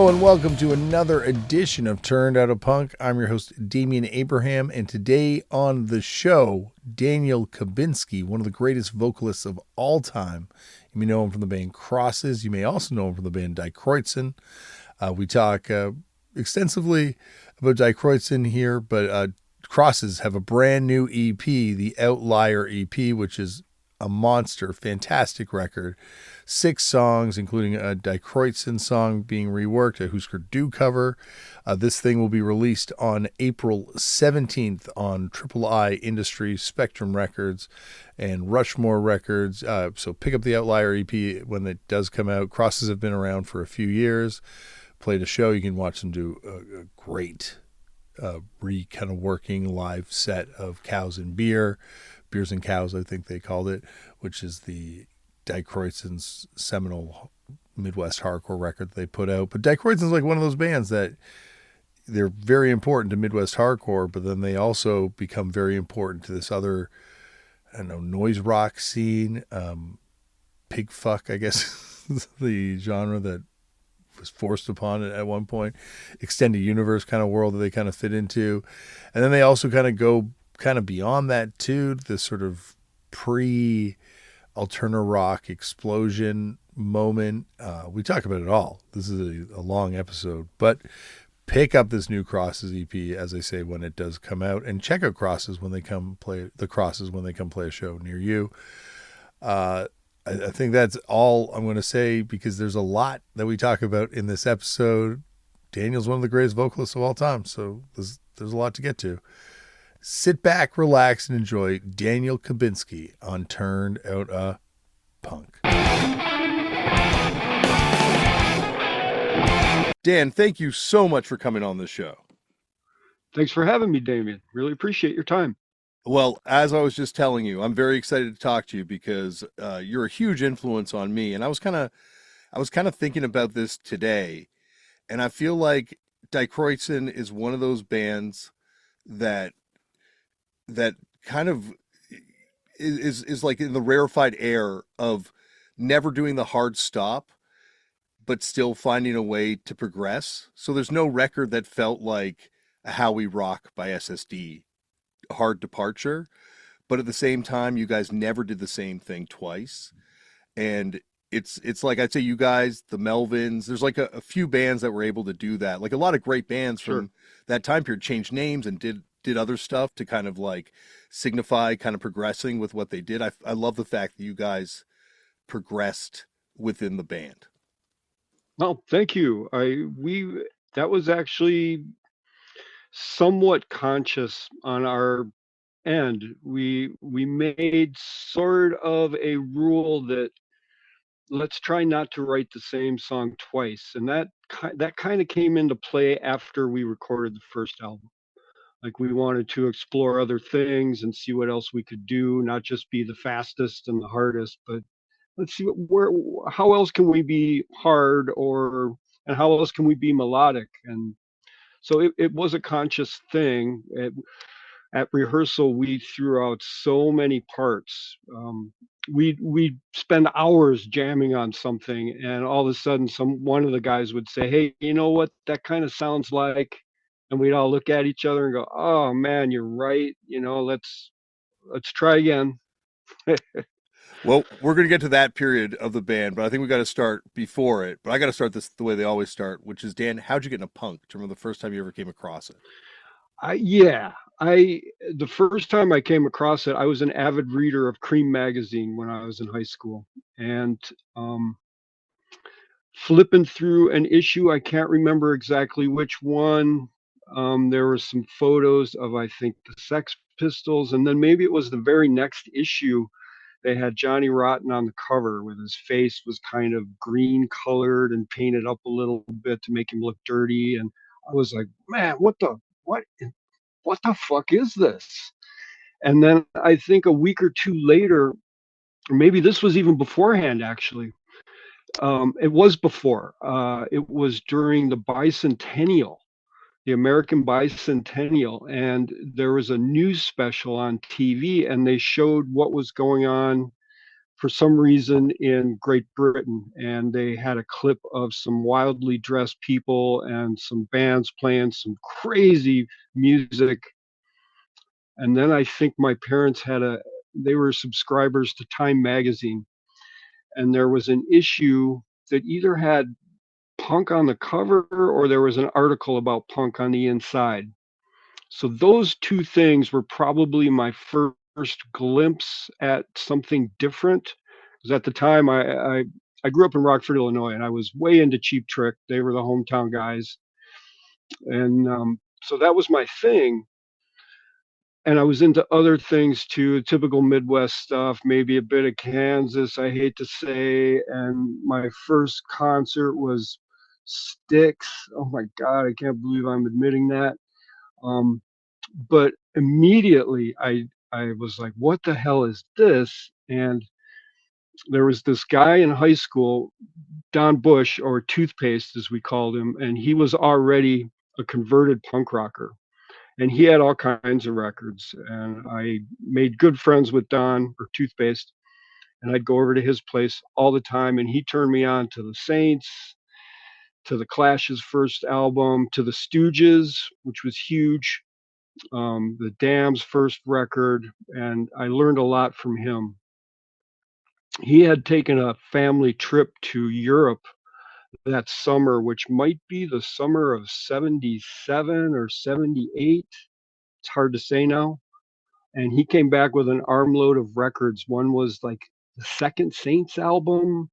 Hello and welcome to another edition of Turned Out a Punk. I'm your host, Damian Abraham, and today on the show, Daniel Kubinski, one of the greatest vocalists of all time. You may know him from the band Crosses. You may also know him from the band Die Kruezen. We talk extensively about Die Kruezen here, but Crosses have a brand new EP, the Outlier EP, which is a monster, fantastic record. 6 songs, including a Die Kruezen song being reworked, a Husker Du cover. This thing will be released on April 17th on Triple I Industries, Spectrum Records, and Rushmore Records. So pick up the Outlier EP when it does come out. Crosses have been around for a few years. Played a show. You can watch them do a great kind of working live set of Cows and Beer. Beers and Cows, I think they called it, which is the Die Kruezen's seminal Midwest hardcore record they put out. But Die Kruezen's like one of those bands that they're very important to Midwest hardcore, but then they also become very important to this other, I don't know, noise rock scene. Pig fuck, I guess, the genre that was forced upon it at one point. Extended universe kind of world that they kind of fit into. And then they also kind of go kind of beyond that too, this sort of pre-alterna rock explosion moment. We talk about it all. This is a long episode, but pick up this new Crosses EP, as I say, when it does come out, and check out Crosses when they come play a show near you. I think that's all I'm going to say, because there's a lot that we talk about in this episode. Daniel's one of the greatest vocalists of all time, so there's a lot to get to. Sit back, relax, and enjoy Daniel Kubinski on Turned Out a Punk. Dan, thank you so much for coming on the show. Thanks for having me, Damian. Really appreciate your time. Well, as I was just telling you, I'm very excited to talk to you because you're a huge influence on me. And I was kind of thinking about this today, and I feel like Die Kruezen is one of those bands that kind of is like in the rarefied air of never doing the hard stop, but still finding a way to progress. So there's no record that felt like a How We Rock by SSD, hard departure, but at the same time, you guys never did the same thing twice. And it's like, I'd say you guys, the Melvins, there's like a few bands that were able to do that. Like a lot of great bands from that time period changed names and did other stuff to kind of like signify kind of progressing with what they did. I love the fact that you guys progressed within the band. Well, thank you. That was actually somewhat conscious on our end. We made sort of a rule that let's try not to write the same song twice, and that kind of came into play after we recorded the first album. Like, we wanted to explore other things and see what else we could do, not just be the fastest and the hardest, but let's see how else can we be hard, and how else can we be melodic. And so it was a conscious thing. At rehearsal, we threw out so many parts. We'd spend hours jamming on something, and all of a sudden one of the guys would say, "Hey, you know what that kind of sounds like?" And we'd all look at each other and go, "Oh man, you're right. Let's try again." Well, we're going to get to that period of the band, but I think we got to start before it. But I got to start this the way they always start, which is, Dan, how'd you get into punk? Do you remember the first time you ever came across it? The first time I came across it, I was an avid reader of Cream magazine when I was in high school, and flipping through an issue, I can't remember exactly which one. There were some photos of, I think, the Sex Pistols, and then maybe it was the very next issue. They had Johnny Rotten on the cover with his face was kind of green colored and painted up a little bit to make him look dirty. And I was like, man, what the fuck is this? And then I think a week or two later, or maybe this was even beforehand, actually. It was before. It was during the bicentennial, the American bicentennial, and there was a news special on TV, and they showed what was going on for some reason in Great Britain, and they had a clip of some wildly dressed people and some bands playing some crazy music. And then I think my parents they were subscribers to Time magazine, and there was an issue that either had punk on the cover or there was an article about punk on the inside. So those two things were probably my first glimpse at something different. Because at the time, I grew up in Rockford, Illinois, and I was way into Cheap Trick. They were the hometown guys, and so that was my thing. And I was into other things too, typical Midwest stuff, maybe a bit of Kansas, I hate to say. And my first concert was Styx. Oh my God, I can't believe I'm admitting that. Um, but immediately I was like, what the hell is this? And there was this guy in high school, Don Bush, or Toothpaste as we called him, and he was already a converted punk rocker. And he had all kinds of records. And I made good friends with Don, or Toothpaste, and I'd go over to his place all the time. And he turned me on to the Saints, to the Clash's first album, to the Stooges, which was huge, the Dam's first record, and I learned a lot from him. He had taken a family trip to Europe that summer, which might be the summer of 77 or 78. It's hard to say now. And he came back with an armload of records. One was like the second Saints album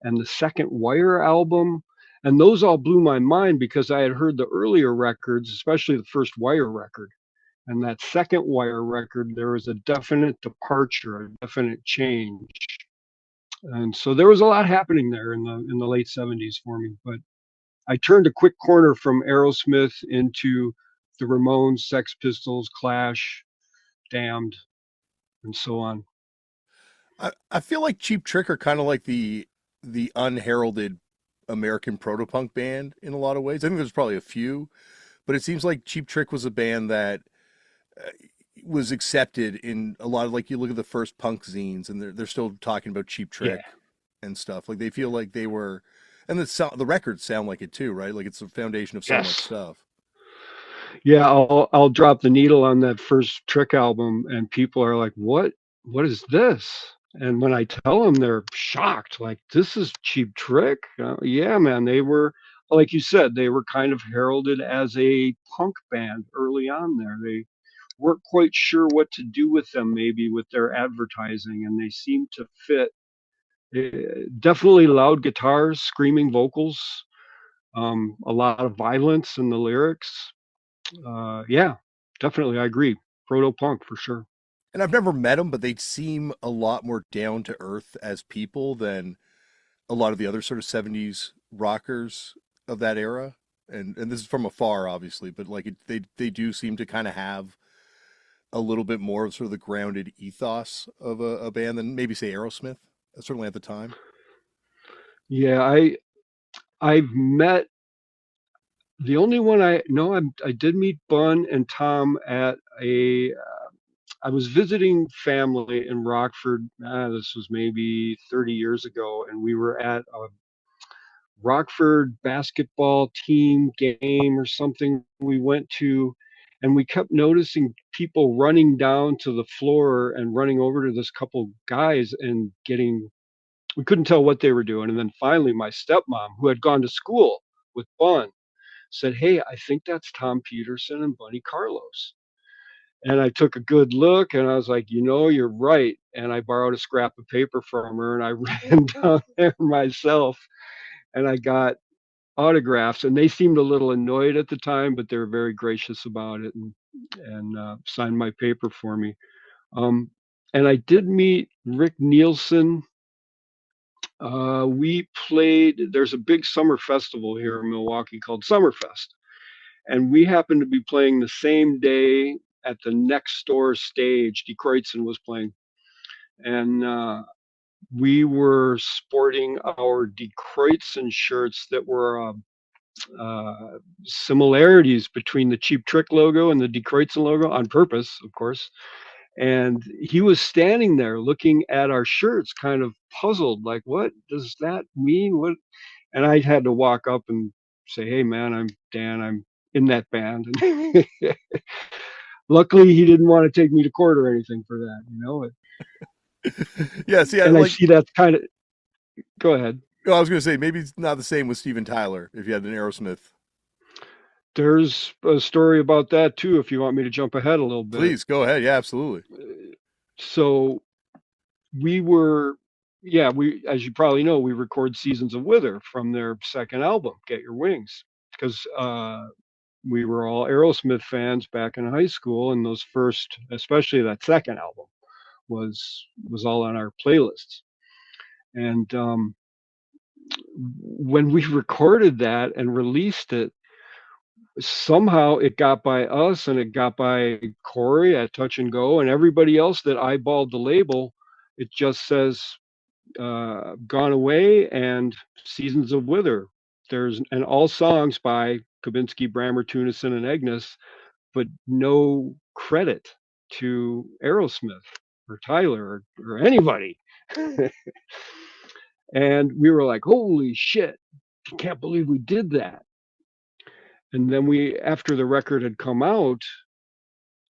and the second Wire album. And those all blew my mind because I had heard the earlier records, especially the first Wire record. And that second Wire record, there was a definite departure, a definite change. And so there was a lot happening there in the late 70s for me. But I turned a quick corner from Aerosmith into the Ramones, Sex Pistols, Clash, Damned, and so on. I feel like Cheap Trick are kind of like the unheralded American proto-punk band in a lot of ways. I think there's probably a few, but it seems like Cheap Trick was a band that uh, was accepted in a lot of, like, you look at the first punk zines and they're still talking about Cheap Yeah. Trick and stuff. Like they feel like they were, and the records sound like it too, right? Like it's the foundation of so much Yes. stuff. Yeah, I'll drop the needle on that first Trick album, and people are like, "What? What is this?" And when I tell them, they're shocked. Like, "This is Cheap Trick?" Yeah, man. They were, like you said, they were kind of heralded as a punk band early on. There, they weren't quite sure what to do with them, maybe with their advertising, and they seemed to fit. Definitely loud guitars, screaming vocals, a lot of violence in the lyrics. Yeah, definitely. I agree. Proto punk for sure. And I've never met them, but they seem a lot more down to earth as people than a lot of the other sort of 70s rockers of that era. And this is from afar, obviously, but like they do seem to kind of have a little bit more of sort of the grounded ethos of a band than maybe say Aerosmith, certainly at the time. Yeah, I've met the only one I know. I did meet Bun and Tom at a. I was visiting family in Rockford. This was maybe 30 years ago, and we were at a Rockford basketball team game or something we went to, and we kept noticing people running down to the floor and running over to this couple guys and getting, we couldn't tell what they were doing. And then finally, my stepmom, who had gone to school with Bun, said, "Hey, I think that's Tom Peterson and Bunny Carlos." And I took a good look and I was like, you're right. And I borrowed a scrap of paper from her and I ran down there myself and I got autographs, and they seemed a little annoyed at the time, but they were very gracious about it and signed my paper for me. Um, and I did meet Rick Nielsen. We played. There's a big summer festival here in Milwaukee called Summerfest, and we happened to be playing the same day at the next door stage. Die Kruezen was playing, and we were sporting our Die Kruezen shirts that were similarities between the Cheap Trick logo and the Die Kruezen logo on purpose, of course. And he was standing there looking at our shirts, kind of puzzled, like, what does that mean? What? And I had to walk up and say, hey, man, I'm Dan. I'm in that band. And luckily, he didn't want to take me to court or anything for that, you know. Yeah, see, And I see that's kind of. Go ahead. I was going to say maybe it's not the same with Steven Tyler if you had an Aerosmith. There's a story about that too, if you want me to jump ahead a little bit. Please go ahead. Yeah, absolutely. So we were, yeah, we, as you probably know, we record Seasons of Wither from their second album, Get Your Wings, because we were all Aerosmith fans back in high school, and those first, especially that second album, was all on our playlists. And when we recorded that and released it, somehow it got by us and it got by Corey at Touch and Go and everybody else that eyeballed the label. It just says Gone Away and Seasons of Wither. There's and all songs by Kubinski, Brammer, Tunison, and Agnes, but no credit to Aerosmith or Tyler or anybody. And we were like, holy shit, I can't believe we did that. And then we, after the record had come out,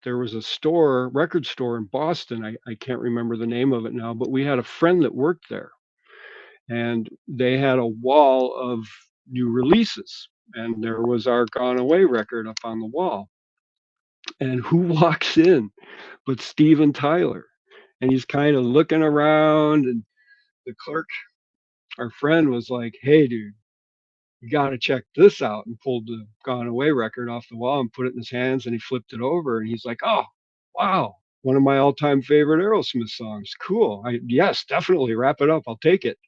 there was a store, record store in Boston. I can't remember the name of it now, but we had a friend that worked there. And they had a wall of new releases. And there was our Gone Away record up on the wall. And who walks in but Steven Tyler? And he's kind of looking around. And the clerk, our friend, was like, hey, dude, you got to check this out, and pulled the Gone Away record off the wall and put it in his hands, and he flipped it over and he's like, oh, wow, one of my all-time favorite Aerosmith songs. Cool. Yes, definitely wrap it up. I'll take it.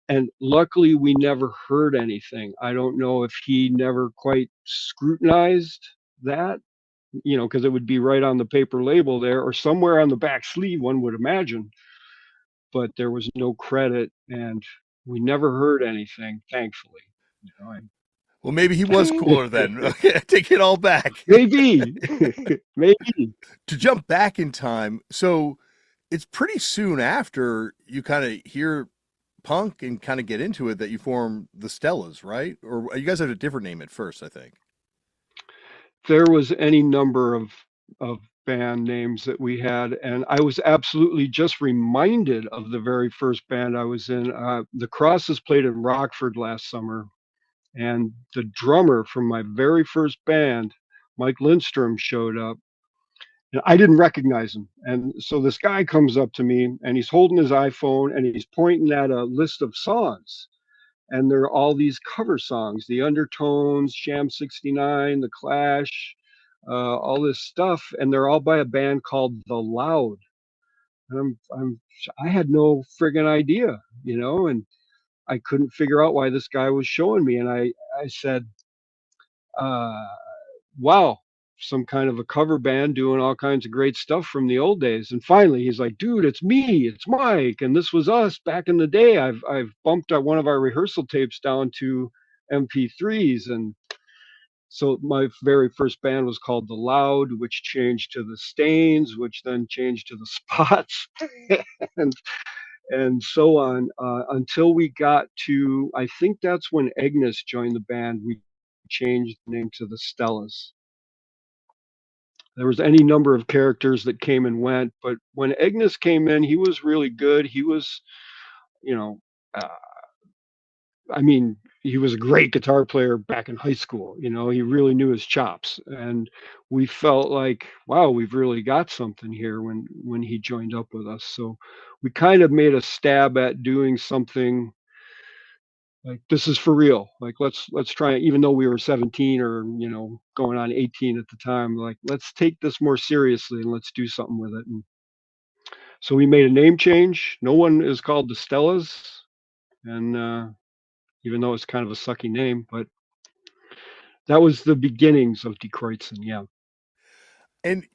And luckily we never heard anything. I don't know if he never quite scrutinized that, you know, because it would be right on the paper label there or somewhere on the back sleeve, one would imagine, but there was no credit and we never heard anything, thankfully. You know, Well, maybe he was cooler then. Okay, I take it all back. Maybe. Maybe. To jump back in time, so it's pretty soon after you kind of hear punk and kind of get into it that you form the Stellas, right? Or you guys had a different name at first, I think. There was any number of band names that we had, and I was absolutely just reminded of the very first band I was in. The Crosses played in Rockford last summer, and the drummer from my very first band, Mike Lindstrom, showed up. And I didn't recognize him. And so this guy comes up to me and he's holding his iPhone and he's pointing at a list of songs. And there are all these cover songs, the Undertones, Sham 69, The Clash, all this stuff. And they're all by a band called The Loud. And I had no friggin' idea, you know, and I couldn't figure out why this guy was showing me. And I said, uh, wow, some kind of a cover band doing all kinds of great stuff from the old days. And finally he's like, dude, it's me, it's Mike, and this was us back in the day. I've bumped one of our rehearsal tapes down to MP3s. And so my very first band was called The Loud, which changed to The Stains, which then changed to The Spots, and so on, until we got to, I think that's when Agnes joined the band. We changed the name to the Stellas. There was any number of characters that came and went, but when Agnes came in, he was really good. He was, you know, uh, I mean, he was a great guitar player back in high school. You know, he really knew his chops, and we felt like, wow, we've really got something here when he joined up with us. So we kind of made a stab at doing something like this is for real. Like let's try it, even though we were 17 or going on 18 at the time. Like let's take this more seriously and let's do something with it. And so we made a name change. No one is called the Stellas, and even though it's kind of a sucky name, but that was the beginnings of Die Kruezen. Yeah. And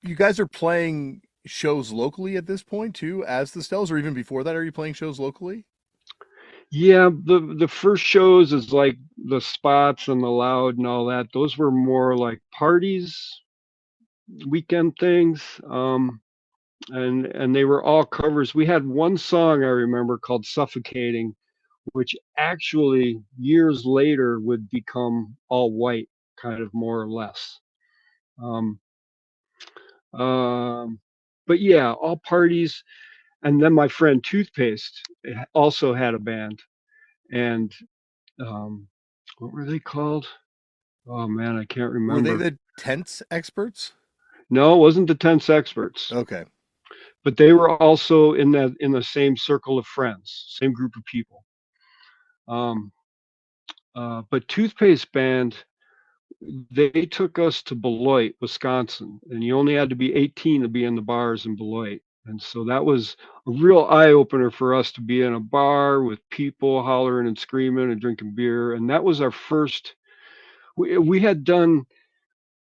you guys are playing shows locally at this point too, as the Stellas, or even before that, are you playing shows locally? Yeah, the first shows is like the Spots and the Loud and all that. Those were more like parties, weekend things. And they were all covers. We had one song I remember called "Suffocating," which actually years later would become all white, kind of more or less. Um, um, but yeah, all parties. And then my friend Toothpaste also had a band, and um, what were they called? Oh man, I can't Were they remember. the tents experts? No, it wasn't the Tense Experts, Okay. but they were also in the same circle of friends, same group of people. Um, but Toothpaste Band, they took us to Beloit, Wisconsin, and you only had to be 18 to be in the bars in Beloit. And so that was a real eye opener for us to be in a bar with people hollering and screaming and drinking beer. And that was our first. We had done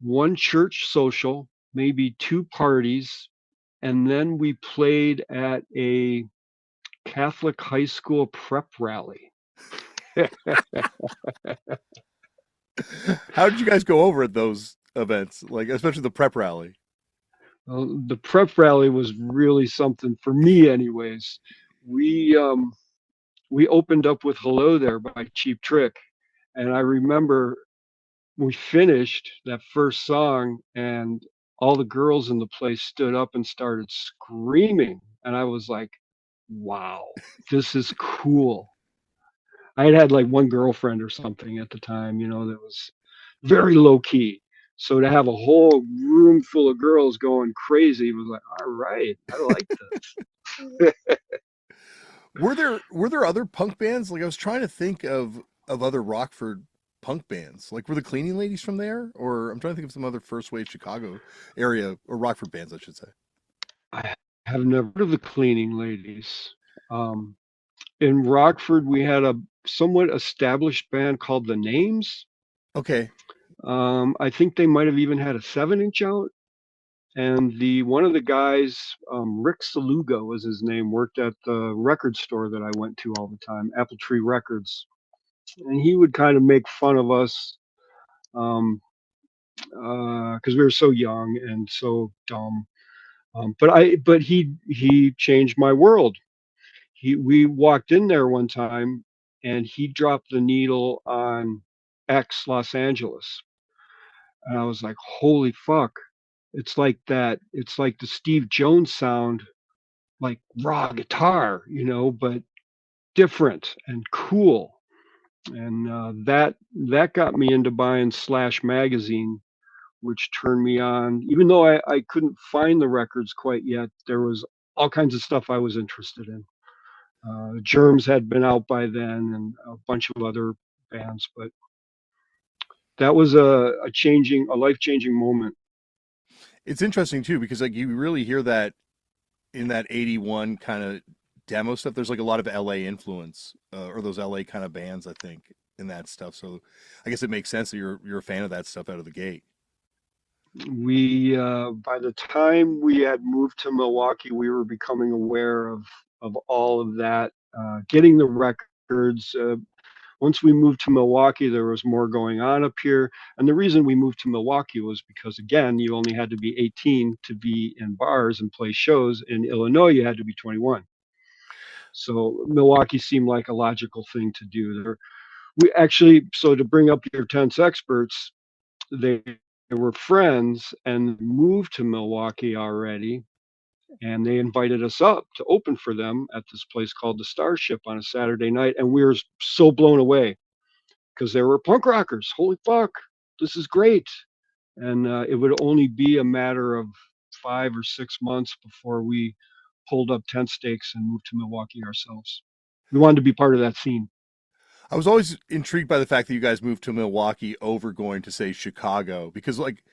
one church social, maybe two parties, and then we played at a Catholic high school prep rally. How did you guys go over at those events? Like, especially the prep rally? The prep rally was really something for me, anyways. We um, we opened up with "Hello There" by Cheap Trick, and I remember we finished that first song, and all the girls in the place stood up and started screaming, and I was like, "Wow, this is cool." I had like one girlfriend or something at the time, that was very low key. So to have a whole room full of girls going crazy was like, all right, I like this. Were there other punk bands? Like I was trying to think of other Rockford punk bands. Like were the Cleaning Ladies from there? Or I'm trying to think of some other first wave Chicago area or Rockford bands, I should say. I have never heard of the Cleaning Ladies. Um, in Rockford, we had a somewhat established band called The Names. Okay. I think they might have even had a 7-inch out. And the one of the guys, Rick Saluga was his name, worked at the record store that I went to all the time, Apple Tree Records, and he would kind of make fun of us um, because we were so young and so dumb. But he changed my world. We walked in there one time, and he dropped the needle on X Los Angeles, and I was like, holy fuck! It's like that. It's like the Steve Jones sound, like raw guitar, but different and cool. And that got me into buying Slash magazine, which turned me on. Even though I couldn't find the records quite yet, there was all kinds of stuff I was interested in. Germs had been out by then, and a bunch of other bands, but that was a life changing moment. It's interesting too because like you really hear that in that 81 kind of demo stuff. There's like a lot of LA influence or those LA kind of bands, I think, in that stuff. So I guess it makes sense that you're a fan of that stuff out of the gate. We by the time we had moved to Milwaukee, we were becoming aware of all of that, getting the records. Once we moved to Milwaukee, there was more going on up here, and the reason we moved to Milwaukee was because, again, you only had to be 18 to be in bars and play shows. In Illinois, you had to be 21. So Milwaukee seemed like a logical thing to do. We actually, so to bring up your Tense Experts, they were friends and moved to Milwaukee already, and they invited us up to open for them at this place called the Starship on a Saturday night, and we were so blown away because they were punk rockers. Holy fuck, this is great! And it would only be a matter of 5 or 6 months before we pulled up tent stakes and moved to Milwaukee ourselves. We wanted to be part of that scene. I was always intrigued by the fact that you guys moved to Milwaukee over going to say Chicago because like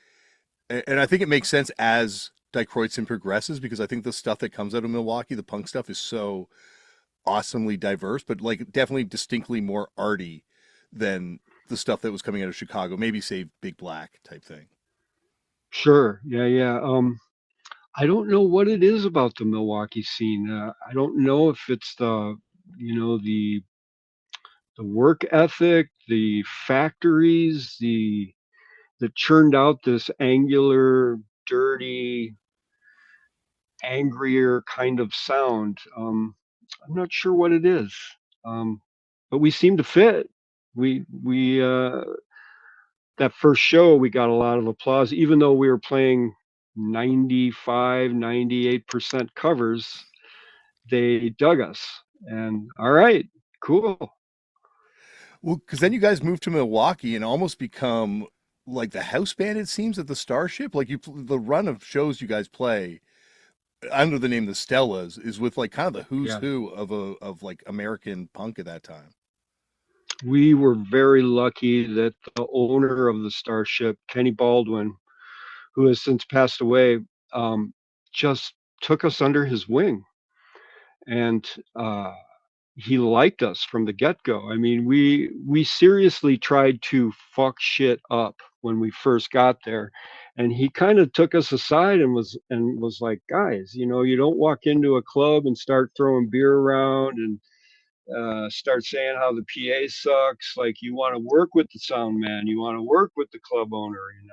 and I think it makes sense as Die Kruezen progresses because I think the stuff that comes out of Milwaukee, the punk stuff is so awesomely diverse, but like definitely distinctly more arty than the stuff that was coming out of Chicago, maybe save Big Black type thing. Sure, yeah, yeah. I don't know what it is about the Milwaukee scene. I don't know if it's you know, the work ethic, the factories, that churned out this angular. dirty, angrier kind of sound. I'm not sure what it is, um, but we seem to fit. We that first show we got a lot of applause, even though we were playing 95, 98% covers. They dug us, and all right, cool. Well, because then you guys moved to Milwaukee and almost become like the house band, it seems, at the Starship. Like the run of shows you guys play under the name the Stellas is with like kind of the who's Yeah, who of like American punk at that time. we were very lucky that the owner of the Starship, Kenny Baldwin, who has since passed away, um, just took us under his wing, and he liked us from the get-go. I mean, we seriously tried to fuck shit up when we first got there, and he kind of took us aside and was like, guys, you don't walk into a club and start throwing beer around and start saying how the PA sucks. Like, you want to work with the sound man, you want to work with the club owner, and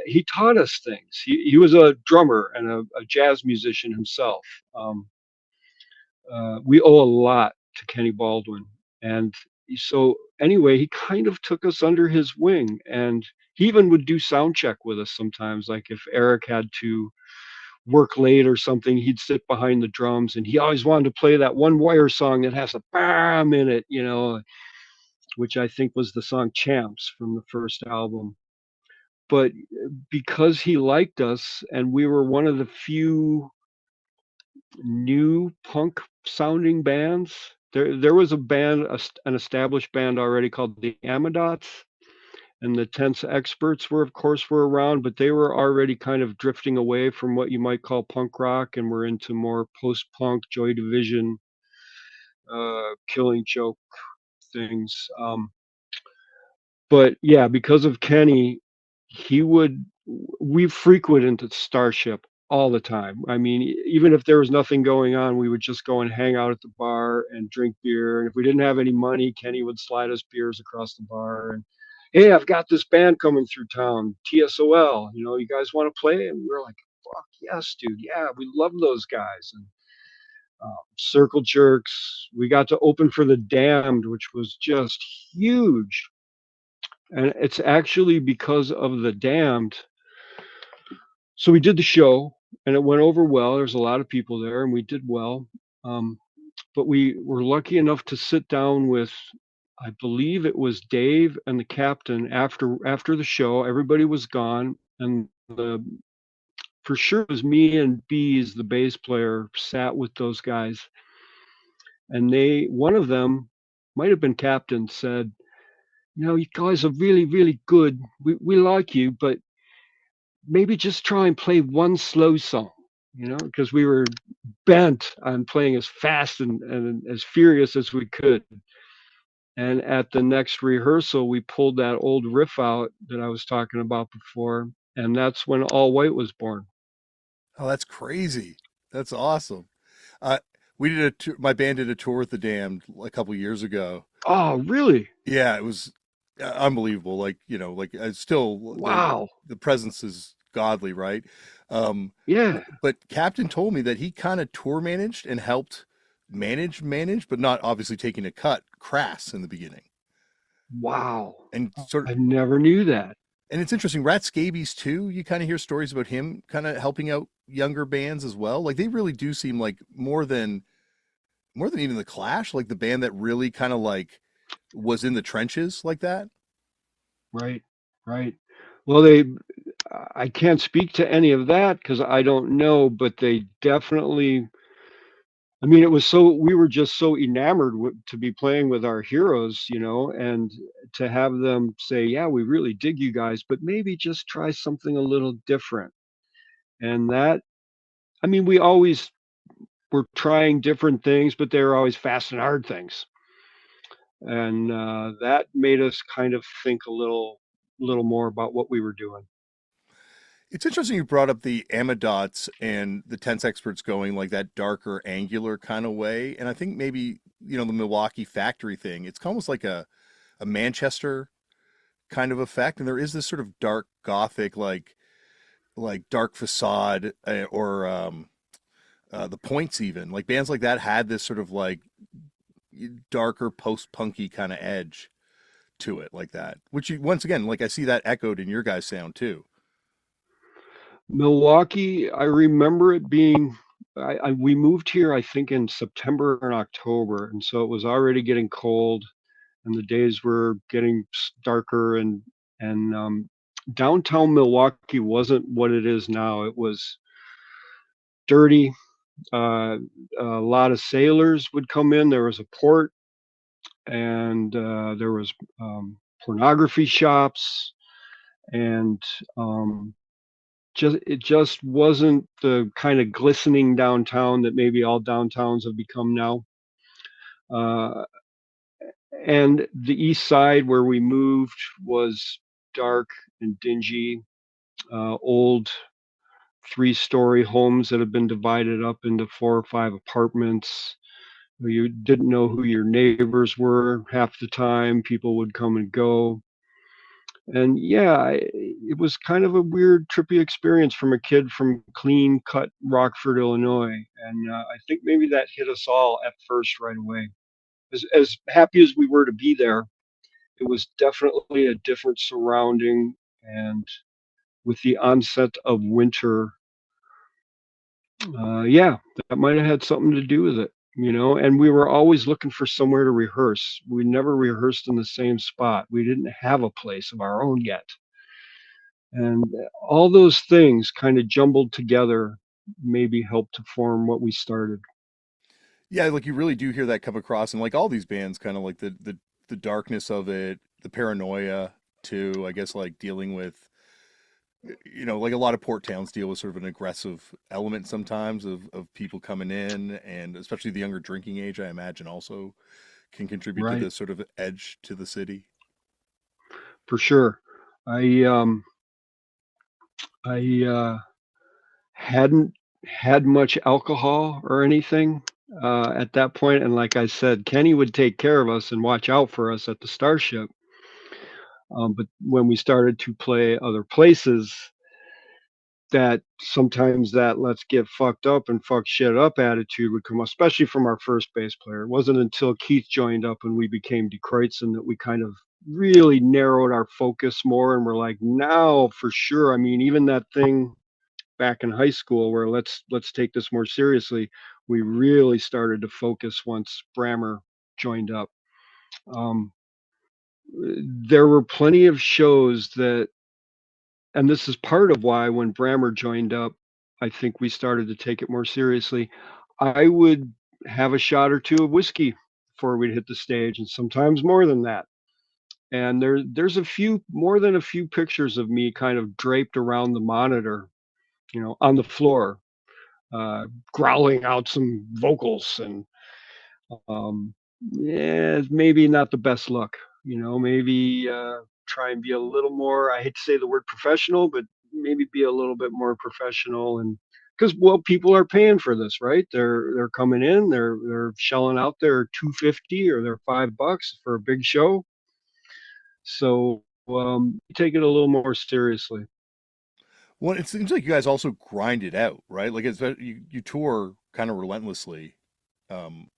he taught us things. He was a drummer and a jazz musician himself. Um, we owe a lot to Kenny Baldwin. And so, anyway, he kind of took us under his wing, and he even would do sound check with us sometimes. Like if Eric had to work late or something, he'd sit behind the drums, and he always wanted to play that one Wire song that has a bam in it, which I think was the song Champs from the first album. But because he liked us, and we were one of the few new punk sounding bands. There was a band, an established band already called the Amadots, and the Tense Experts were around, but they were already kind of drifting away from what you might call punk rock, and were into more post punk, Joy Division, Killing Joke things. But yeah, because of Kenny, he would we frequented Starship all the time. I mean, even if there was nothing going on, we would just go and hang out at the bar and drink beer. And if we didn't have any money, Kenny would slide us beers across the bar. And hey, I've got this band coming through town, TSOL. You guys want to play? And we were like, fuck yes, dude. Yeah, we love those guys. And Circle Jerks. We got to open for the Damned, which was just huge. And it's actually because of the Damned. So we did the show, and it went over well. There's a lot of people there, and we did well. Um, but we were lucky enough to sit down with, I believe it was Dave and the captain after the show. Everybody was gone, and for sure it was me and Bees, the bass player, sat with those guys, and one of them might have been captain, said, you guys are really, really good. We like you, but maybe just try and play one slow song, because we were bent on playing as fast and as furious as we could. And at the next rehearsal, we pulled that old riff out that I was talking about before. And that's when All White was born. Oh, that's crazy. That's awesome. Uh, we did my band did a tour with the Damned a couple years ago. Oh, really? Yeah, it was unbelievable. Like, like still Wow. the presence is godly, right? Um, Yeah. but Captain told me that he kind of tour managed and helped manage, but not obviously taking a cut, Crass in the beginning. Wow. And sort of, I never knew that. and it's interesting, Rat Scabies too. You kind of hear stories about him kind of helping out younger bands as well. Like they really do seem like more than even the Clash, like the band that really kind of like was in the trenches like that. Right. Right. Well, I can't speak to any of that because I don't know, but they definitely, I mean, we were just so enamored to be playing with our heroes, and to have them say, yeah, we really dig you guys, but maybe just try something a little different. And that, I mean, we always were trying different things, but they were always fast and hard things. And that made us kind of think a little more about what we were doing. It's interesting you brought up the Amadots and the Tense Experts going like that darker, angular kind of way. And I think maybe, the Milwaukee factory thing, it's almost like a Manchester kind of effect. And there is this sort of dark gothic, like like Dark Facade or the Points, even like bands like that had this sort of like darker post punky kind of edge to it, like that. Which you once again, like I see that echoed in your guys' sound too. Milwaukee, I remember it being. We moved here, I think, in September and October, and so it was already getting cold, and the days were getting darker, and downtown Milwaukee wasn't what it is now. It was dirty. Uh, a lot of sailors would come in. There was a port, and there was pornography shops, and it just wasn't the kind of glistening downtown that maybe all downtowns have become now. Uh, and the east side where we moved was dark and dingy, old 3-story homes that have been divided up into 4 or 5 apartments. You didn't know who your neighbors were half the time. People would come and go. And yeah, it was kind of a weird, trippy experience from a kid from clean cut Rockford, Illinois. And I think maybe that hit us all at first right away. As happy as we were to be there, it was definitely a different surrounding. And with the onset of winter, yeah, that might have had something to do with it, you know. And we were always looking for somewhere to rehearse. We never rehearsed in the same spot. We didn't have a place of our own yet. And all those things kind of jumbled together maybe helped to form what we started. Yeah, like you really do hear that come across, and like all these bands, kind of like the darkness of it, the paranoia too. I guess like dealing with, like a lot of port towns deal with sort of an aggressive element sometimes of people coming in, and especially the younger drinking age, I imagine also can contribute to Right, this sort of edge to the city. for sure. I hadn't had much alcohol or anything at that point, and like I said, Kenny would take care of us and watch out for us at the Starship. But when we started to play other places, that sometimes that let's get fucked up and fuck shit up attitude would come, especially from our first bass player. It wasn't until Keith joined up and we became Die Kruezen that we kind of really narrowed our focus more and we're like, now for sure. I mean, even that thing back in high school where let's take this more seriously, we really started to focus once Brammer joined up. Um, there were plenty of shows that, and this is part of why when Brammer joined up, I think we started to take it more seriously. I would have a shot or two of whiskey before we'd hit the stage, and sometimes more than that. And there's a few more than a few pictures of me kind of draped around the monitor, on the floor, uh, growling out some vocals, and yeah, maybe not the best look. Maybe try and be a little more. I hate to say the word professional, but maybe be a little bit more professional, and because people are paying for this, right? They're coming in, they're shelling out their 250 or their $5 for a big show, so take it a little more seriously. Well, it seems like you guys also grind it out, right? Like you tour kind of relentlessly. Um,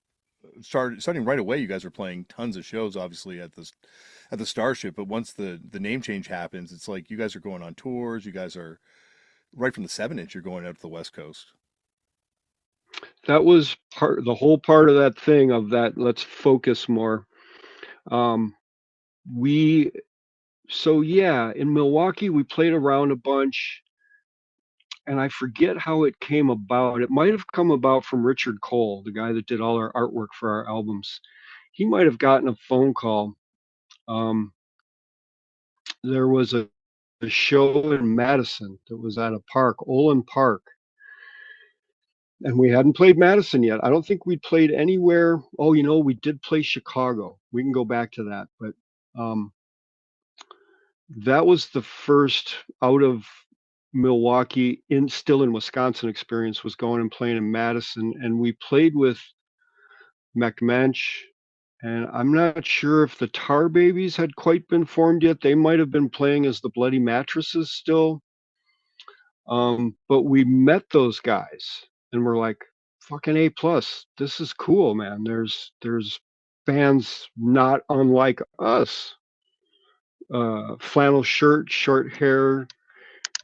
starting right away, you guys are playing tons of shows, obviously at the Starship. But once the name change happens, it's like you guys are going on tours. You guys are right from the 7 inch. You're going out to the West Coast. That was the whole part of that thing of that. Let's focus more. Um, we So yeah, in Milwaukee we played around a bunch, and I forget how it came about. It might have come about from Richard Cole, the guy that did all our artwork for our albums. He might have gotten a phone call. Um, there was a show in Madison that was at a park, Olin Park, and we hadn't played Madison yet. I don't think we'd played anywhere. Oh, we did play Chicago. We can go back to that, but um, that was the first out of Milwaukee still in Wisconsin experience, was going and playing in Madison, and we played with McMensch, and I'm not sure if the Tar Babies had quite been formed yet. They might have been playing as the Bloody Mattresses still. But we met those guys and we're like, fucking A plus. This is cool, man. There's bands not unlike us. Flannel shirt, short hair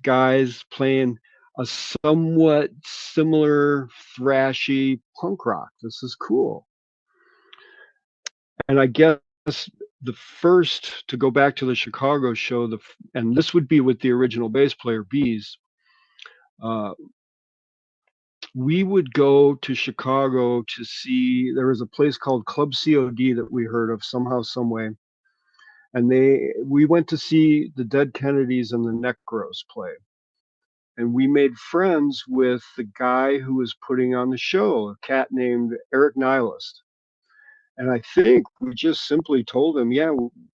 guys playing a somewhat similar thrashy punk rock. This is cool. And I guess the first to go back to the Chicago show, and this would be with the original bass player Bees. Uh, we would go to Chicago to see. There was a place called Club COD that we heard of somehow, some way, and we went to see the Dead Kennedys and the Necros play. And we made friends with the guy who was putting on the show, a cat named Eric Nihilist. And I think we just simply told him, yeah,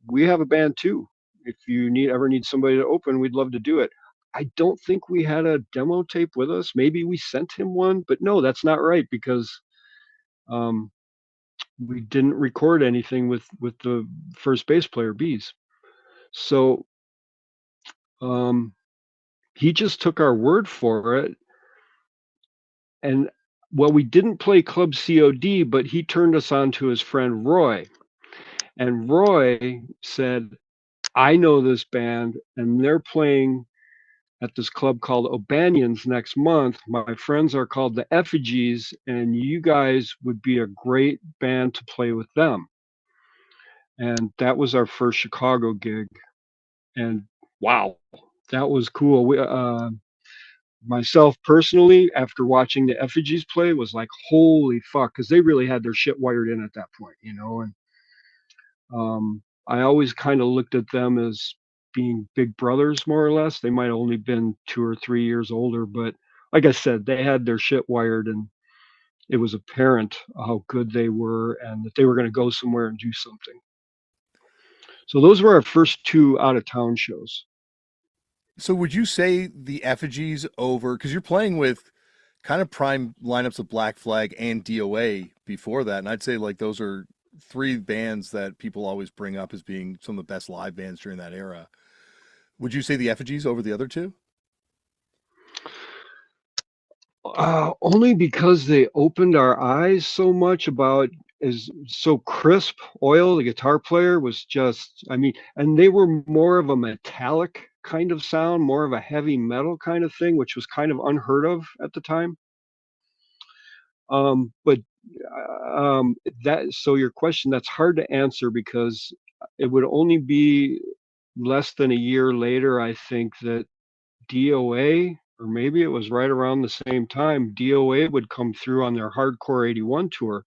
we have a band too. If you ever need somebody to open, we'd love to do it. I don't think we had a demo tape with us. Maybe we sent him one, but no, that's not right because um, we didn't record anything with the first bass player Bees. So um, he just took our word for it. And well, we didn't play Club COD, but he turned us on to his friend Roy. And Roy said, I know this band, and they're playing at this club called O'Banion's next month. My friends are called the Effigies, and you guys would be a great band to play with them. And that was our first Chicago gig. And wow, that was cool. Myself personally, after watching the Effigies play, was like, holy fuck, because they really had their shit wired in at that point, you know. And I always kind of looked at them as being big brothers, more or less. They might have only been 2 or 3 years older, but like I said, they had their shit wired, and it was apparent how good they were and that they were going to go somewhere and do something. So those were our first two out of town shows. So would you say the effigies over, because you're playing with kind of prime lineups of Black Flag and DOA before that, and I'd say like those are three bands that people always bring up as being some of the best live bands during that era. Would you say the effigies over the other two? Only because they opened our eyes so much about is so crisp. Oil, the guitar player, was just, I mean, and they were more of a metallic kind of sound, more of a heavy metal kind of thing, which was kind of unheard of at the time. But that, so your question, that's hard to answer because it would only be less than a year later, I think, that DOA, or maybe it was right around the same time, DOA would come through on their Hardcore 81 tour.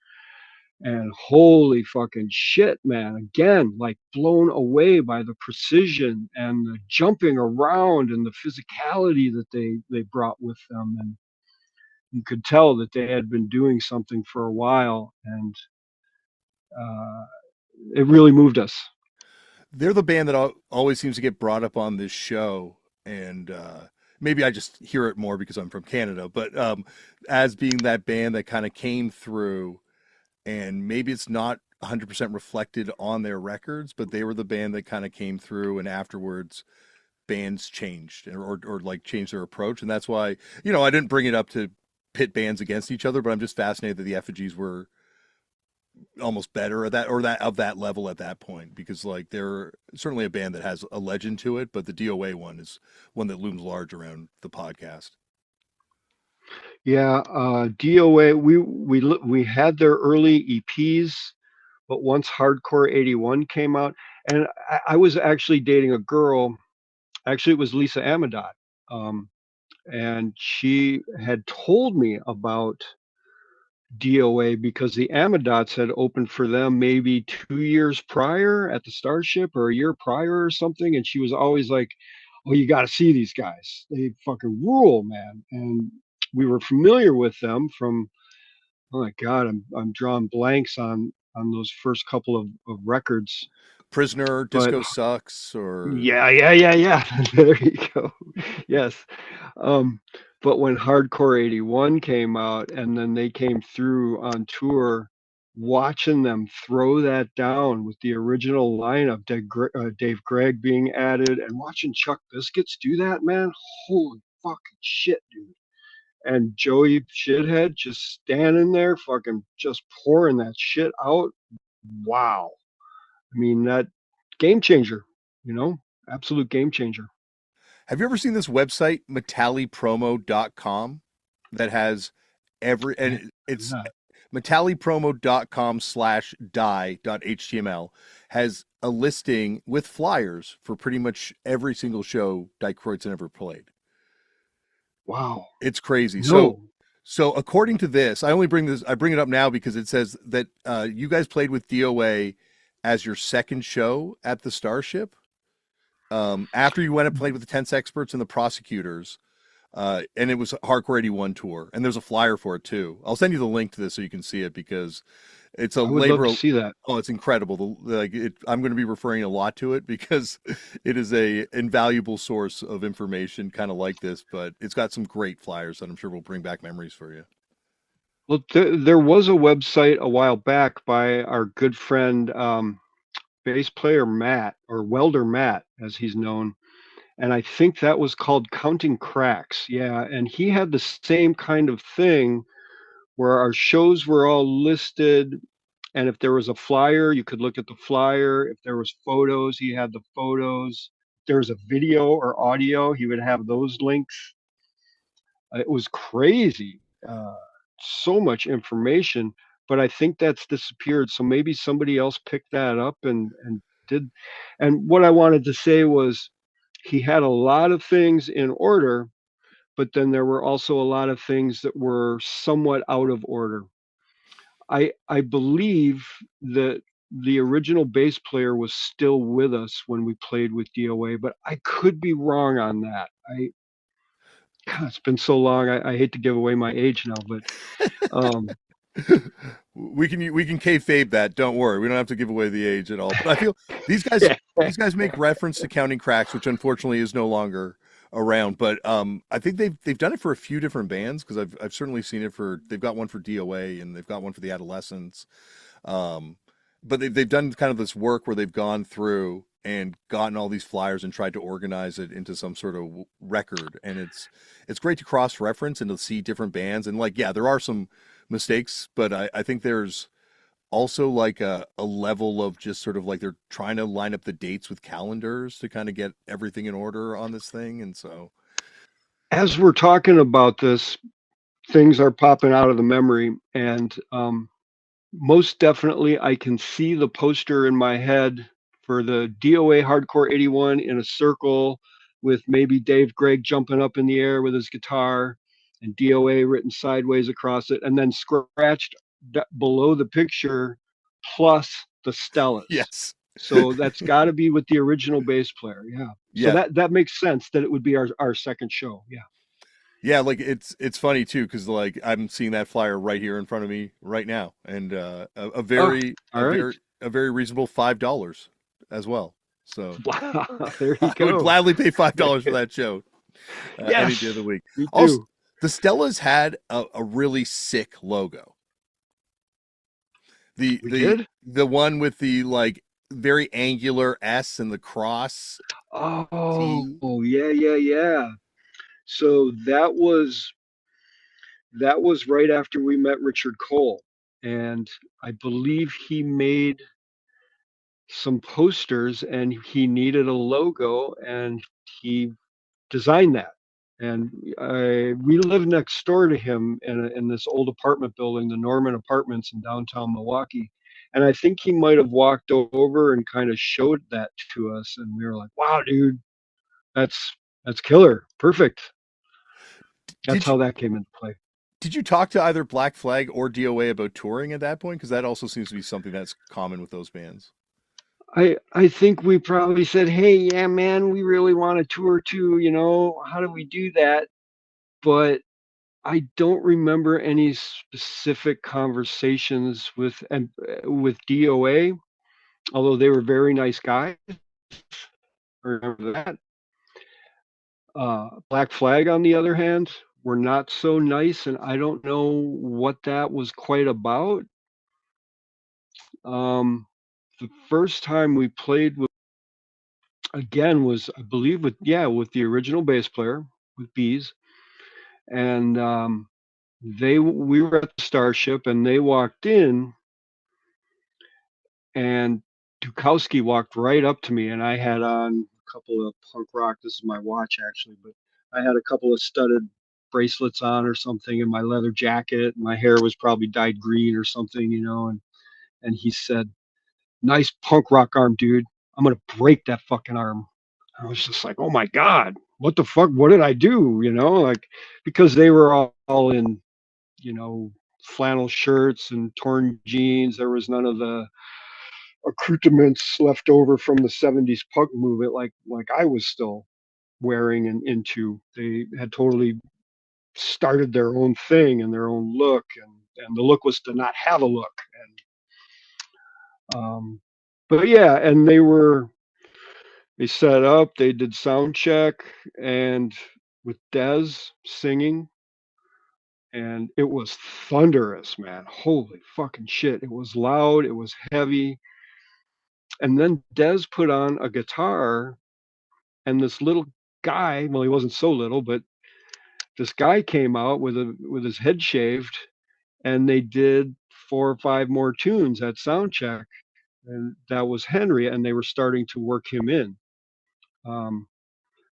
And holy fucking shit, man. Again, like blown away by the precision and the jumping around and the physicality that they brought with them. And you could tell that they had been doing something for a while, and uh, it really moved us. They're the band that always seems to get brought up on this show, and maybe I just hear it more because I'm from Canada, but as being that band that kind of came through, and maybe it's not 100% reflected on their records, but they were the band that kind of came through, and afterwards bands changed or like changed their approach, and that's why I didn't bring it up to pit bands against each other, but I'm just fascinated that the effigies were almost better at that or that of that level at that point because like they're certainly a band that has a legend to it, but the DOA one is one that looms large around the podcast. Yeah, DOA. We had their early EPs, but once Hardcore 81 came out, and I was actually dating a girl. Actually, it was Lisa Amadot, um, and she had told me about DOA because the Amadots had opened for them maybe 2 years prior at the Starship or a year prior or something, and she was always like, "Oh, you got to see these guys. They fucking rule, man." And we were familiar with them from, oh my God, I'm drawing blanks on those first couple of records. Prisoner, But Disco Sucks, or yeah. There you go. Yes. Um, but when Hardcore 81 came out and then they came through on tour, watching them throw that down with the original lineup, Dave Gregg being added, and watching Chuck Biscuits do that, man, holy fucking shit, dude. And Joey Shithead just standing there, fucking just pouring that shit out. Wow. I mean, that game changer, you know, absolute game changer. Have you ever seen this website, metallipromo.com, that has I, and I'm it's not. metallipromo.com/die.html has a listing with flyers for pretty much every single show Die Kruezen ever played. Wow. It's crazy. No. So according to this, I bring it up now because it says that you guys played with DOA as your second show at the Starship. After you went and played with the Tense Experts and the Prosecutors, and it was a Hardcore 81 tour, and there's a flyer for it too. I'll send you the link to this so you can see it because it's a I would love labor. to see that. Oh, it's incredible. I'm going to be referring a lot to it because it is a invaluable source of information, kind of like this. But it's got some great flyers that I'm sure will bring back memories for you. Well, there was a website a while back by our good friend, bass player Matt, or welder Matt, as he's known. And I think that was called Counting Cracks. Yeah. And he had the same kind of thing where our shows were all listed. And if there was a flyer, you could look at the flyer. If there was photos, he had the photos. If there was a video or audio, he would have those links. It was crazy. So much information, but I think that's disappeared. So maybe somebody else picked that up and did. And what I wanted to say was he had a lot of things in order, but then there were also a lot of things that were somewhat out of order. I believe that the original bass player was still with us when we played with DOA, but I could be wrong on that. God, it's been so long. I hate to give away my age now, but um, We can kayfabe that. Don't worry, we don't have to give away the age at all. But I feel these guys these guys make reference to Counting Cracks, which unfortunately is no longer around. But I think they've done it for a few different bands because I've certainly seen it for. They've got one for DOA and they've got one for the Adolescents. Um, but they've done kind of this work where they've gone through and gotten all these flyers and tried to organize it into some sort of record, and it's great to cross reference and to see different bands. And like, yeah, there are some mistakes, but I think there's also like a level of just sort of like they're trying to line up the dates with calendars to kind of get everything in order on this thing. And so, as we're talking about this, things are popping out of the memory, and most definitely I can see the poster in my head for the DOA Hardcore 81 in a circle with maybe Dave Gregg jumping up in the air with his guitar and DOA written sideways across it, and then scratched below the picture plus the Stellas. yes. So that's got to be with the original bass player. Yeah. So Yeah. that makes sense that it would be our second show. Yeah. Yeah, like it's funny too because like I'm seeing that flyer right here in front of me right now, and a Oh, very all right. a very reasonable $5 as well. So Wow. There you I would go. gladly pay $5 for that show any day of Yes, the week. me Also, too. the Stellas had a really sick logo. The We the did? the one with the like very angular S and the cross Oh, T. yeah, yeah, yeah. So that was right after we met Richard Cole, and I believe he made some posters and he needed a logo and he designed that. And we live next door to him in this old apartment building, the Norman Apartments in downtown Milwaukee. And I think he might have walked over and kind of showed that to us, and we were like, "Wow, dude, that's that's killer, perfect." That's Did you how that came into play. did you talk to either Black Flag or DOA about touring at that point? Because that also seems to be something that's common with those bands. I think we probably said, "Hey, yeah, man, we really want to tour too. How do we do that?" But I don't remember any specific conversations with DOA, although they were very nice guys. I remember that. Black Flag, on the other hand, were not so nice, and I don't know what that was quite about. The first time we played with again was, I believe, with the original bass player. with bees, and we were at the Starship, and they walked in, and Dukowski walked right up to me, and I had on a couple of punk rock. This is my watch actually, but I had a couple of studded bracelets on or something, and my leather jacket. My hair was probably dyed green or something, and he said, "Nice punk rock arm, dude. I'm gonna break that fucking arm." I was just like, "Oh my god, what the fuck? What did I do?" Like because they were all in, you know, flannel shirts and torn jeans. There was none of the accoutrements left over from the '70s punk movement like I was still wearing and into. They had totally started their own thing and their own look, and the look was to not have a look. But yeah, and they set up, they did sound check, and with Dez singing, and it was thunderous, man. Holy fucking shit! It was loud, it was heavy, and then Dez put on a guitar, and this little guy, well, he wasn't so little, but this guy came out with his head shaved, and they did 4 or 5 more tunes at sound check, and that was Henry, and they were starting to work him in. Um,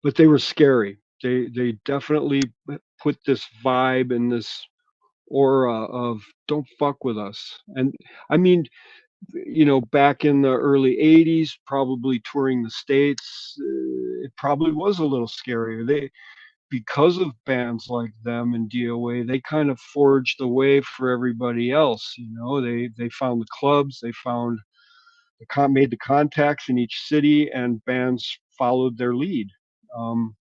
but they were scary. They definitely put this vibe and this aura of don't fuck with us. And I mean, back in the early '80s, probably touring the states, it probably was a little scarier. Because of bands like them and DOA, they kind of forged the way for everybody else. They found the clubs, they found made the contacts in each city, and bands followed their lead. Um,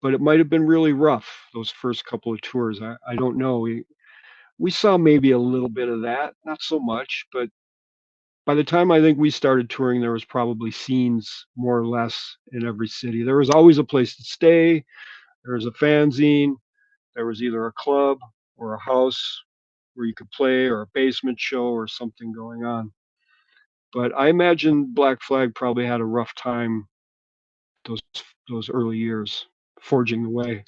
but it might have been really rough those first couple of tours. I don't know. We saw maybe a little bit of that, not so much, but by the time I think we started touring, there was probably scenes more or less in every city. There was always a place to stay. There was a fanzine. There was either a club or a house where you could play, or a basement show or something going on. But I imagine Black Flag probably had a rough time those those early years forging the way.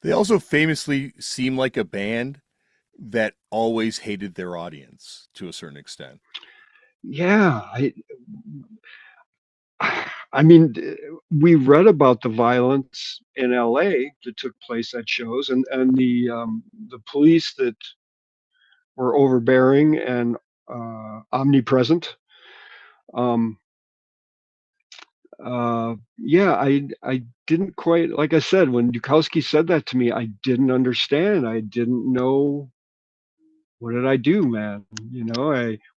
They also famously seem like a band that always hated their audience to a certain extent. Yeah, I mean, we read about the violence in LA that took place at shows, and the police that were overbearing and omnipresent. Um, yeah, I didn't quite, like I said, when Dukowski said that to me, I didn't understand. I didn't know, what did I do, man.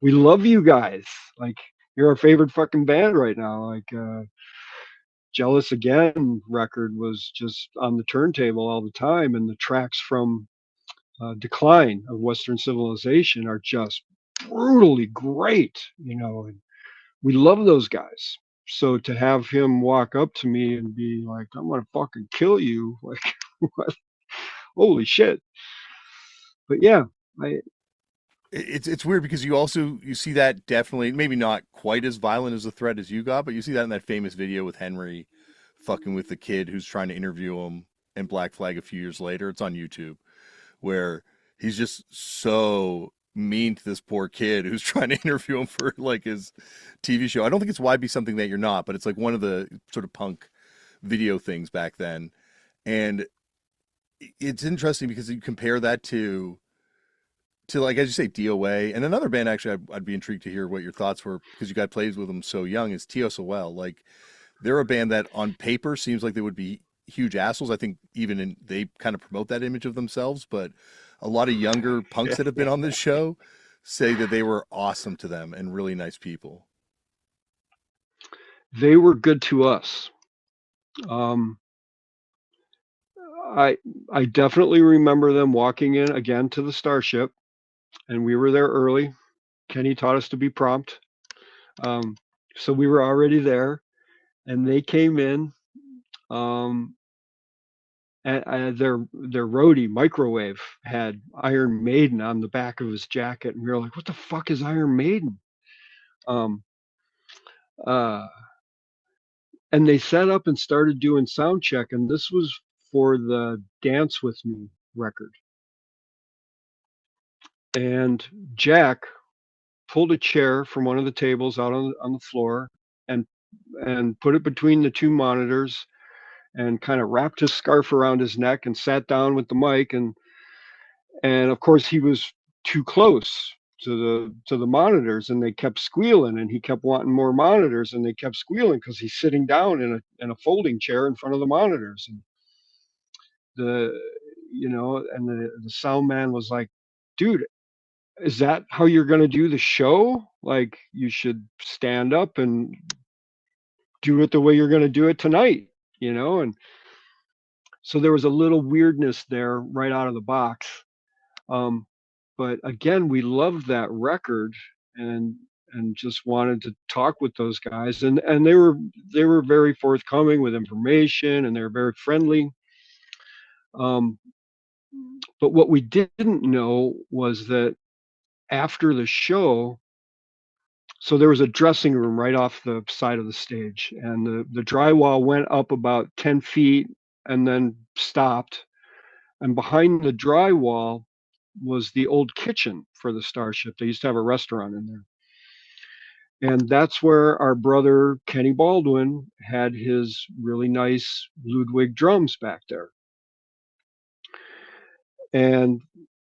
We love you guys. Like, you're our favorite fucking band right now. Like, Jealous Again record was just on the turntable all the time, and the tracks from Decline of Western Civilization are just brutally great. And we love those guys. So to have him walk up to me and be like, "I'm gonna fucking kill you," like, what? Holy shit! But yeah, I It's weird because you see that definitely, maybe not quite as violent as a threat as you got, but you see that in that famous video with Henry fucking with the kid who's trying to interview him in Black Flag a few years later. It's on YouTube, where he's just so mean to this poor kid who's trying to interview him for like his TV show. I don't think it's why be something that you're not, but it's like one of the sort of punk video things back then. And it's interesting because you compare that to like, as you say, DOA, and another band. Actually, I'd be intrigued to hear what your thoughts were, because you guys played with them so young. Is TSOL. Like, they're a band that on paper seems like they would be huge assholes. I think they kind of promote that image of themselves, but a lot of younger punks that have been on this show say that they were awesome to them and really nice people. they were good to us. Um, I I definitely remember them walking in again to the Starship, and we were there early. Kenny taught us to be prompt, um, so we were already there, and they came in. Um, and their roadie Microwave had Iron Maiden on the back of his jacket, and we were like, "What the fuck is Iron Maiden?" Um, uh, and they set up and started doing sound check, and this was for the Dance With Me record. And Jack pulled a chair from one of the tables out on the floor and put it between the two monitors and kind of wrapped his scarf around his neck and sat down with the mic, and of course he was too close to the monitors, and they kept squealing, and he kept wanting more monitors, and they kept squealing because he's sitting down in a folding chair in front of the monitors. And the and the sound man was like, dude, is that how you're going to do the show? Like, you should stand up and do it the way you're going to do it tonight, and so there was a little weirdness there right out of the box. um, but again, we loved that record, and just wanted to talk with those guys, and they were very forthcoming with information, and they were very friendly. um, but what we didn't know was that after the show, so there was a dressing room right off the side of the stage, and the drywall went up about 10 feet and then stopped. And behind the drywall was the old kitchen for the Starship. They used to have a restaurant in there. And that's where our brother Kenny Baldwin had his really nice Ludwig drums back there. And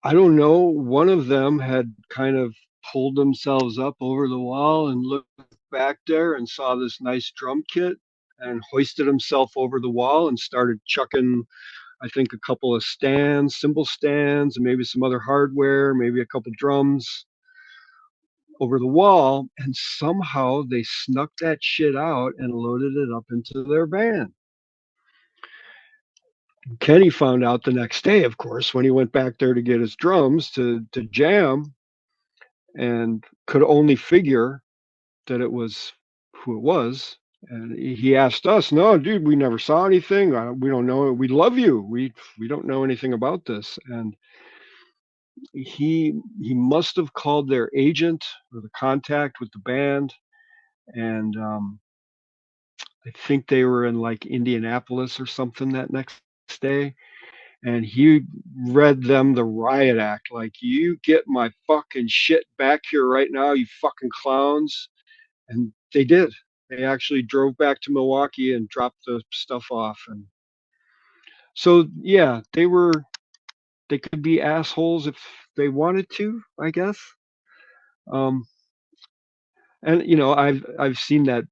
I don't know, one of them had kind of pulled themselves up over the wall and looked back there and saw this nice drum kit and hoisted himself over the wall and started chucking, I think, a couple of stands, cymbal stands, and maybe some other hardware, maybe a couple drums over the wall. And somehow they snuck that shit out and loaded it up into their van. Kenny found out the next day, of course, when he went back there to get his drums to jam, and could only figure that it was who it was. And he asked us, "No, dude, we never saw anything. We don't know. We love you. We don't know anything about this." And he must have called their agent or the contact with the band, and I think they were in like Indianapolis or something that next day. And he read them the riot act, like, "You get my fucking shit back here right now, you fucking clowns." And they did. They actually drove back to Milwaukee and dropped the stuff off. And so, yeah, they could be assholes if they wanted to, I guess. Um, and I've seen that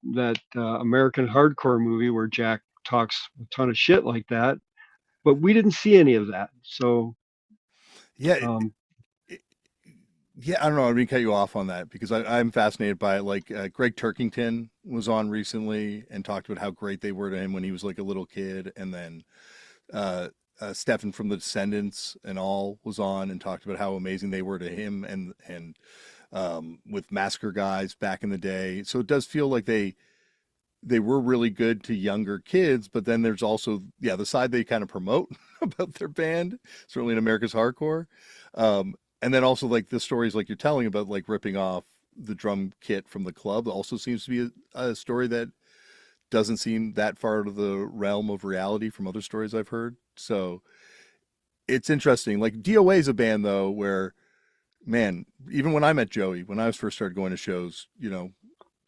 American Hardcore movie where Jack talks a ton of shit like that, but we didn't see any of that. So, Yeah, um, it, yeah, I don't know. Let me cut you off on that because I'm fascinated by it. Like Greg Turkington was on recently and talked about how great they were to him when he was like a little kid, and then uh, Stefan from the Descendants and all was on and talked about how amazing they were to him, and with Massacre guys back in the day. So it does feel like they were really good to younger kids, but then there's also, yeah, the side they kind of promote about their band, certainly in America's Hardcore. And then also like the stories like you're telling about like ripping off the drum kit from the club also seems to be a story that doesn't seem that far out of the realm of reality from other stories I've heard. So it's interesting. Like DOA is a band though where, man, even when I met Joey, when I was first started going to shows,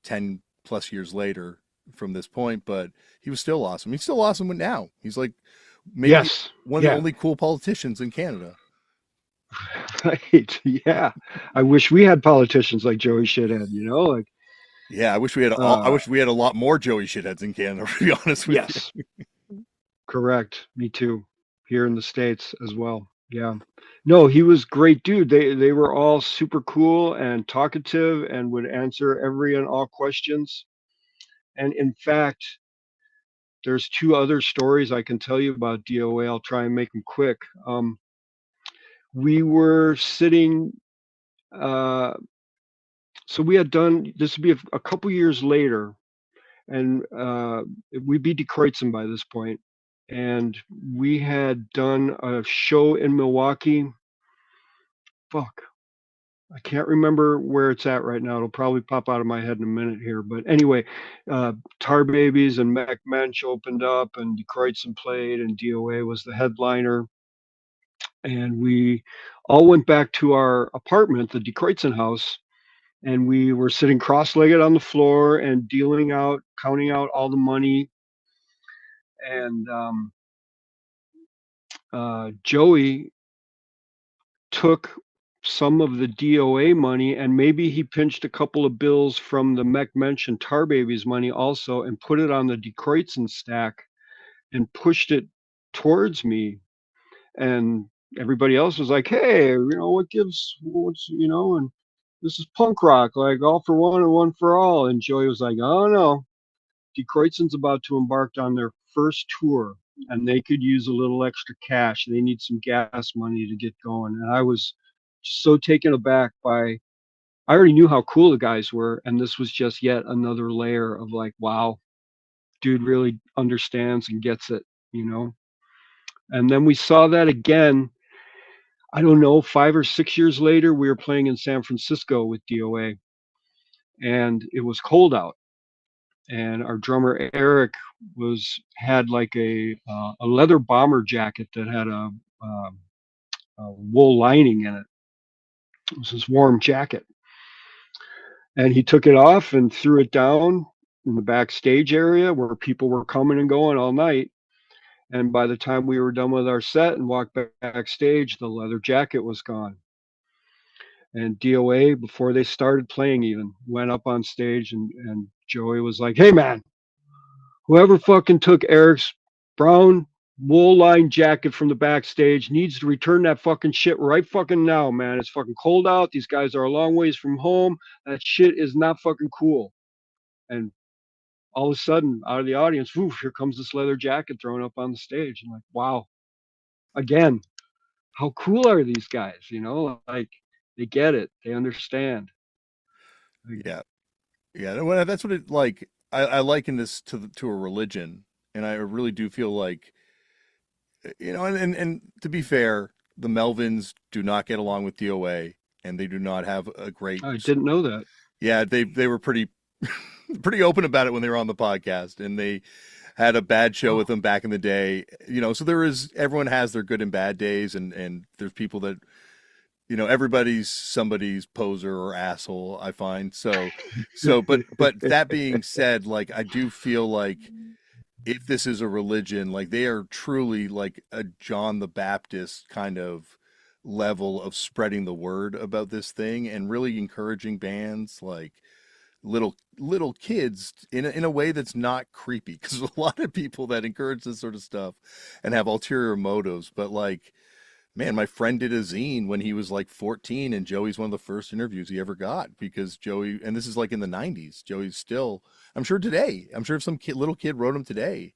10 plus years later from this point, but he was still awesome. He's still awesome now. He's like maybe yes, one of the yeah, only cool politicians in Canada. right, yeah. I wish we had politicians like Joey Shithead. Like, Yeah, I wish we had I uh, wish we had a lot more Joey shitheads in Canada, to be honest with you. yes, correct. Me too. Here in the States as well. Yeah. No, he was great dude. They were all super cool and talkative and would answer every and all questions. And in fact, there's two other stories I can tell you about DOA. I'll try and make them quick. We were sitting, uh, so we had done, this would be a couple years later, and we'd be Die Kruezen by this point. And we had done a show in Milwaukee. Fuck. I can't remember where it's at right now. It'll probably pop out of my head in a minute here. But anyway, Tar Babies and Mac Mensch opened up, and Die Kruezen played, and DOA was the headliner. And we all went back to our apartment, the Die Kruezen house, and we were sitting cross-legged on the floor and counting out all the money. And Joey took some of the DOA money, and maybe he pinched a couple of bills from the Mech Mensch and Tar Babies money also, and put it on the Die Kruezen stack and pushed it towards me. And everybody else was like, "Hey, and this is punk rock, like all for one and one for all." And Joey was like, "Oh no, Die Kruezen's about to embark on their first tour, and they could use a little extra cash. They need some gas money to get going." And I was so taken aback by, I already knew how cool the guys were, and this was just yet another layer of like, wow, dude really understands and gets it, you know? And then we saw that again, I don't know, 5 or 6 years later, we were playing in San Francisco with DOA, and it was cold out. And our drummer Eric had like a leather bomber jacket that had a wool lining in it. It was this warm jacket, and he took it off and threw it down in the backstage area where people were coming and going all night. And by the time we were done with our set and walked backstage, the leather jacket was gone. And DOA, before they started playing, even went up on stage, and Joey was like, "Hey man, whoever fucking took Eric's brown wool lined jacket from the backstage needs to return that fucking shit right fucking now, man. It's fucking cold out. These guys are a long ways from home. That shit is not fucking cool." And all of a sudden, out of the audience, woof, here comes this leather jacket thrown up on the stage. I'm like, wow, again, how cool are these guys? Like they get it, they understand. Like, Yeah, yeah. Well, that's what it like. I liken this to a religion, and I really do feel like and to be fair, the Melvins do not get along with DOA, and they do not have a great. I didn't know that. Yeah, they were pretty pretty open about it when they were on the podcast, and they had a bad show with Oh, them back in the day. So everyone has their good and bad days, and there's people that everybody's somebody's poser or asshole, I find. But that being said, like I do feel like if this is a religion, like they are truly like a John the Baptist kind of level of spreading the word about this thing and really encouraging bands like little kids in a way that's not creepy, because a lot of people that encourage this sort of stuff and have ulterior motives. But like, man, my friend did a zine when he was like 14, and Joey's one of the first interviews he ever got, because Joey, and this is like in the 90s, Joey's still, I'm sure today, I'm sure if some little kid wrote him today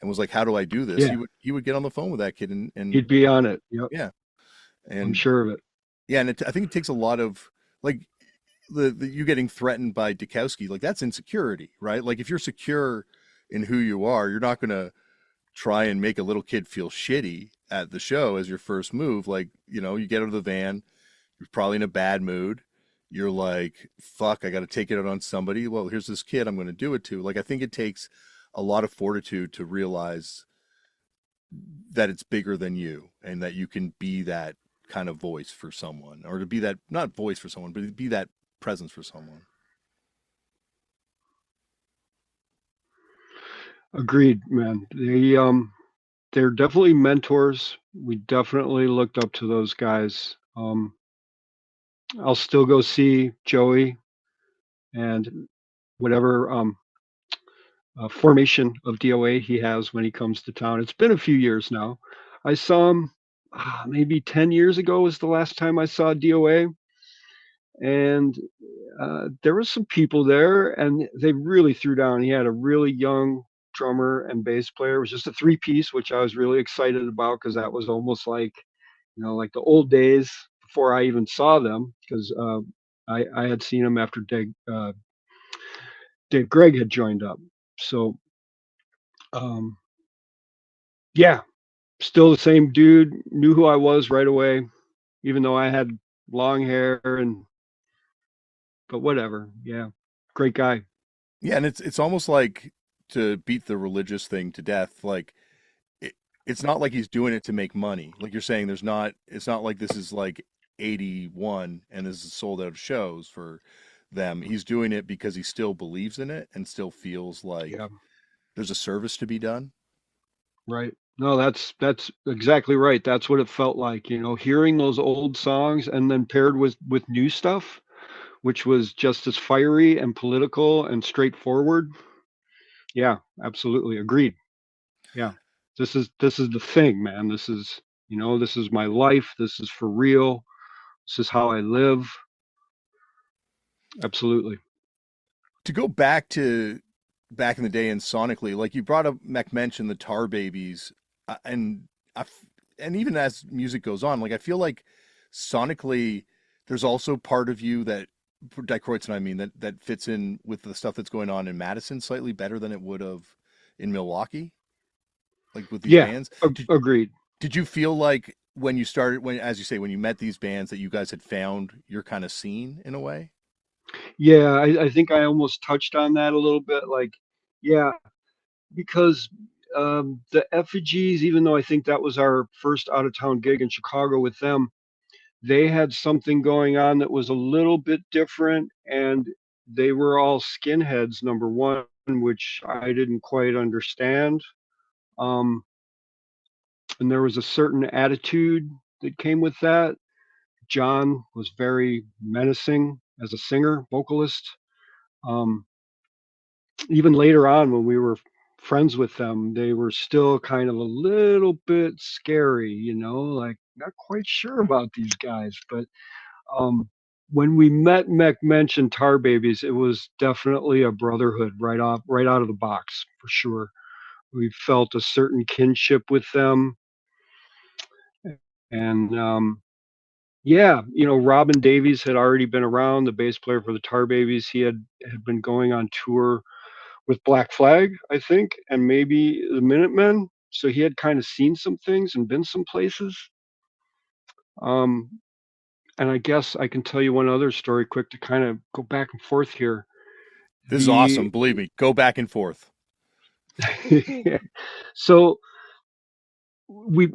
and was like, how do I do this? yeah, He would get on the phone with that kid and he'd be on it. Yep, yeah. I'm And sure of it. yeah, and I think it takes a lot of like the you getting threatened by Dukowski, like that's insecurity, right? Like if you're secure in who you are, you're not going to try and make a little kid feel shitty at the show as your first move. Like, you get out of the van, you're probably in a bad mood. You're like, fuck, I got to take it out on somebody. Well, here's this kid I'm going to do it to. Like, I think it takes a lot of fortitude to realize that it's bigger than you and that you can be that kind of voice for someone, or to be that, not voice for someone, but to be that presence for someone. Agreed, man. They're definitely mentors. We definitely looked up to those guys. I'll still go see Joey and whatever formation of DOA he has when he comes to town. It's been a few years now. I saw him maybe 10 years ago was the last time I saw DOA. And there was some people there, and they really threw down. He had a really young drummer and bass player. It was just a three-piece, which I was really excited about because that was almost like, like the old days before I even saw them. Because I had seen them after Dave Gregg had joined up. So um, yeah, still the same dude. Knew who I was right away, even though I had long hair, and but whatever. Yeah, great guy. Yeah, and it's almost like, to beat the religious thing to death, like it, it's not like he's doing it to make money. Like you're saying, it's not like this is like 81 and this is sold out of shows for them. He's doing it because he still believes in it and still feels Yeah, like there's a service to be done. right. No, that's exactly right. That's what it felt like, hearing those old songs and then paired with new stuff, which was just as fiery and political and straightforward. Yeah, absolutely. Agreed. Yeah. This is the thing, man. This is my life. This is for real. This is how I live. Absolutely. To go back to back in the day and sonically, like you brought up, Mech mentioned the Tar Babies, and and even as music goes on, like I feel like sonically, there's also part of you that, for Die Kruezen, I mean, that fits in with the stuff that's going on in Madison slightly better than it would have in Milwaukee, like with these Yeah, bands. agreed. Did you feel like when you started, when, as you say, when you met these bands, that you guys had found your kind of scene in a way? Yeah, I think I almost touched on that a little bit. Like, yeah, because the effigies, even though I think that was our first out of town gig in Chicago with them, they had something going on that was a little bit different, and they were all skinheads, number one, which I didn't quite understand. Um, and there was a certain attitude that came with that. John was very menacing as a singer, vocalist. Um, Even later on, when we were friends with them, they were still kind of a little bit scary, like not quite sure about these guys. But um, when we met Mech mentioned Tar Babies, it was definitely a brotherhood right out of the box for sure. We felt a certain kinship with them, and yeah, Robin Davies had already been around, the bass player for the Tar Babies. He had been going on tour with Black Flag, I think, and maybe the Minutemen. So he had kind of seen some things and been some places. Um, and I guess I can tell you one other story quick to kind of go back and forth here. This is awesome. The Believe me, go back and forth. so we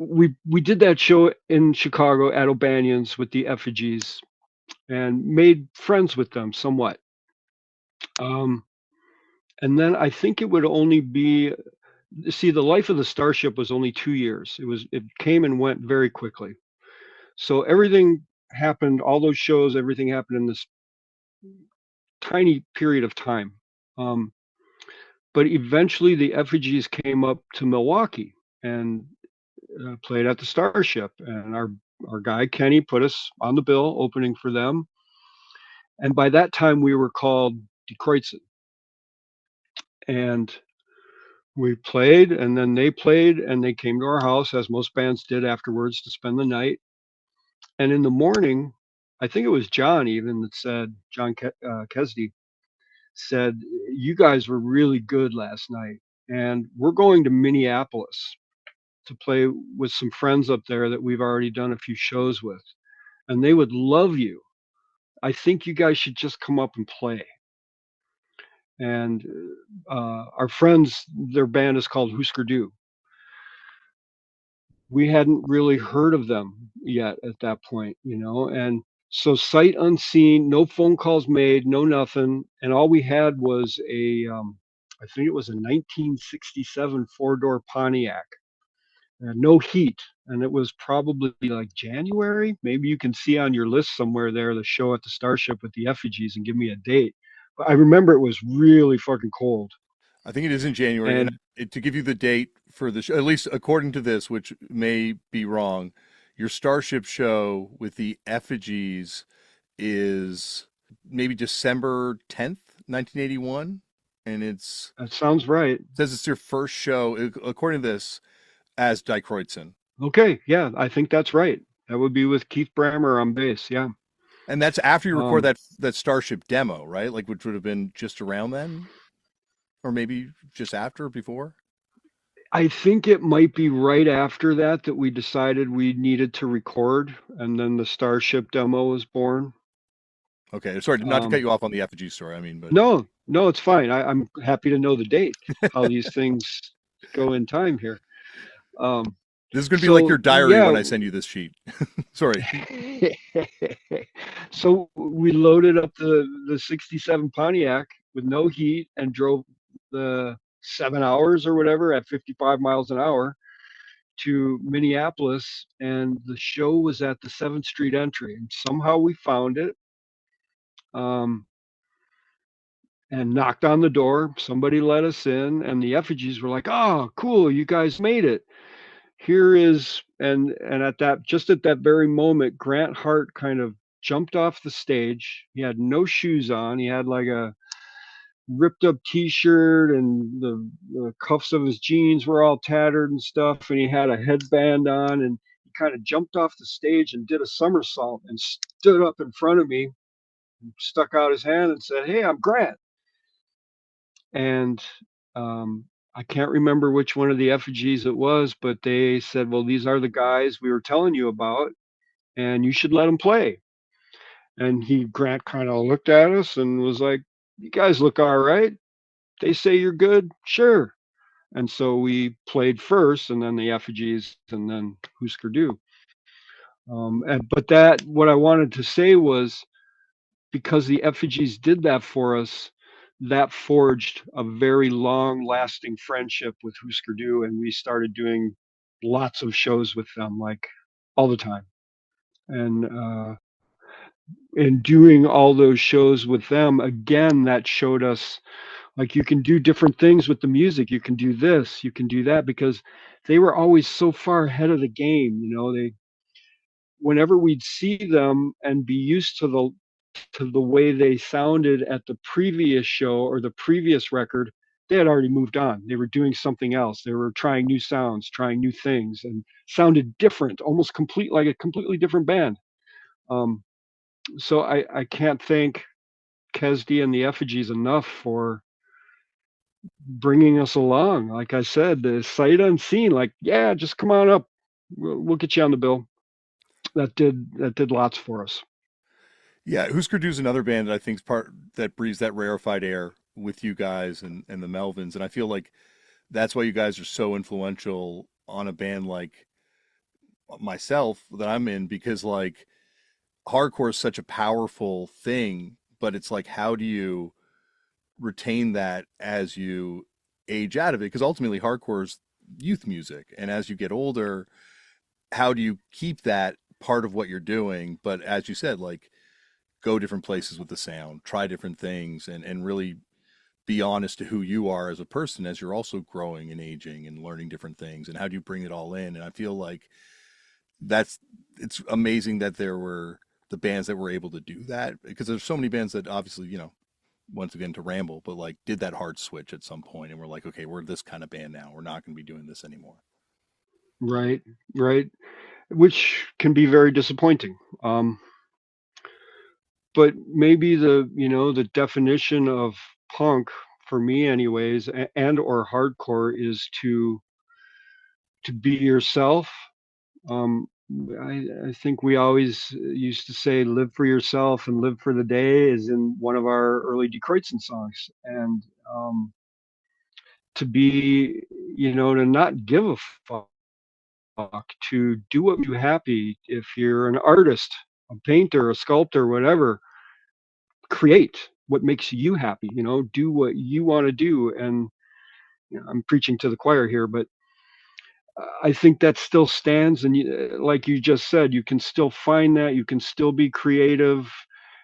did that show in Chicago at O'Banion's with the effigies and made friends with them somewhat. Um, and then I think it would only be, see, the life of the Starship was only 2 years. It came and went very quickly. So everything happened, all those shows, everything happened in this tiny period of time. Um, but eventually the effigies came up to Milwaukee and played at the Starship, and our guy Kenny put us on the bill opening for them. And by that time we were called Die Kruezen, and we played, and then they played, and they came to our house as most bands did afterwards to spend the night. And in the morning, I think it was John even that said, Kesdy said, "You guys were really good last night, and we're going to Minneapolis to play with some friends up there that we've already done a few shows with, and they would love you. I think you guys should just come up and play." And our friends, their band is called Husker Du. We hadn't really heard of them yet at that point, and so sight unseen, no phone calls made, no nothing, and all we had was I think it was a 1967 four-door Pontiac, no heat, and it was probably like January. Maybe you can see on your list somewhere there the show at the Starship with the effigies and give me a date. But I remember it was really fucking cold, I think it is in January, and and to give you the date for the show, at least according to this, which may be wrong, your Starship show with the effigies is maybe December 10th, 1981, and that sounds right. it says it's your first show, according to this, as Die Kruezen. Okay, yeah, I think that's right. That would be with Keith Brammer on bass. Yeah. And that's after you record Um, that Starship demo, right? Like, which would have been just around then, or maybe just after or before. I think it might be right after that that we decided we needed to record, and then the Starship demo was born. Okay, sorry, not to cut Um, you off on the effigy story. I mean, but no, no, it's fine. I'm happy to know the date, how these things go in time here. Um, this is going to be like so your diary yeah, when I send you this sheet. Sorry. so we loaded up the '67 Pontiac with no heat and drove the 7 hours or whatever at 55 miles an hour to Minneapolis, and the show was at the 7th Street entry, and somehow we found it. Um, and knocked on the door. Somebody let us in, and the effigies were like, "Oh, cool, you guys made it. Here is," and at that, just at that very moment, Grant Hart kind of jumped off the stage. He had no shoes on. He had like a ripped up t-shirt, and the cuffs of his jeans were all tattered and stuff, and he had a headband on, and he kind of jumped off the stage and did a somersault and stood up in front of me, stuck out his hand and said, "Hey, I'm Grant." And I can't remember which one of the effigies it was, but they said, "Well, these are the guys we were telling you about, and you should let them play." And Grant kind of looked at us and was like, "You guys look all right. They say you're good. Sure." And so we played first, and then the effigies, and then Husker Du. But that, what I wanted to say was, because the effigies did that for us, that forged a very long lasting friendship with Husker Du, and we started doing lots of shows with them, like all the time. And in doing all those shows with them, again, that showed us, like, you can do different things with the music. You can do this, you can do that, because they were always so far ahead of the game. They, whenever we'd see them and be used to the way they sounded at the previous show or the previous record, they had already moved on. They were doing something else. They were trying new sounds, trying new things, and sounded different, almost complete, like a completely different band. Um, so I can't thank Kesdy and the Effigies enough for bringing us along. Like I said, the sight unseen, like, yeah, just come on up. We'll get you on the bill. That did lots for us. Yeah, Husker Du is another band that I think is part that breathes that rarefied air with you guys and the Melvins, and I feel like that's why you guys are so influential on a band like myself that I'm in, because like hardcore is such a powerful thing, but it's like how do you retain that as you age out of it? Because ultimately hardcore is youth music, and as you get older, how do you keep that part of what you're doing, but as you said, like go different places with the sound, try different things, and really be honest to who you are as a person as you're also growing and aging and learning different things, and how do you bring it all in? And I feel like that's it's amazing that there were the bands that were able to do that, because there's so many bands that obviously, once again to ramble, but like did that hard switch at some point and we're like, okay, we're this kind of band now. We're not going to be doing this anymore. Right, right. Which can be very disappointing. But maybe the definition of punk, for me anyways, and or hardcore, is to be yourself. um I think we always used to say live for yourself and live for the day, is in one of our early Die Kruezen songs. And to be, to not give a fuck, to do what makes you happy. If you're an artist, a painter, a sculptor, whatever, create what makes you happy. Do what you want to do. And I'm preaching to the choir here, but I think that still stands. And like you just said, you can still find that. You can still be creative.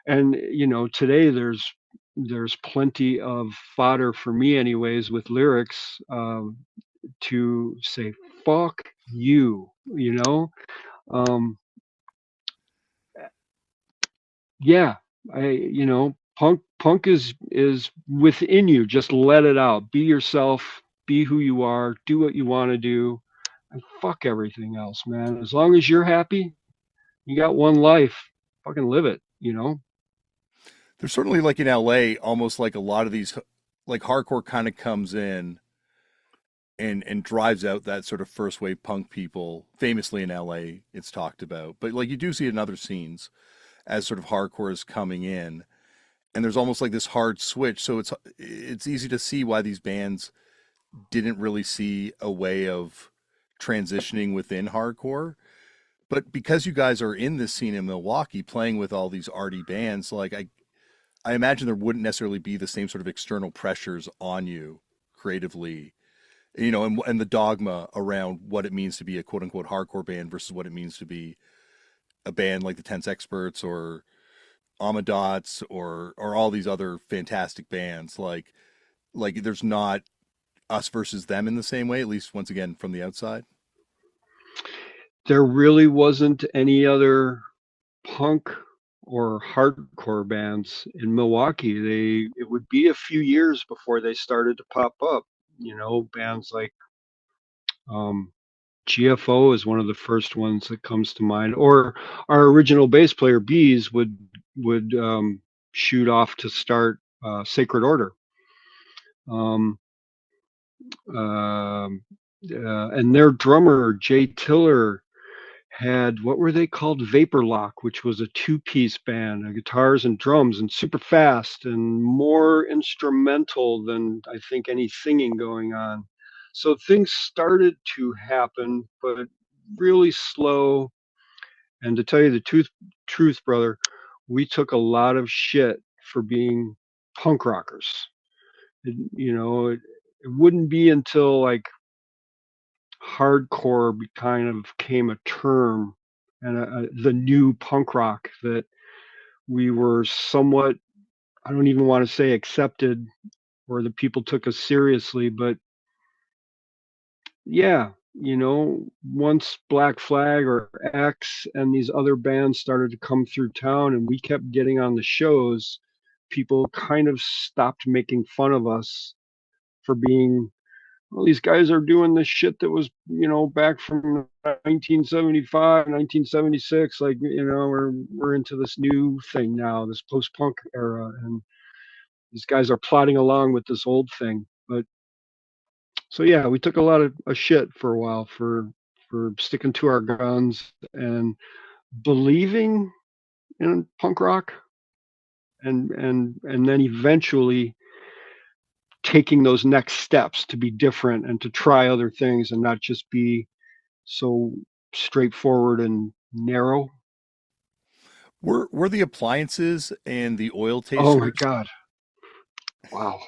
And today there's plenty of fodder for me, anyways, with lyrics, to say "fuck you." Um, yeah, punk is within you. Just let it out. Be yourself. Be who you are. Do what you want to do, and fuck everything else, man. As long as you're happy, you got one life. Fucking live it. There's certainly like in LA, almost like a lot of these, like hardcore kind of comes in and drives out that sort of first wave punk people. Famously in LA, it's talked about, but like you do see it in other scenes as sort of hardcore is coming in, and there's almost like this hard switch. So it's easy to see why these bands didn't really see a way of transitioning within hardcore. But because you guys are in this scene in Milwaukee playing with all these arty bands, like I imagine there wouldn't necessarily be the same sort of external pressures on you creatively, and the dogma around what it means to be a quote unquote hardcore band versus what it means to be a band like the Tense Experts or Amadots or all these other fantastic bands. Like there's not us versus them in the same way, at least once again from the outside. There really wasn't any other punk or hardcore bands in Milwaukee. It would be a few years before they started to pop up. Bands like um, GFO is one of the first ones that comes to mind. Or our original bass player Bees would shoot off to start Sacred Order. Um, um and their drummer Jay Tiller had, what were they called, Vapor Lock, which was a two-piece band, guitars and drums, and super fast and more instrumental than I think any singing going on. So things started to happen, but really slow. And to tell you the truth, brother, we took a lot of shit for being punk rockers. It wouldn't be until like hardcore kind of came a term and the new punk rock that we were somewhat, I don't even want to say accepted or the people took us seriously, but yeah, once Black Flag or X and these other bands started to come through town and we kept getting on the shows, people kind of stopped making fun of us for being, well, these guys are doing this shit that was, back from 1975, 1976. Like, we're into this new thing now, this post-punk era, and these guys are plodding along with this old thing. But so yeah, we took a lot of shit for a while for sticking to our guns and believing in punk rock, and then eventually taking those next steps to be different and to try other things and not just be so straightforward and narrow. Were the appliances and the oil Oh my tasters? God. Wow.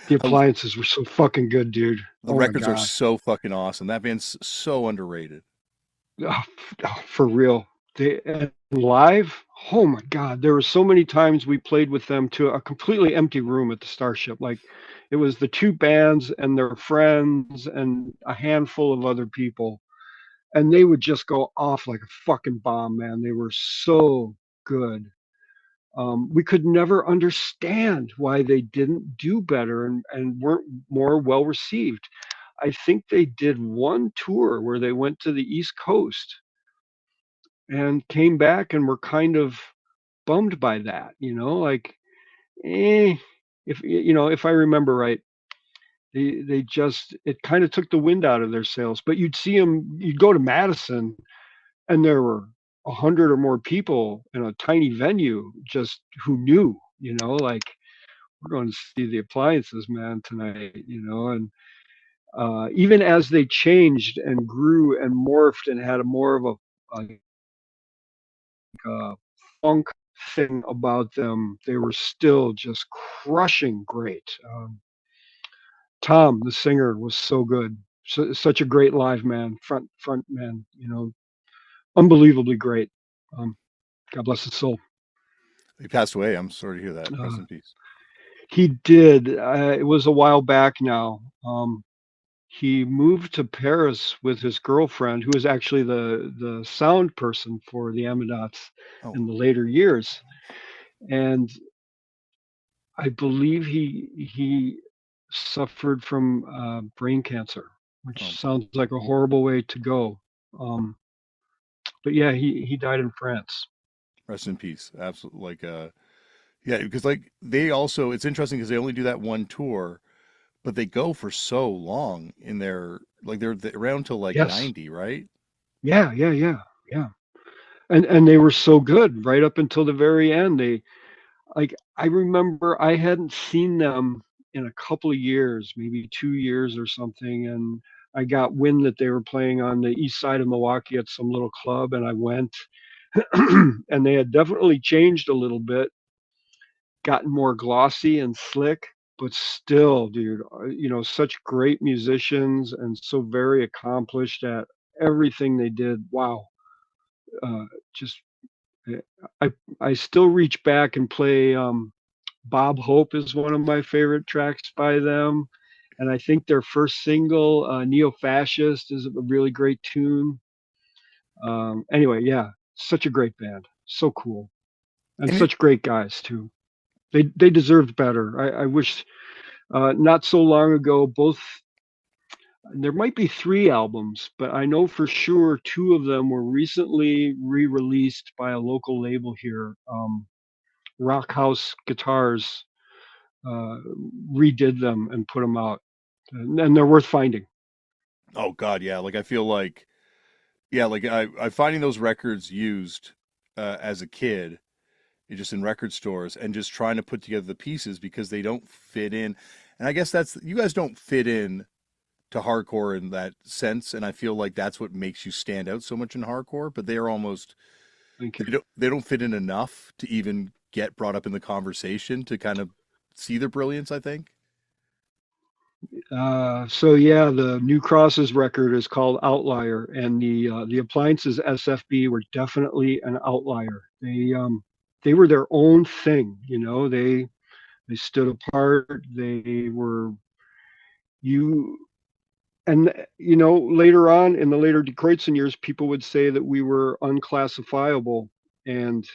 The I, appliances were so fucking good, dude. the Oh my records are God. so fucking awesome. That band's so underrated. Oh, for real. And live, oh my God. There were so many times we played with them to a completely empty room at the Starship. Like it was the two bands and their friends and a handful of other people. And they would just go off like a fucking bomb, man. They were so good. We could never understand why they didn't do better and weren't more well received. I think they did one tour where they went to the East Coast and came back and were kind of bummed by that, like, eh, if I remember right, they just, it kind of took the wind out of their sails. But you'd go to Madison and there were 100 or more people in a tiny venue just who knew, like, we're going to see the appliances, man, tonight, and even as they changed and grew and morphed and had a more of a funk thing about them, they were still just crushing great. Tom, the singer, was so good, such a great live man, front man, unbelievably great. Um, God bless his soul. He passed away. I'm sorry to hear that. Rest Uh, in peace. he did. It was a while back now. He moved to Paris with his girlfriend, who was actually the sound person for the Amadots Oh, in the later years. And I believe he suffered from brain cancer, oh, which sounds like a horrible way to go. Um, but yeah, he died in France. rest in peace. Absolutely. Yeah, because like they also, it's interesting because they only do that one tour, but they go for so long in their like they're around till like Yes. 90, right? Yeah, yeah, yeah, yeah. And they were so good right up until the very end. They like I remember I hadn't seen them in a couple of years, maybe 2 years or something, and I got wind that they were playing on the east side of Milwaukee at some little club, and I went, and they had definitely changed a little bit, gotten more glossy and slick, but still, dude, such great musicians and so very accomplished at everything they did. Wow, just I I still reach back and play. Bob Hope is one of my favorite tracks by them. And I think their first single, Neo Fascist, is a really great tune. Anyway, yeah, such a great band. So cool. And And it such great guys, too. They deserved better. I wish not so long ago, both, there might be 3 albums, but I know for sure 2 of them were recently re released by a local label here. Rock House Guitars uh, redid them and put them out, and they're worth finding. oh God, yeah, like I feel like yeah, like I finding those records used as a kid just in record stores and just trying to put together the pieces because they don't fit in. And I guess that's you guys don't fit in to hardcore in that sense, and I feel like that's what makes you stand out so much in hardcore, but they're almost Thank you. they don't fit in enough to even get brought up in the conversation to kind of see their brilliance, I think. So yeah, the New Crosses record is called Outlier, and the Appliances SFB were definitely an outlier. They were their own thing, they stood apart. They were you and later on in the later Die Kruezen years, people would say that we were unclassifiable, and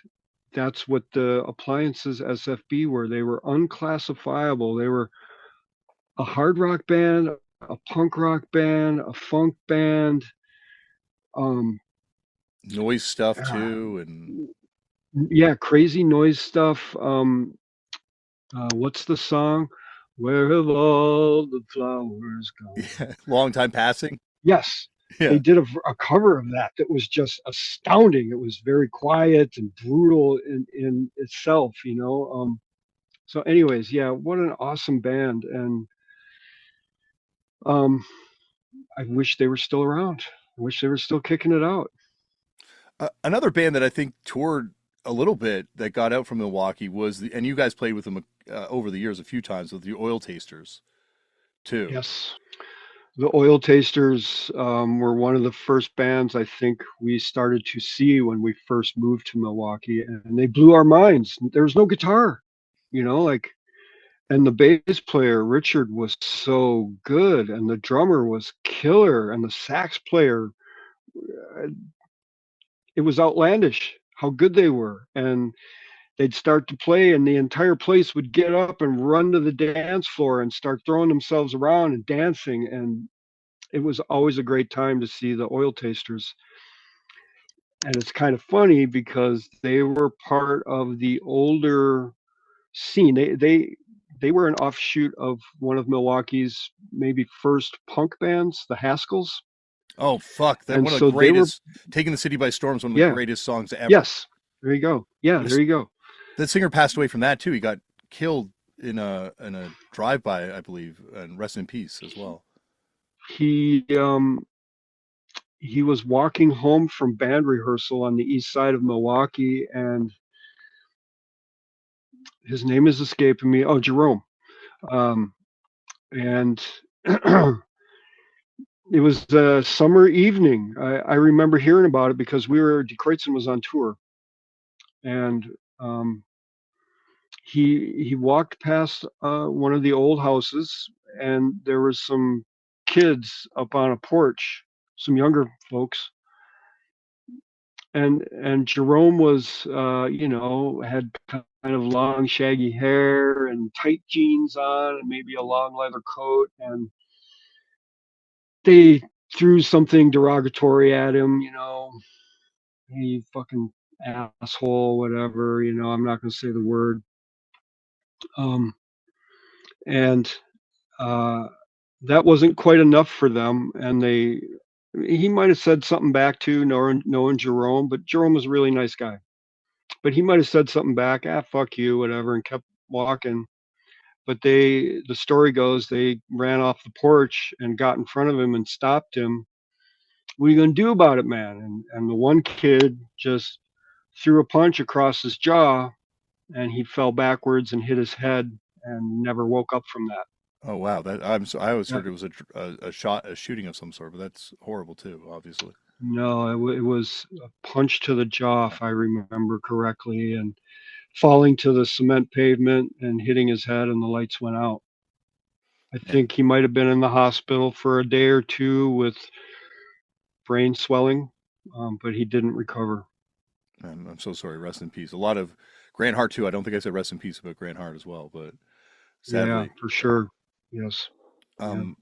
that's what the Appliances SFB were. They were unclassifiable. They were a hard rock band, a punk rock band, a funk band. Um, Noise stuff ah, too, and yeah, crazy noise stuff. What's the song? Where have all the flowers gone? yeah, long time passing. Yes, they Yeah. did a cover of that that was just astounding. It was very quiet and brutal in itself, So, anyways, yeah, what an awesome band, and um, I wish they were still around. I wish they were still kicking it out. Another band that I think toured a little bit that got out from Milwaukee was and you guys played with them over the years a few times with the Oil Tasters too. Yes, the Oil Tasters were one of the first bands I think we started to see when we first moved to Milwaukee, and they blew our minds. There was no guitar, like, and the bass player Richard was so good, and the drummer was killer, and the sax player, uh, it was outlandish how good they were. And they'd start to play, and the entire place would get up and run to the dance floor and start throwing themselves around and dancing. And it was always a great time to see the Oil Tasters. And it's kind of funny because they were part of the older scene. They were an offshoot of one of Milwaukee's maybe first punk bands, the Haskells. Oh fuck, that And one of the so they were, greatest Taking the City by Storm is one of the yeah, greatest songs ever. yes, there you go. Yeah, there This you go. that singer passed away from that too. He got killed in a drive by, I believe, and rest in peace as well. He he was walking home from band rehearsal on the east side of Milwaukee, and his name is escaping me. Oh, Jerome. Um, and it was a summer evening. I remember hearing about it because Die Kruezen was on tour, and um, he walked past one of the old houses, and there was some kids up on a porch, some younger folks, and Jerome was had kind of long shaggy hair and tight jeans on and maybe a long leather coat, and they threw something derogatory at him, hey fucking asshole, whatever, I'm not going to say the word. um and uh, that wasn't quite enough for them, and he might have said something back to knowing Jerome, but Jerome was a really nice guy. But he might have said something back, fuck you, whatever, and kept walking. But the story goes, they ran off the porch and got in front of him and stopped him. What are you going to do about it, man? And the one kid just threw a punch across his jaw, and he fell backwards and hit his head and never woke up from that. Oh wow, I always Yeah. heard it was a shooting of some sort, but that's horrible too, obviously. No, it was a punch to the jaw, if I remember correctly, and falling to the cement pavement and hitting his head, and the lights went out. I Man, think he might have been in the hospital for a day or two with brain swelling, but he didn't recover. I'm so sorry. Rest in peace. A lot of Grant Hart too. I don't think I said rest in peace about Grant Hart as well, but Yeah, sadly, for sure. Yes. Yeah. um,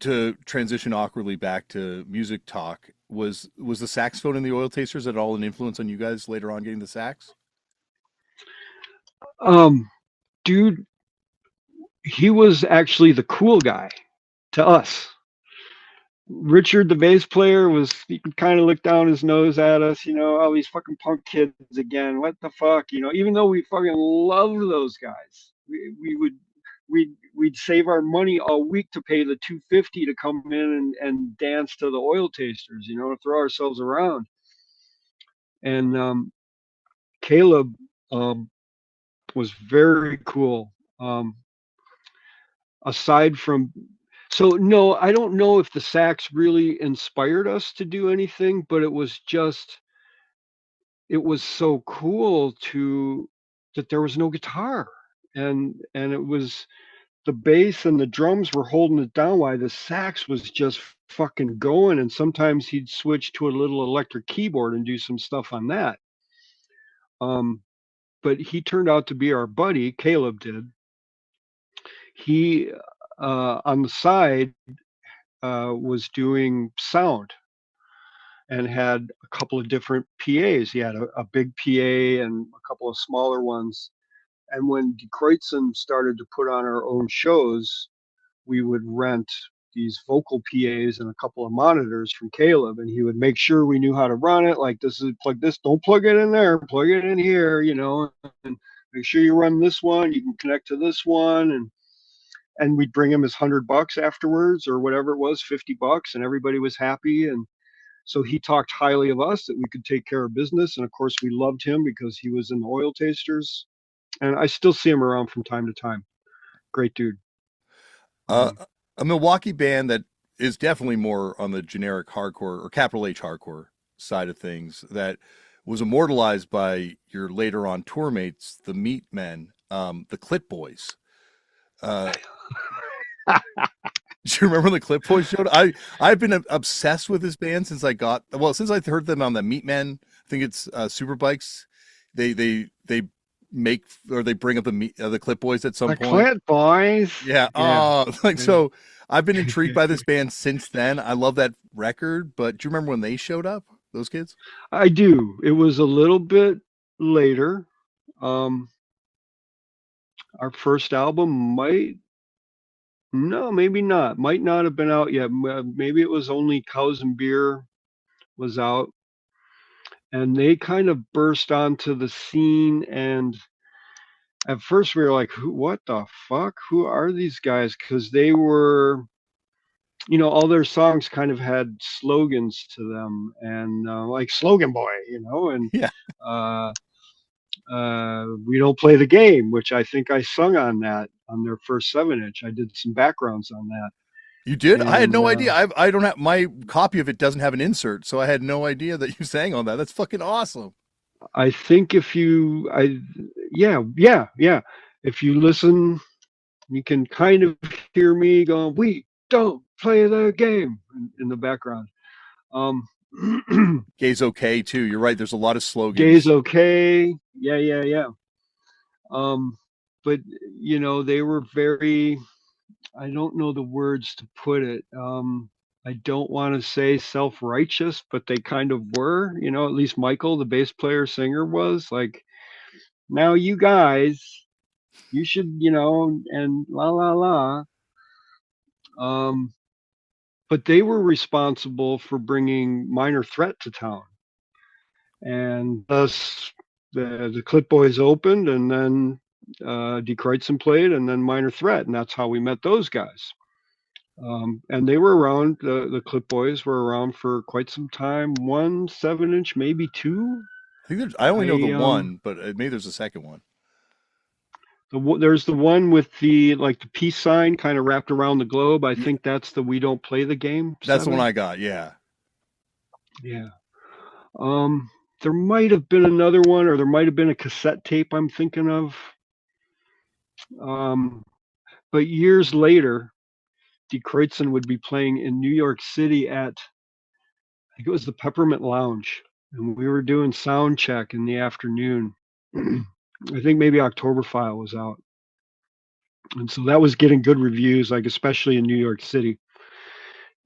to transition awkwardly back to music talk, was the saxophone in the Oil Tasters at all an influence on you guys later on getting the sax? Um, Dude, he was actually the cool guy to us. Richard, the bass player, was he could kind of look down his nose at us, all these fucking punk kids again. What the fuck, Even though we fucking love those guys, we'd save our money all week to pay the 250 to come in and dance to the Oil Tasters, to throw ourselves around. And Caleb was very cool. Aside from So no, I don't know if the sax really inspired us to do anything, but it was so cool to that there was no guitar, and it was the bass and the drums were holding it down while the sax was just fucking going, and sometimes he'd switch to a little electric keyboard and do some stuff on that. Um, but he turned out to be our buddy, Caleb did. He on the side was doing sound and had a couple of different PAs. He had a big PA and a couple of smaller ones. And when Die Kruezen started to put on our own shows, we would rent these vocal PAs and a couple of monitors from Caleb, and he would make sure we knew how to run it. Like, this is plug this, don't plug it in there, plug it in here, and make sure you run this one. You can connect to this one, and we'd bring him his $100 afterwards or whatever it was, $50, and everybody was happy. And so he talked highly of us that we could take care of business. And of course, we loved him because he was in the Oil Tasters. And I still see him around from time to time. Great dude. Uh, Um, a Milwaukee band that is definitely more on the generic hardcore or capital H hardcore side of things that was immortalized by your later on tour mates, the Meat Men, the Clip Boys. Uh, do you remember the Clip Boys showed? I've been obsessed with this band since I heard them on the Meat Men. I think it's Super Bikes. They make or they bring up the Clip Boys at some the point. Clint Boys. Yeah. Yeah. Oh, like Yeah. so. I've been intrigued by this band since then. I love that record, but do you remember when they showed up? Those kids? I do. It was a little bit later. Um, our first album no, maybe not. Might not have been out yet. Maybe it was only Cows and Beer was out. And they kind of burst onto the scene, and at first we were like, what the fuck, who are these guys? Because they were, all their songs kind of had slogans to them, and like Slogan Boy, and Yeah. uh, we don't play the game, which I think I sung on that on their first 7-inch. I did some backgrounds on that. You did? I had And no idea. I don't have my copy of it doesn't have an insert, so I had no idea that you sang on that. That's fucking awesome. I think yeah, if you listen, you can kind of hear me going, "We don't play the game" in the background. Um, Gay's okay too. You're right. There's a lot of Gay's slogans. okay. Yeah, yeah, yeah. Um, but they were very. I don't know the words to put it. I don't want to say self-righteous, but they kind of were. At least Michael, the bass player singer, was like, "Now you guys." You should, and la la la. Um, but they were responsible for bringing Minor Threat to town, and thus the Clip Boys opened, and then Die Kruezen played, and then Minor Threat, and that's how we met those guys. And they were around. The Clip Boys were around for quite some time. One 7-inch, maybe two. I think there's. I only know the I one, but maybe there's a second one. There's the one with the like the peace sign kind of wrapped around the globe. I Yeah, think that's the We Don't Play the Game that's the one 7. I got. Yeah. Yeah. Um, there might have been another one, or there might have been a cassette tape I'm thinking of. Um, but years later, Die Kruezen would be playing in New York City at, I think it was the Peppermint Lounge, and we were doing sound check in the afternoon. I think maybe Oktoberfile was out, and so that was getting good reviews, like especially in New York City.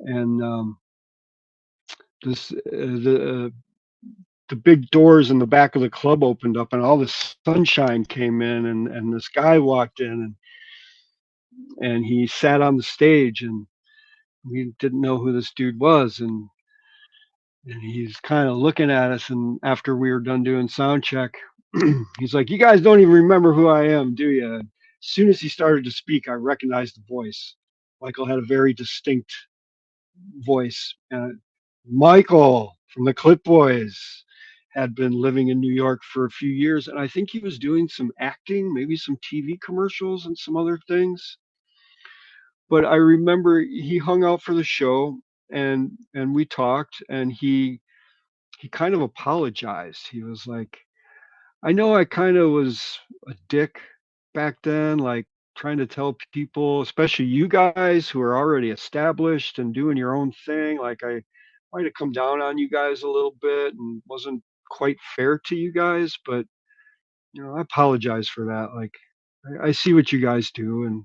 And this the big doors in the back of the club opened up, and all this sunshine came in, and this guy walked in, and he sat on the stage, and we didn't know who this dude was, and he's kind of looking at us, and after we were done doing sound check, he's like, "You guys don't even remember who I am, do you?" As soon as he started to speak, I recognized the voice. Michael had a very distinct voice. Michael from the Clip Boys had been living in New York for a few years, and I think he was doing some acting, maybe some TV commercials and some other things. But I remember he hung out for the show, and we talked, and he kind of apologized. He was like, "I know I kind of was a dick back then, like trying to tell people, especially you guys who are already established and doing your own thing, like I might have come down on you guys a little bit and wasn't quite fair to you guys, but I apologize for that. Like I see what you guys do, and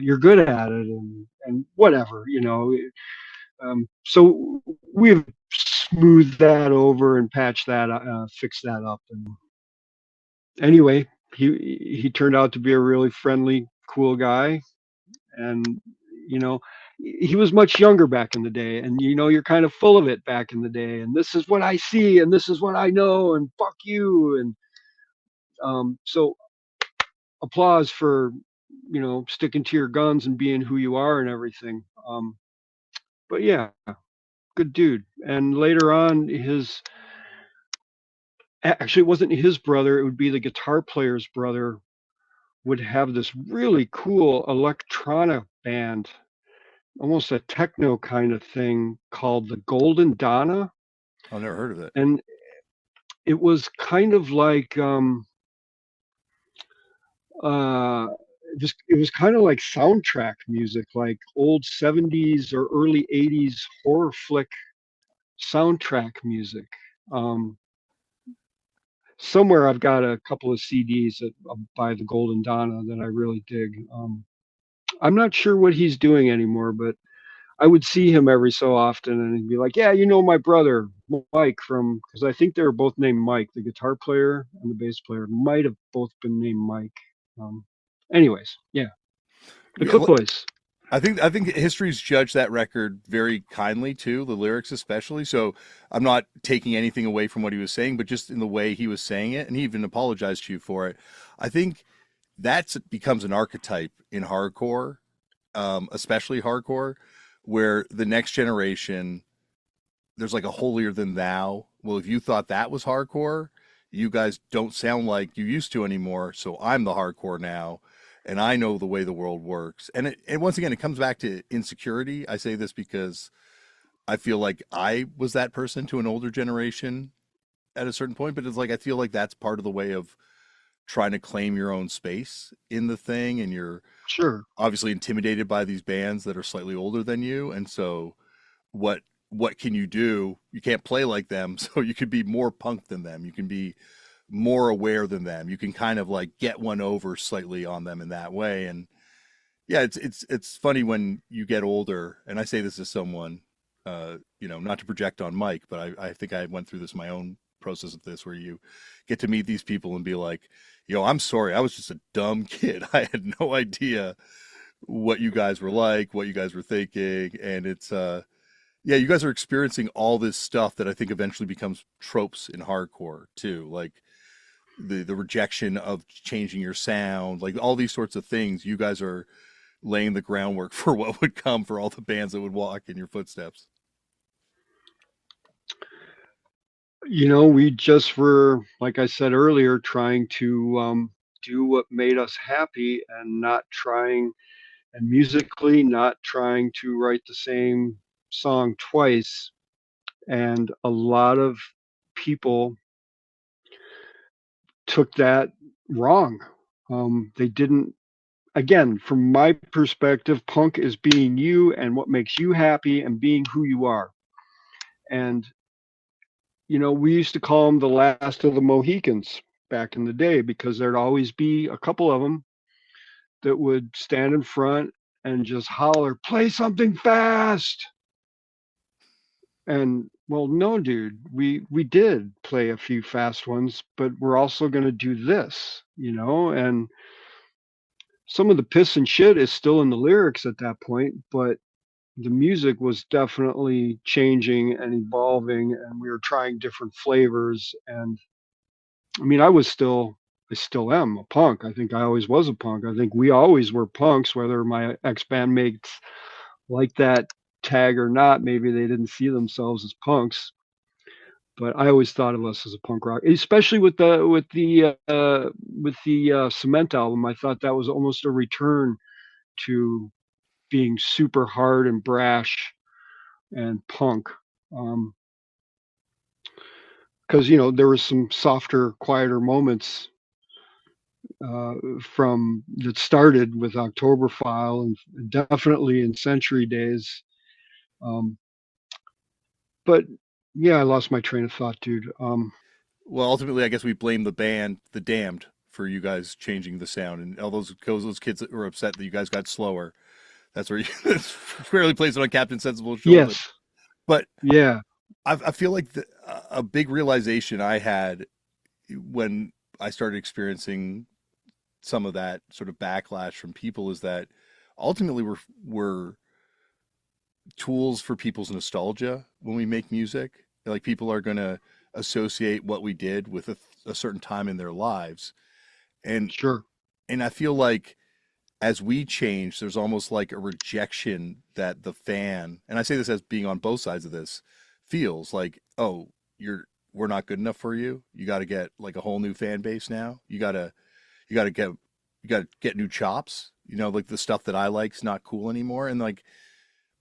you're good at it, and whatever, so we've smoothed that over and patched that, fixed that up, and anyway, he turned out to be a really friendly, cool guy, and you know, he was much younger back in the day, and you're kind of full of it back in the day, and this is what I see, and this is what I know, and fuck you, and so applause for sticking to your guns and being who you are and everything. But yeah, good dude. And later on, actually it wasn't his brother; it would be the guitar player's brother would have this really cool electronic band, almost a techno kind of thing called the Golden Donna. I've never heard of it. And it was kind of like uh it was kind of like soundtrack music, like old 70s or early 80s horror flick soundtrack music. Um Somewhere I've got a couple of CDs by the Golden Donna that I really dig. I'm not sure what he's doing anymore, but I would see him every so often, and he'd be like, "Yeah, my brother Mike from," because I think they were both named Mike. The guitar player and the bass player might have both been named Mike. Um, Anyways, yeah, the Yeah, Clip Boys. I think history's judged that record very kindly too, the lyrics especially. So I'm not taking anything away from what he was saying, but just in the way he was saying it, and he even apologized to you for it. I think that's becomes an archetype in hardcore, especially hardcore, where the next generation there's like a holier than thou. Well, if you thought that was hardcore, you guys don't sound like you used to anymore. So I'm the hardcore now, and I know the way the world works. And once again, it comes back to insecurity. I say this because I feel like I was that person to an older generation at a certain point, but it's like I feel like that's part of the way of trying to claim your own space in the thing, and you're Sure, obviously intimidated by these bands that are slightly older than you, and so what what can you do? You can't play like them, so you can be more punk than them. You can be more aware than them. You can kind of like get one over slightly on them in that way. And yeah, it's funny when you get older. And I say this as someone, not to project on Mike, but I think I went through this in my own process of this, where you get to meet these people and be like, yo, I'm sorry, I was just a dumb kid. I had no idea what you guys were like, what you guys were thinking, and it's yeah, you guys are experiencing all this stuff that I think eventually becomes tropes in hardcore too, like the rejection of changing your sound, like all these sorts of things. You guys are laying the groundwork for what would come for all the bands that would walk in your footsteps. We just were, like I said earlier, trying to do what made us happy and not trying, and musically, not trying to write the same song twice. And a lot of people took that wrong. They didn't, again, from my perspective, punk is being you and what makes you happy and being who you are. And we used to call them the last of the Mohicans back in the day because there'd always be a couple of them that would stand in front and just holler, play something fast. And well, no, dude, we did play a few fast ones, but we're also going to do this, and some of the piss and shit is still in the lyrics at that point, but the music was definitely changing and evolving, and we were trying different flavors. And I mean, I still am a punk. I think I always was a punk. I think we always were punks, whether my ex bandmates like that tag or not. Maybe they didn't see themselves as punks, but I always thought of us as a punk rock, especially with the Cement album. I thought that was almost a return to being super hard and brash and punk. Because there was some softer, quieter moments from that started with Oktoberfile and definitely in Century Days. Um, but yeah, I lost my train of thought, dude. Well, ultimately, I guess we blame the band, The Damned, for you guys changing the sound, and all those kids that were upset that you guys got slower. That's where you rarely plays it on Captain Sensible's shoulder. Yes, But yeah, I feel like a big realization I had when I started experiencing some of that sort of backlash from people is that ultimately we're tools for people's nostalgia when we make music. Like people are going to associate what we did with a certain time in their lives, and sure, I feel like as we change, there's almost like a rejection that the fan, and I say this as being on both sides of this, feels like, oh, we're not good enough for you. You got to get like a whole new fan base now. You got to get new chops. Like the stuff that I like's not cool anymore, and like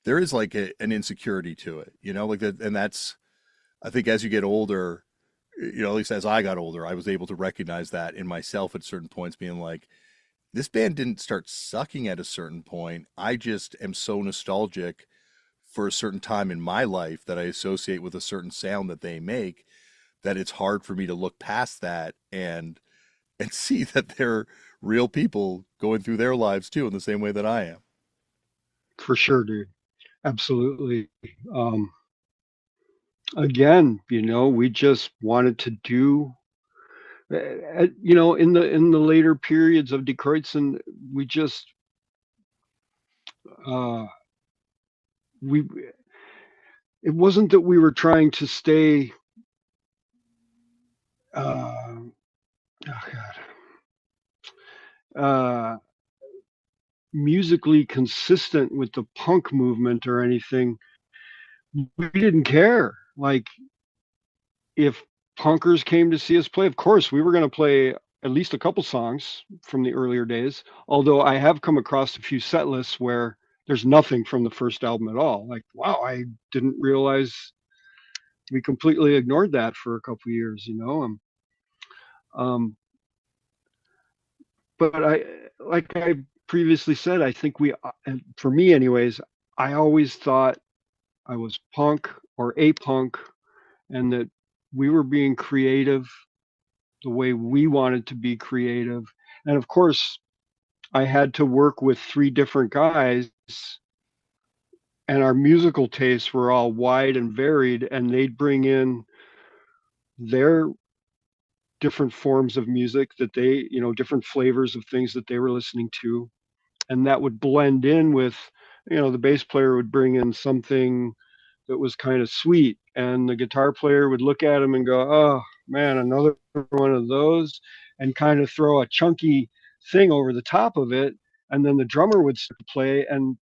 there is like an insecurity to it. Like that, and that's I think as you get older, at least as I got older, I was able to recognize that in myself at certain points, being like, this band didn't start sucking at a certain point. I just am so nostalgic for a certain time in my life that I associate with a certain sound that they make, that it's hard for me to look past that and see that they're real people going through their lives too in the same way that I am. for sure, dude. Absolutely. Um, Again, we just wanted to do in the later periods of Die Kruezen, we just uh we it wasn't that we were trying to stay oh god musically consistent with the punk movement or anything. We didn't care. Like, if punkers came to see us play, of course we were going to play at least a couple songs from the earlier days. Although I have come across a few set lists where there's nothing from the first album at all. Like, wow, I didn't realize we completely ignored that for a couple of years. Um, but like I previously said, I think and for me, anyways, I always thought I was punk or a punk, and that we were being creative the way we wanted to be creative. And of course, I had to work with three different guys, and our musical tastes were all wide and varied, and they'd bring in their different forms of music that they, different flavors of things that they were listening to. And that would blend in with, the bass player would bring in something that was kind of sweet. And the guitar player would look at him and go, oh, man, another one of those, and kind of throw a chunky thing over the top of it. And then the drummer would start to play. And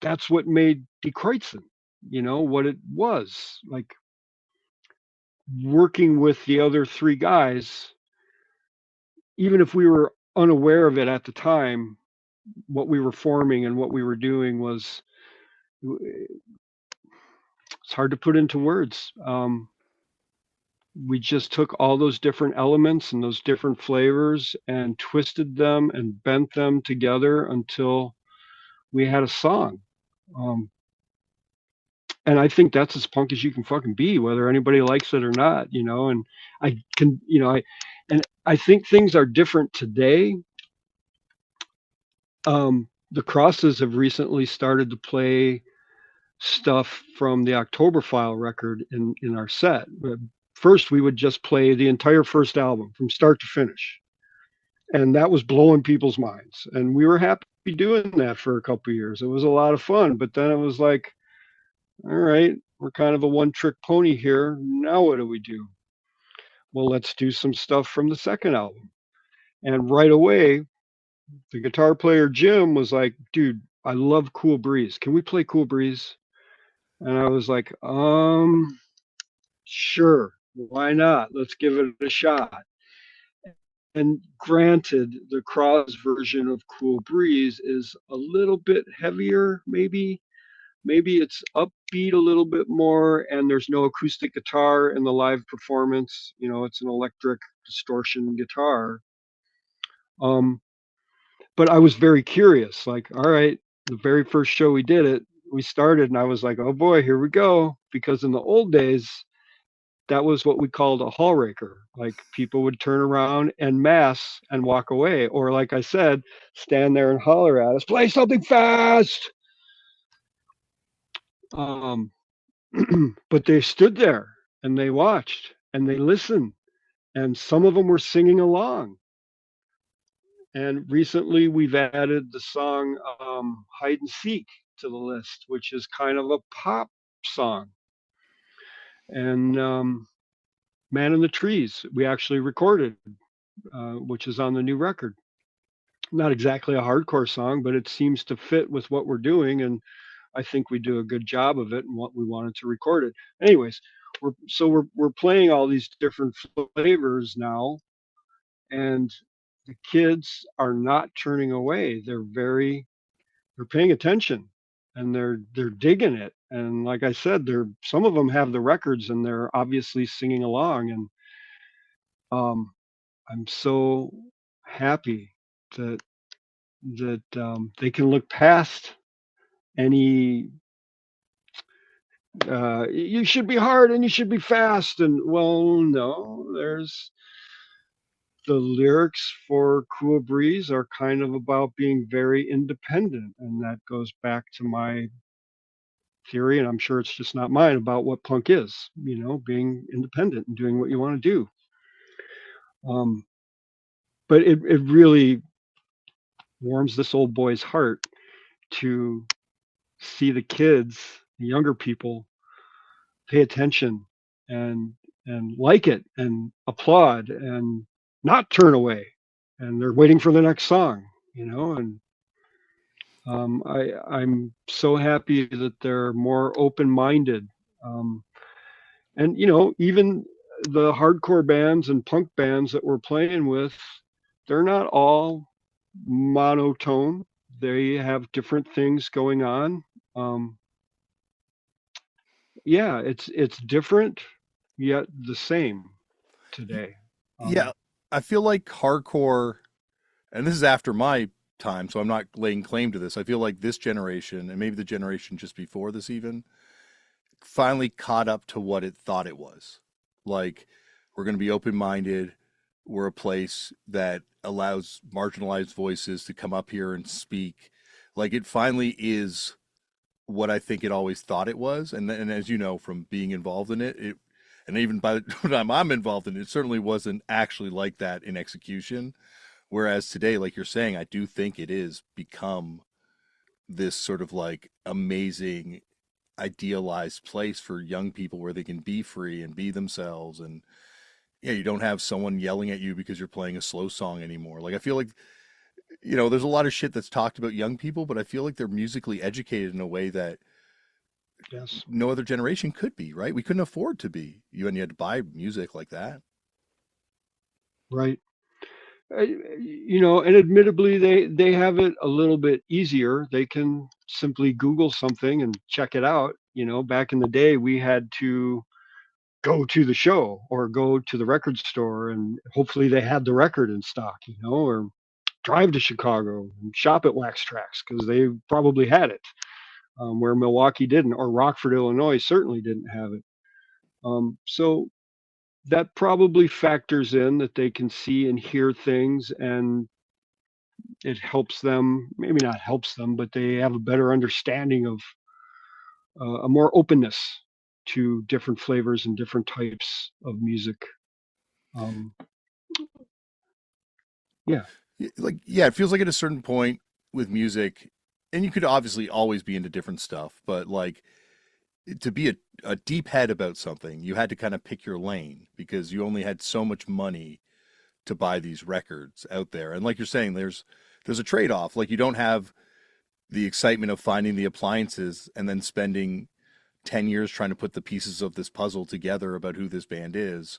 that's what made Die Kruezen, what it was like working with the other three guys, even if we were unaware of it at the time, what we were forming and what we were doing was it's hard to put into words. We just took all those different elements and those different flavors and twisted them and bent them together until we had a song. Um, and I think that's as punk as you can fucking be, whether anybody likes it or not, And I can, I think things are different today. The Crosses have recently started to play stuff from the October File record in our set. But first, we would just play the entire first album from start to finish, and that was blowing people's minds. And we were happy doing that for a couple of years. It was a lot of fun. But then it was like, all right, we're kind of a one-trick pony here. Now what do we do? Well, let's do some stuff from the second album. And right away, the guitar player Jim was like, dude, I love Cool Breeze. Can we play Cool Breeze? And I was like, sure, why not? Let's give it a shot. And granted, the Cross version of Cool Breeze is a little bit heavier, maybe. Maybe it's upbeat a little bit more, and there's no acoustic guitar in the live performance. It's an electric distortion guitar. Um, but I was very curious. Like, all right, the very first show we did it, we started, and I was like, oh boy, here we go. Because in the old days, that was what we called a hall raker. Like people would turn around and mass and walk away, or like I said, stand there and holler at us, play something fast. Um, but they stood there and they watched and they listened, and some of them were singing along. And recently, we've added the song "Hide and Seek" to the list, which is kind of a pop song. And "Man in the Trees" we actually recorded, which is on the new record. Not exactly a hardcore song, but it seems to fit with what we're doing, and I think we do a good job of it and what we wanted to record it. Anyways, we're playing all these different flavors now, and the kids are not turning away. They're paying attention, and they're digging it. And like I said, some of them have the records and they're obviously singing along, and I'm so happy that they can look past any you should be hard and you should be fast, and well, no, there's the lyrics for Cool Breeze are kind of about being very independent, and that goes back to my theory, and I'm sure it's just not mine, about what punk is, being independent and doing what you want to do. um, but it really warms this old boy's heart to see the kids, the younger people, pay attention and like it and applaud and not turn away, and they're waiting for the next song, and I'm so happy that they're more open-minded, and even the hardcore bands and punk bands that we're playing with, they're not all monotone. They have different things going on. um, yeah, it's different yet the same today. Yeah, I feel like hardcore, and this is after my time, so I'm not laying claim to this. I feel like this generation, and maybe the generation just before this even, finally caught up to what it thought it was. Like, we're going to be open minded. We're a place that allows marginalized voices to come up here and speak. Like, it finally is what I think it always thought it was. And as you know from being involved in it, And even by the time I'm involved in it, it certainly wasn't actually like that in execution. Whereas today, like you're saying, I do think it is become this sort of like amazing, idealized place for young people where they can be free and be themselves. And yeah, you don't have someone yelling at you because you're playing a slow song anymore. Like I feel like, there's a lot of shit that's talked about young people, but I feel like they're musically educated in a way that Yes, no other generation could be, right? We couldn't afford to be. You had to buy music like that. right. And admittedly, they have it a little bit easier. They can simply Google something and check it out. Back in the day, we had to go to the show or go to the record store, and hopefully they had the record in stock, or drive to Chicago and shop at Wax Trax because they probably had it, where Milwaukee didn't, or Rockford, Illinois certainly didn't have it. So that probably factors in that they can see and hear things, and it helps them, maybe not helps them, but they have a better understanding of a more openness to different flavors and different types of music. Um, yeah, Like, yeah, it feels like at a certain point with music, and you could obviously always be into different stuff, but like to be a deep head about something, you had to kind of pick your lane because you only had so much money to buy these records out there. And like you're saying, there's a trade-off. Like you don't have the excitement of finding the appliances and then spending 10 years trying to put the pieces of this puzzle together about who this band is.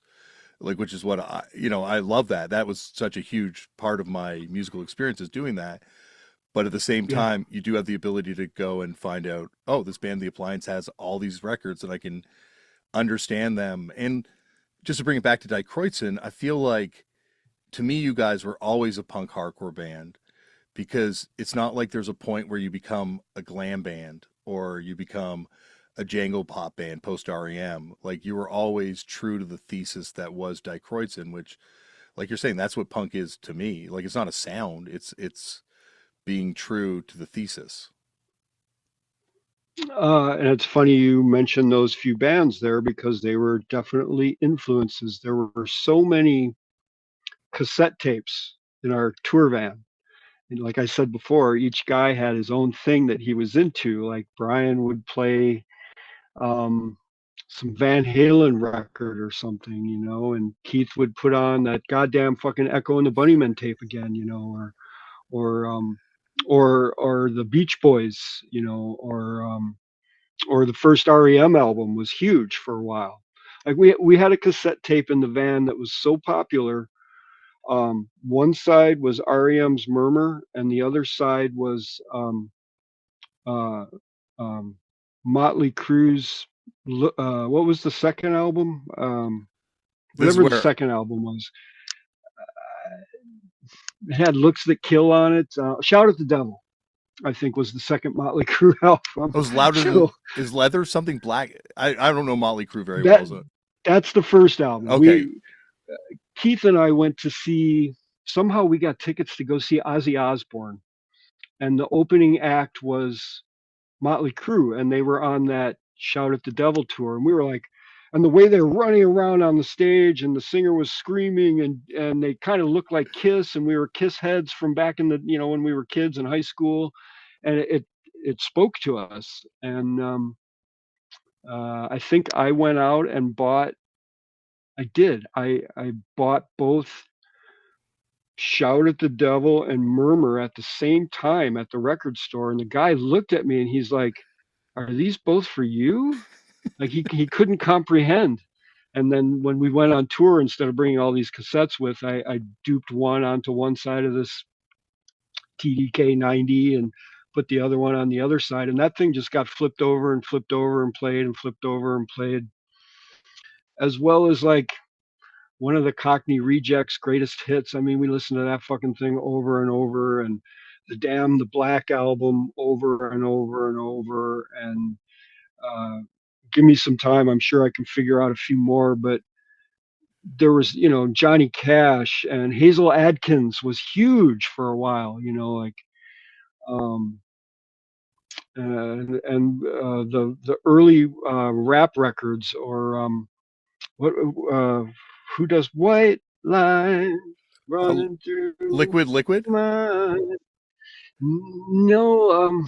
Like, which is what I love that. That was such a huge part of my musical experience is doing that. But at the same yeah. time, you do have the ability to go and find out, oh, this band, The Appliance, has all these records and I can understand them. And just to bring it back to Die Kruezen, I feel like to me, you guys were always a punk hardcore band because it's not like there's a point where you become a glam band or you become a jangle pop band post REM. Like you were always true to the thesis that was Die Kruezen, which, like you're saying, that's what punk is to me. Like it's not a sound; it's being true to the thesis. And it's funny you mentioned those few bands there because they were definitely influences. There were so many cassette tapes in our tour van. And like I said before, each guy had his own thing that he was into. Like Brian would play um, some Van Halen record or something, and Keith would put on that goddamn fucking Echo and the Bunnymen tape again, or or the Beach Boys, or the first REM album was huge for a while. Like we had a cassette tape in the van that was so popular. One side was REM's Murmur, and the other side was uh, um, Motley Crue's. What was the second album? This is Whatever the where second album was, it had "Looks That Kill" on it. "Shout at the Devil," I think, was the second Motley Crue album. I was louder than So is leather something black. I don't know Motley Crue very well. that So that's the first album. okay, Keith and I went to see. Somehow we got tickets to go see Ozzy Osbourne, and the opening act was Motley Crue, and they were on that "Shout at the Devil" tour, and we were like, and the way they're running around on the stage, and the singer was screaming, and they kind of looked like Kiss, and we were Kiss heads from back in the when we were kids in high school, and it spoke to us, and I think I went out and bought. I did. I bought both "Shout at the Devil" and "Murmur" at the same time at the record store, and the guy looked at me and he's like, "Are these both for you?" Like he couldn't comprehend. And then when we went on tour, instead of bringing all these cassettes with, I duped one onto one side of this TDK 90 and put the other one on the other side, and that thing just got flipped over and flipped over and played and flipped over and played, as well as like one of the Cockney Rejects greatest hits. I mean, we listened to that fucking thing over and over, and the Black album over and over and over, and uh, give me some time. I'm sure I can figure out a few more, but there was, Johnny Cash, and Hazel Adkins was huge for a while, like, um, and the early rap records, or what who does white line Uh, running through liquid. my no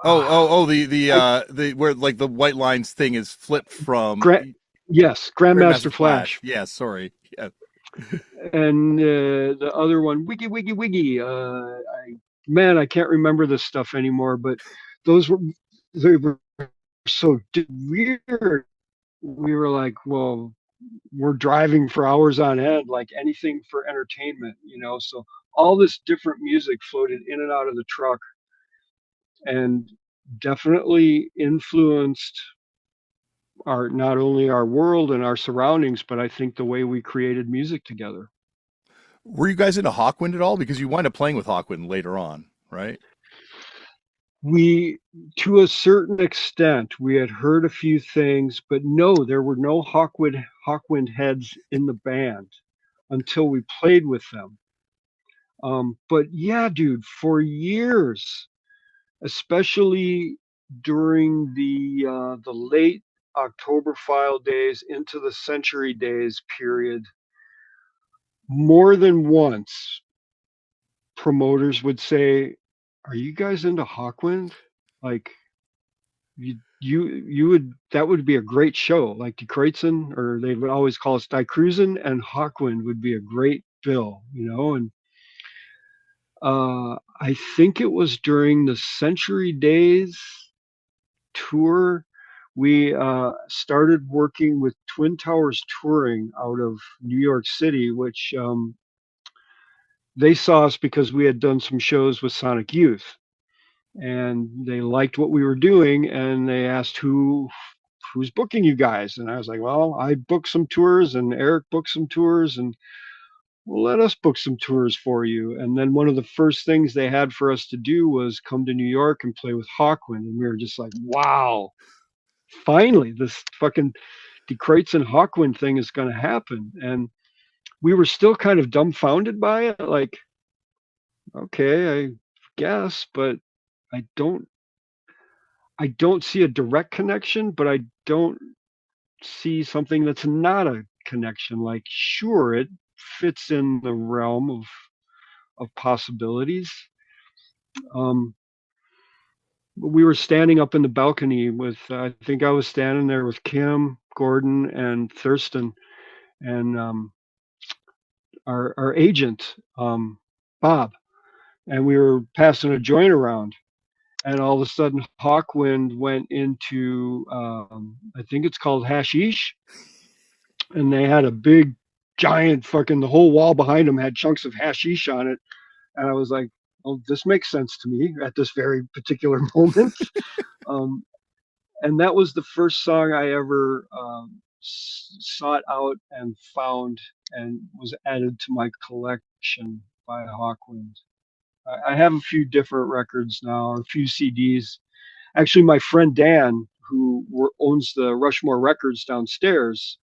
Oh, I the where like the white lines thing is flipped from Grant yes, Grandmaster Grandmaster Flash. Flash. Yeah, sorry. Yeah. And the other one, Wiggy Wiggy Wiggy. Man, I can't remember this stuff anymore. But those were they were so weird. We were like, well, we're driving for hours on end, like anything for entertainment, you know. So all this different music floated in and out of the truck, and definitely influenced our not only our world and our surroundings, but I think the way we created music together. Were you guys into Hawkwind at all? Because you wind up playing with Hawkwind later on, right? We, to a certain extent, we had heard a few things, but no, there were no Hawkwind heads in the band until we played with them. But yeah, dude, for years, especially during the late October file days into the Century days period, more than once, promoters would say, "Are you guys into Hawkwind?" Like, you would that would be a great show like Die Kruezen, or they would always call us Die Kruezen, and Hawkwind would be a great bill, you know. And I think it was during the Century Days tour we started working with Twin Towers Touring out of New York City, which they saw us because we had done some shows with Sonic Youth, and they liked what we were doing, and they asked who's booking you guys. And I was like, well, I booked some tours and Eric booked some tours, and well, let us book some tours for you. And then one of the first things they had for us to do was come to New York and play with Hawkwind. And we were just like, wow, finally this fucking DeKreutz and Hawkwind thing is going to happen. And we were still kind of dumbfounded by it, like, okay, I guess, but I don't I don't see a direct connection, but I don't see something that's not a connection. Like, sure, it fits in the realm of possibilities. Um, we were standing up in the balcony with, I think I was standing there with Kim, Gordon, and Thurston, and our agent, Bob, and we were passing a joint around. And all of a sudden, Hawkwind went into, I think it's called hashish, and they had a big, giant fucking, the whole wall behind them had chunks of hashish on it. And I was like, "Oh, this makes sense to me at this very particular moment." Um, and that was the first song I ever sought out and found and was added to my collection by Hawkwind. I have a few different records now, a few CDs. Actually, my friend Dan, who owns the Rushmore Records downstairs,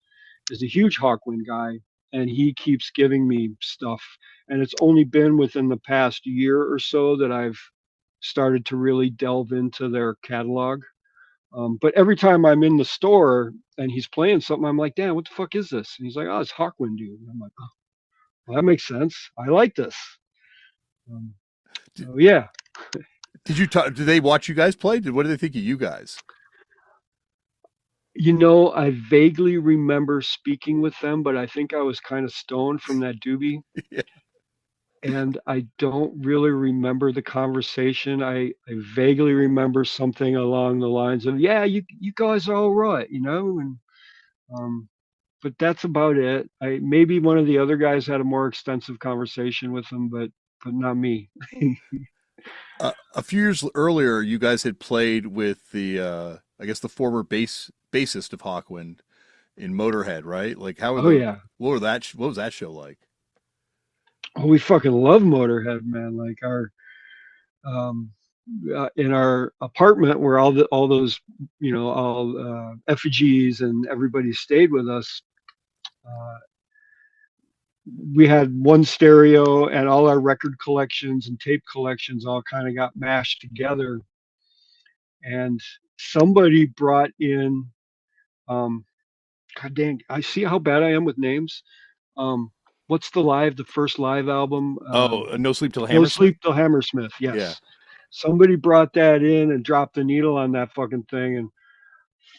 is a huge Hawkwind guy, and he keeps giving me stuff. And it's only been within the past year or so that I've started to really delve into their catalog. But every time I'm in the store and he's playing something, I'm like, "Dan, what the fuck is this?" And he's like, "Oh, it's Hawkwind, dude." And I'm like, "Oh, well, that makes sense. I like this." Um, Did, so yeah, did you talk? Did they watch you guys play? What did they think of you guys? you know, I vaguely remember speaking with them, but I think I was kind of stoned from that doobie, Yeah. and I don't really remember the conversation. I vaguely remember something along the lines of, "Yeah, you guys are all right, you know," and um, but that's about it. I maybe one of the other guys had a more extensive conversation with them, but not me. A few years earlier, you guys had played with the, I guess, the former bassist of Hawkwind in Motorhead, right? Like, how were Oh yeah. what was that show like? Oh, we fucking love Motorhead, man. Like our um, in our apartment where all those all effigies and everybody stayed with us. Uh, we had one stereo, and all our record collections and tape collections all kind of got mashed together. And somebody brought in um, God dang, I see how bad I am with names. Um, what's the first live album? Oh, No Sleep Till No Hammersmith? Sleep Till Hammersmith. Yeah. Yes, somebody brought that in and dropped the needle on that fucking thing, and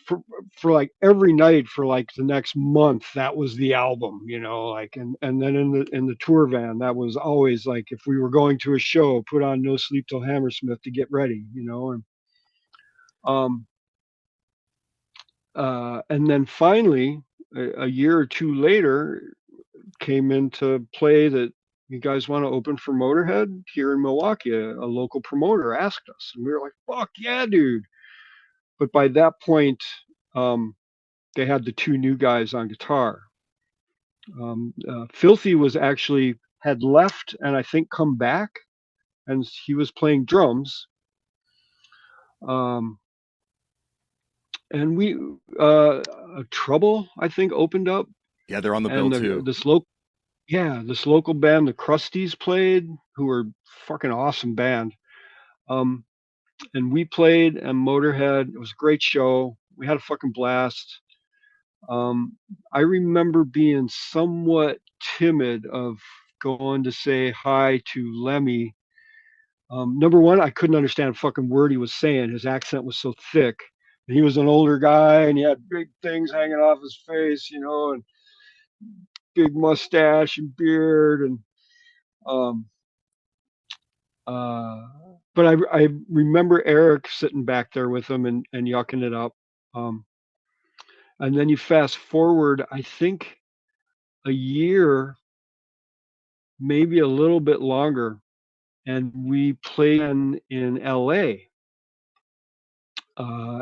for, for like every night for like the next month, that was the album, like, and then in the tour van, that was always like, if we were going to a show, put on No Sleep Till Hammersmith to get ready, and um and then finally a year or two later came into play that you guys want to open for Motorhead here in Milwaukee. A local promoter asked us, and we were like, "Fuck yeah, dude!" But by that point, um, they had the two new guys on guitar. Filthy was actually had left and I think come back, and he was playing drums. Um, and we Trouble I think opened up, Yeah, they're on the bill and too. this local band, the Crusties, played, who were fucking awesome band. Um, and we played, and Motorhead. It was a great show. We had a fucking blast. I remember being somewhat timid of going to say hi to Lemmy. Number one, I couldn't understand a fucking word he was saying. His accent was so thick. And he was an older guy, and he had big things hanging off his face, and big mustache and beard, and um, uh, but I remember Eric sitting back there with him and yucking it up. Um, and then you fast forward, I think a year, maybe a little bit longer, and we played in LA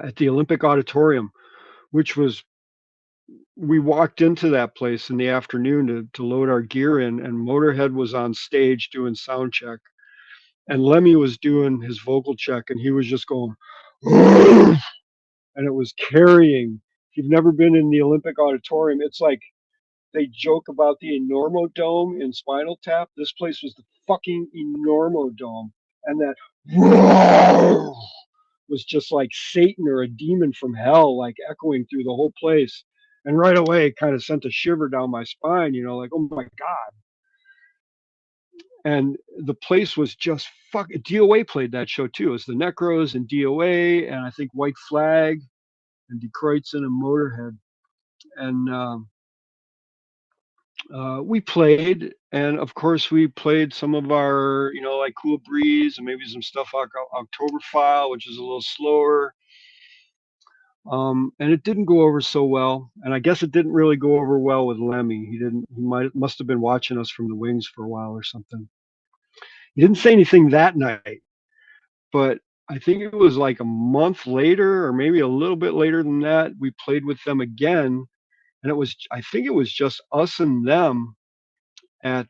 at the Olympic Auditorium, which was, we walked into that place in the afternoon to load our gear in, and Motorhead was on stage doing sound check, and Lemmy was doing his vocal check, and he was just going, and it was carrying. If you've never been in the Olympic Auditorium, it's like they joke about the Enormo Dome in Spinal Tap. This place was the fucking Enormo Dome, and that was just like Satan or a demon from hell, like echoing through the whole place. And right away, it kind of sent a shiver down my spine, like, oh my God. And the place was just fuck. DOA played that show too. It was the Necros and DOA, and I think White Flag and Die Kruezen and Motorhead. And we played, and of course we played some of our, like Cool Breeze and maybe some stuff like Octoberfile, which is a little slower. And it didn't go over so well, and I guess it didn't really go over well with Lemmy. He didn't. He must have been watching us from the wings for a while or something. He didn't say anything that night, but I think it was like a month later, or maybe a little bit later than that, we played with them again, and I think it was just us and them at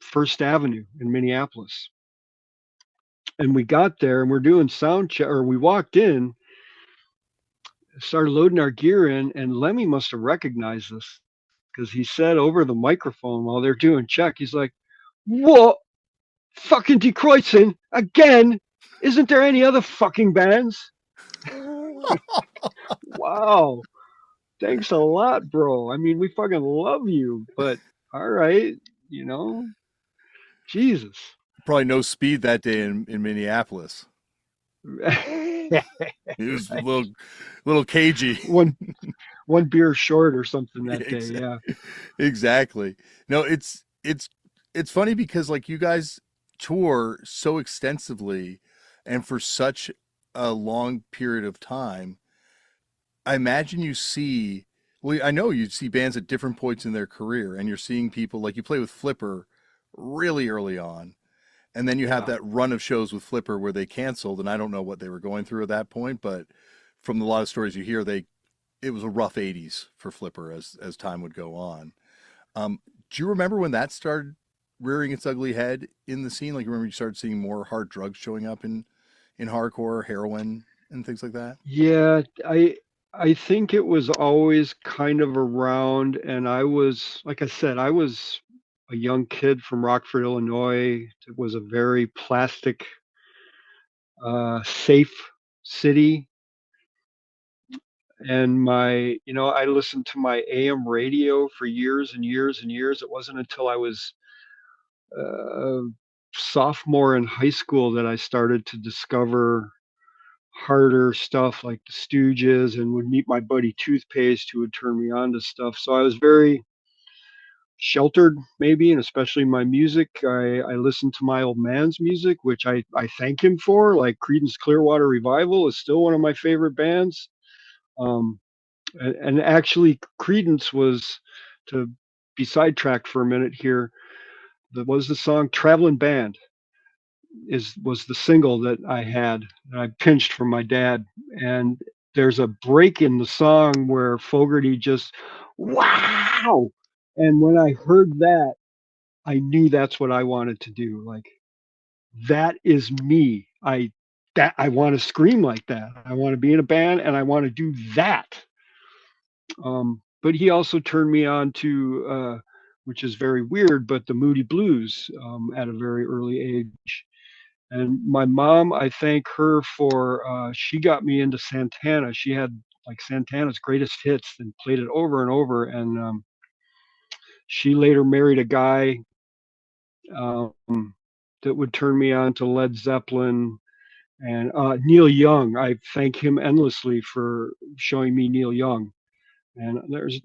First Avenue in Minneapolis. And we got there and we're doing sound check, or we walked in, started loading our gear in, and Lemmy must have recognized us because he said over the microphone while they're doing check, he's like, "What? Fucking Die Kruezen again? Isn't there any other fucking bands?" Wow. Thanks a lot, bro. I mean, we fucking love you, but all right, you know, Jesus. Probably no speed that day in Minneapolis. Right. It was a little cagey. one one beer short or something Yeah, that day. Yeah. exactly. No, it's funny because like you guys tour so extensively and for such a long period of time. I imagine you see, well, I know you see bands at different points in their career, and you're seeing people like you play with Flipper really early on, and then you have Yeah. that run of shows with Flipper where they canceled, and I don't know what they were going through at that point, but from a lot of stories you hear, it was a rough '80s for Flipper as time would go on. Um, do you remember when that started rearing its ugly head in the scene? Like, you remember you started seeing more hard drugs showing up in hardcore, heroin, and things like that? Yeah, I think it was always kind of around, and I was, like I said, I was a young kid from Rockford, Illinois. It was a very plastic, safe city, And I listened to my AM radio for years and years and years. It wasn't until I was uh, sophomore in high school that I started to discover harder stuff like the Stooges, and would meet my buddy Toothpaste who would turn me on to stuff. So I was very sheltered, maybe, and especially my music. I listened to my old man's music, which I thank him for. Like Creedence Clearwater Revival is still one of my favorite bands. Um, and actually, Creedence was, to be sidetracked for a minute here, that was the song Traveling Band was the single that I had that I pinched from my dad. And there's a break in the song where Fogerty just, wow. And when I heard that, I knew that's what I wanted to do. Like, that is me. I want to scream like that. I want to be in a band and I want to do that. But he also turned me on to, which is very weird, but the Moody Blues at a very early age. And my mom, I thank her for, she got me into Santana. She had like Santana's greatest hits and played it over and over. And she later married a guy um, that would turn me on to Led Zeppelin and Neil Young. I thank him endlessly for showing me Neil Young. And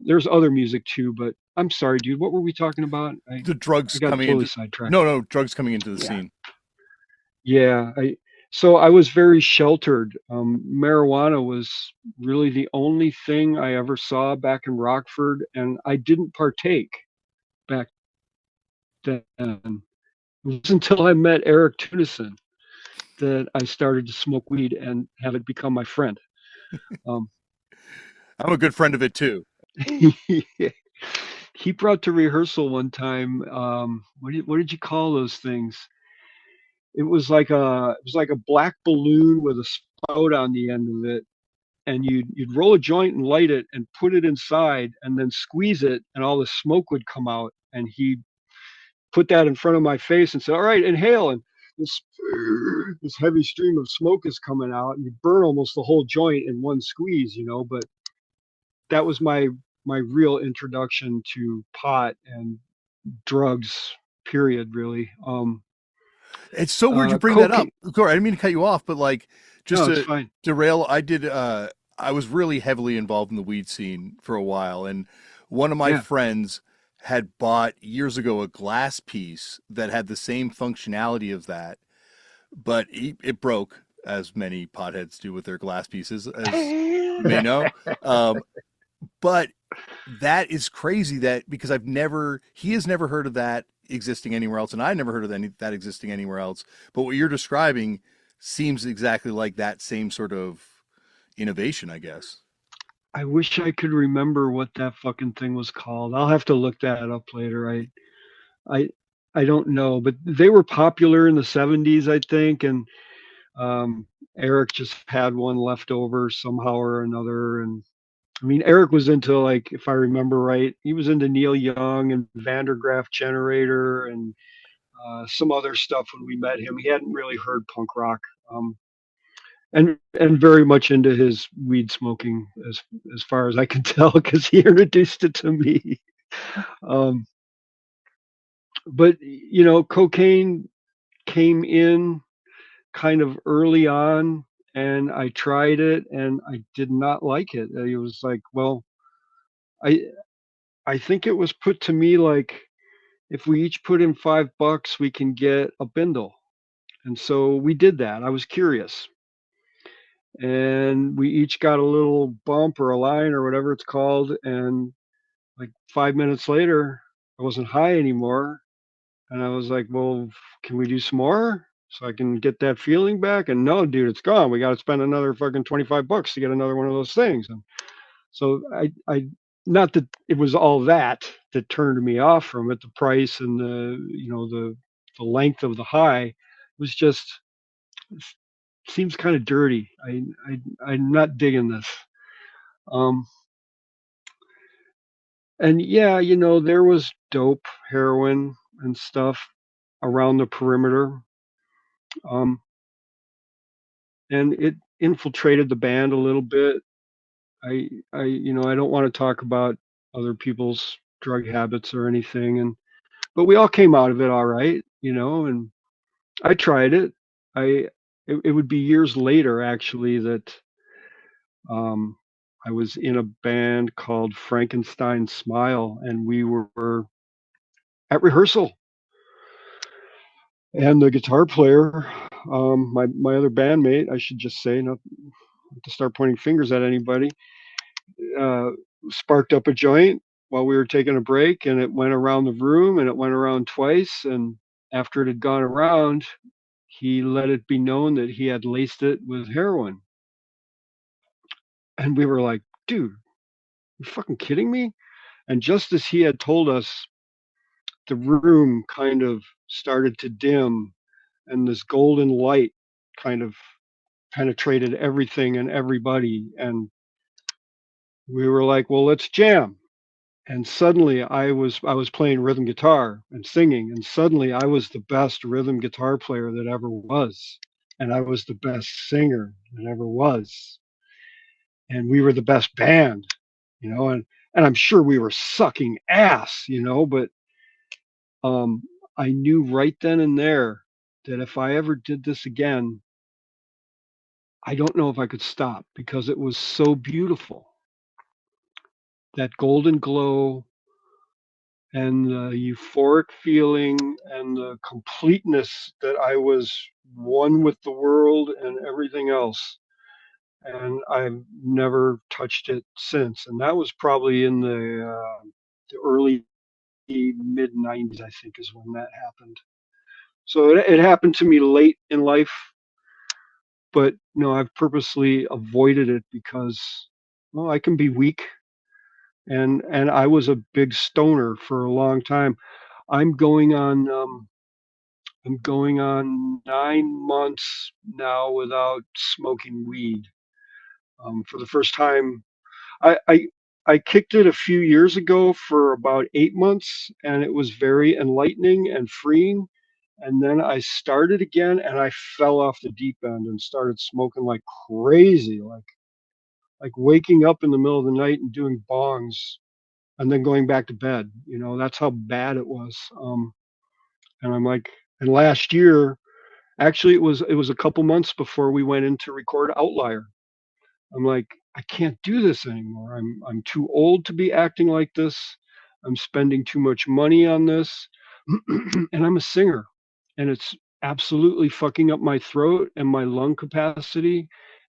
there's other music too, but I'm sorry, dude. What were we talking about? The I drugs got coming totally into sidetracked. no drugs coming into the Yeah, scene. yeah. So I was very sheltered. Marijuana was really the only thing I ever saw back in Rockford, and I didn't partake back then. It was until I met Eric Tunison that I started to smoke weed and have it become my friend. Um, I'm a good friend of it too. he brought to rehearsal one time. What did you call those things? It was like a black balloon with a spout on the end of it, and you'd roll a joint and light it and put it inside and then squeeze it, and all the smoke would come out. And he put that in front of my face and said, "All right, inhale." And this heavy stream of smoke is coming out, and you burn almost the whole joint in one squeeze. But that was my real introduction to pot and drugs. Period. Really. It's so weird you bring that up. Cocaine. Corey, I didn't mean to cut you off, but like just No, it's to fine. derail, I was really heavily involved in the weed scene for a while, and one of my Yeah. friends had bought years ago a glass piece that had the same functionality of that, but it broke, as many potheads do with their glass pieces, as you may know. Um, but that is crazy that because he has never heard of that existing anywhere else, and I never heard of that existing anywhere else. But what you're describing seems exactly like that same sort of innovation, I guess. I wish I could remember what that fucking thing was called. I'll have to look that up later. I, I don't know, but they were popular in the '70s, I think, and um, Eric just had one left over somehow or another. And I mean, Eric was into, like, if I remember right, he was into Neil Young and Vandergraaf Generator and some other stuff when we met him. He hadn't really heard punk rock. And very much into his weed smoking as far as I can tell because he introduced it to me. Um, but cocaine came in kind of early on, and I tried it, and I did not like it. It was like, well, I I think it was put to me like, if we each put in $5, we can get a bindle, and so we did that. I was curious, and we each got a little bump or a line or whatever it's called, and like 5 minutes later, I wasn't high anymore. And I was like, well, can we do some more so I can get that feeling back? And no, dude, it's gone. We got to spend another fucking $25 to get another one of those things. And so not that it was all that turned me off from it. The price and the length of the high was just, seems kind of dirty. I'm not digging this. Um, and yeah, there was dope, heroin, and stuff around the perimeter. Um, and it infiltrated the band a little bit. I don't want to talk about other people's drug habits or anything, but we all came out of it all right, and I tried it. It would be years later actually that um, I was in a band called Frankenstein Smile, and we were at rehearsal, and the guitar player, my other bandmate, I should just say, not to start pointing fingers at anybody, uh, sparked up a joint while we were taking a break, and it went around the room, and it went around twice, and after it had gone around, he let it be known that he had laced it with heroin. And we were like, dude, you fucking kidding me? And just as he had told us, the room kind of started to dim, and this golden light kind of penetrated everything and everybody. And we were like, well, let's jam. And suddenly I was playing rhythm guitar and singing, and suddenly I was the best rhythm guitar player that ever was, and I was the best singer that ever was, and we were the best band, and I'm sure we were sucking ass, but um I knew right then and there that if I ever did this again, I don't know if I could stop, because it was so beautiful. That golden glow and the euphoric feeling and the completeness that I was one with the world and everything else. And I've never touched it since. And that was probably in the early mid 90s, I think, is when that happened. So it happened to me late in life, but no, I've purposely avoided it because, well, I can be weak, and I was a big stoner for a long time. I'm going on I'm going on 9 months now without smoking weed. For the first time, I, I I kicked it a few years ago for about 8 months, and it was very enlightening and freeing. And then I started again, and I fell off the deep end and started smoking like crazy, like waking up in the middle of the night and doing bongs, and then going back to bed. That's how bad it was. And I'm like, and last year, actually, it was a couple months before we went in to record Outlier. I'm like, I can't do this anymore. I'm too old to be acting like this. I'm spending too much money on this, and I'm a singer, and it's absolutely fucking up my throat and my lung capacity.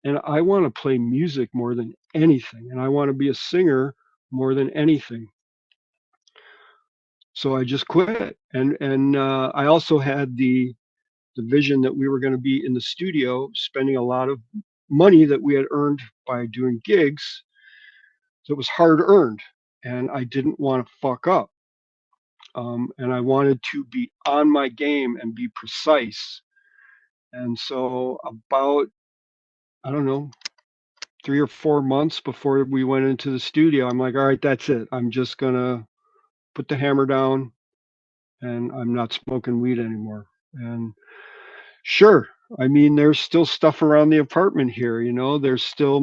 And I want to play music more than anything, and I want to be a singer more than anything. So I just quit, and I also had the vision that we were going to be in the studio spending a lot of money that we had earned by doing gigs. So it was hard earned, and I didn't want to fuck up. And I wanted to be on my game and be precise. And so, about, I don't know, 3 or 4 months before we went into the studio, I'm like, all right, that's it. I'm just going to put the hammer down, and I'm not smoking weed anymore. And sure, I mean, there's still stuff around the apartment here. There's still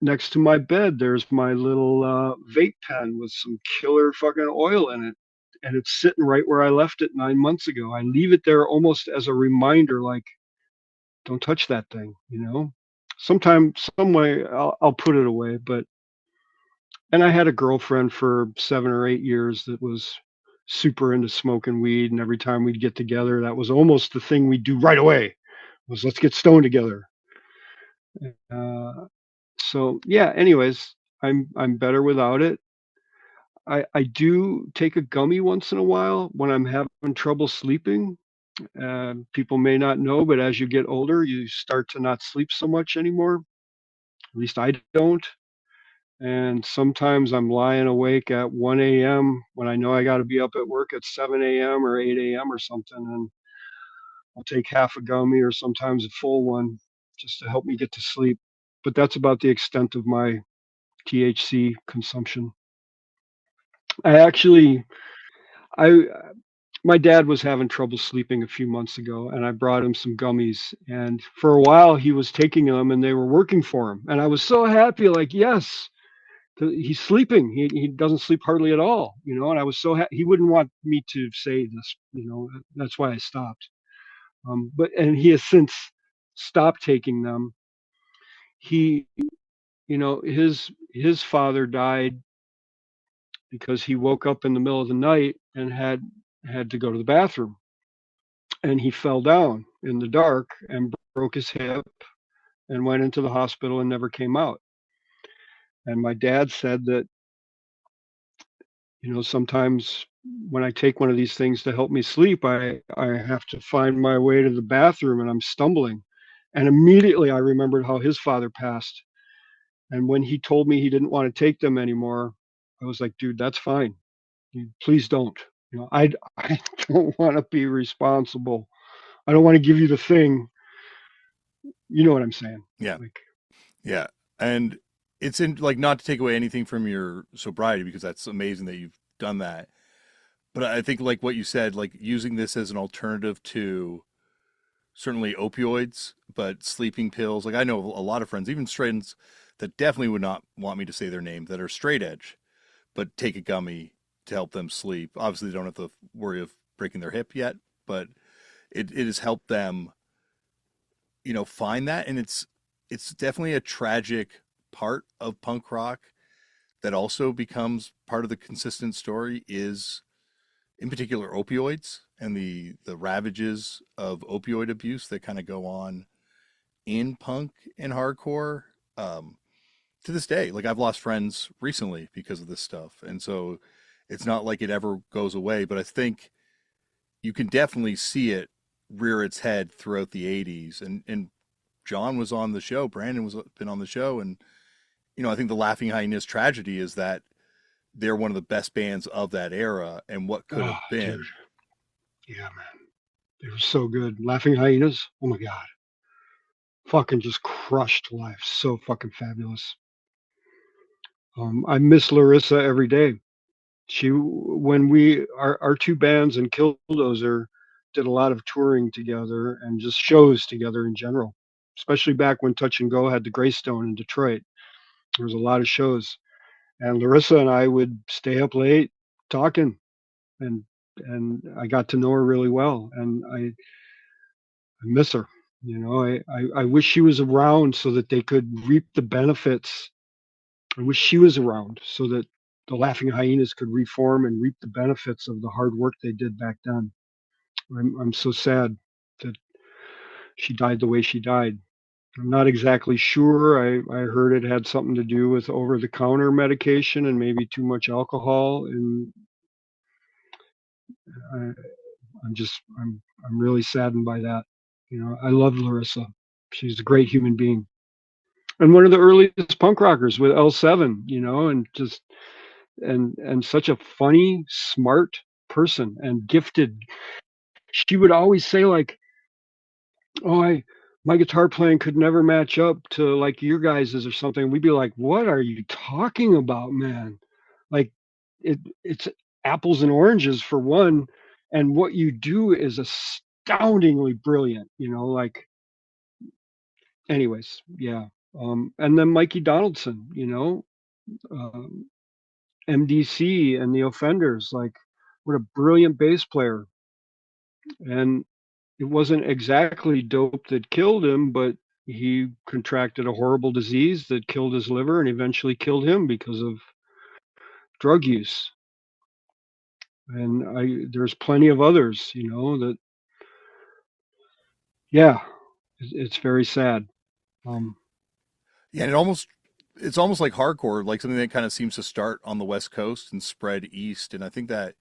next to my bed, there's my little vape pen with some killer fucking oil in it. And it's sitting right where I left it 9 months ago. I leave it there almost as a reminder, like, don't touch that thing. Sometime, some way, I'll put it away. And I had a girlfriend for 7 or 8 years that was super into smoking weed. And every time we'd get together, that was almost the thing we'd do right away, was let's get stoned together. Uh, so yeah, anyways, I'm better without it. I do take a gummy once in a while when I'm having trouble sleeping. People may not know, but as you get older, you start to not sleep so much anymore. At least I don't. And sometimes I'm lying awake at 1 a.m. when I know I got to be up at work at 7 a.m. or 8 a.m. or something. And I'll take half a gummy or sometimes a full one just to help me get to sleep. But that's about the extent of my THC consumption. I actually, I my dad was having trouble sleeping a few months ago, and I brought him some gummies. And for a while, he was taking them, and they were working for him. And I was so happy, like, yes, he's sleeping. He doesn't sleep hardly at all, you know. And I was so he wouldn't want me to say this, you know. That's why I stopped. But and he has since stopped taking them. He, you know, his father died because he woke up in the middle of the night and had to go to the bathroom, and he fell down in the dark and broke his hip and went into the hospital and never came out. And my dad said that, you know, sometimes when I take one of these things to help me sleep, I have to find my way to the bathroom and I'm stumbling. And immediately I remembered how his father passed. And when he told me he didn't want to take them anymore, I was like, dude, that's fine. Please don't. You know, I don't want to be responsible. I don't want to give you the thing. You know what I'm saying? Yeah. Like, Yeah. And it's in like not to take away anything from your sobriety because that's amazing that you've done that. But I think like what you said, like using this as an alternative to certainly opioids, but sleeping pills. Like I know a lot of friends, even straights that definitely would not want me to say their name that are straight edge, but take a gummy to help them sleep. Obviously, they don't have to worry of breaking their hip yet, but it has helped them, find that. And it's definitely a tragic part of punk rock that also becomes part of the consistent story is in particular opioids and the ravages of opioid abuse that kind of go on in punk and hardcore to this day. Like I've lost friends recently because of this stuff, and so it's not like it ever goes away. But I think you can definitely see it rear its head throughout the '80s. And John was on the show, Brandon was been on the show, and I think the Laughing Hyenas tragedy is that they're one of the best bands of that era, and what could oh, have dude, been. yeah, man, they were so good. Laughing Hyenas. Oh my god, fucking just crushed life. So fucking fabulous. I miss Larissa every day. She when we our two bands and Killdozer did a lot of touring together and just shows together in general, especially back when Touch and Go had the Greystone in Detroit. There was a lot of shows, and Larissa and I would stay up late talking, and I got to know her really well, and I miss her. You know, I wish she was around so that they could reap the benefits. I wish she was around so that the Laughing Hyenas could reform and reap the benefits of the hard work they did back then. I'm so sad that she died the way she died. I'm not exactly sure. I heard it had something to do with over the counter medication and maybe too much alcohol. And I, I'm really saddened by that. You know, I love Larissa. She's a great human being and one of the earliest punk rockers with L7. You know, and just and such a funny, smart person and gifted. She would always say like, "Oh, I my guitar playing could never match up to like your guys's or something." We'd be like, "What are you talking about, man? Like it's apples and oranges for one, and what you do is astoundingly brilliant, you know, like anyways, yeah. And then Mikey Donaldson, you know, um, MDC and the Offenders, like what a brilliant bass player. And it wasn't exactly dope that killed him, but he contracted a horrible disease that killed his liver and eventually killed him because of drug use. And there's plenty of others, you know, that yeah, it's very sad. Um, Yeah, and it's almost like hardcore, like something that kind of seems to start on the West Coast and spread east. And I think that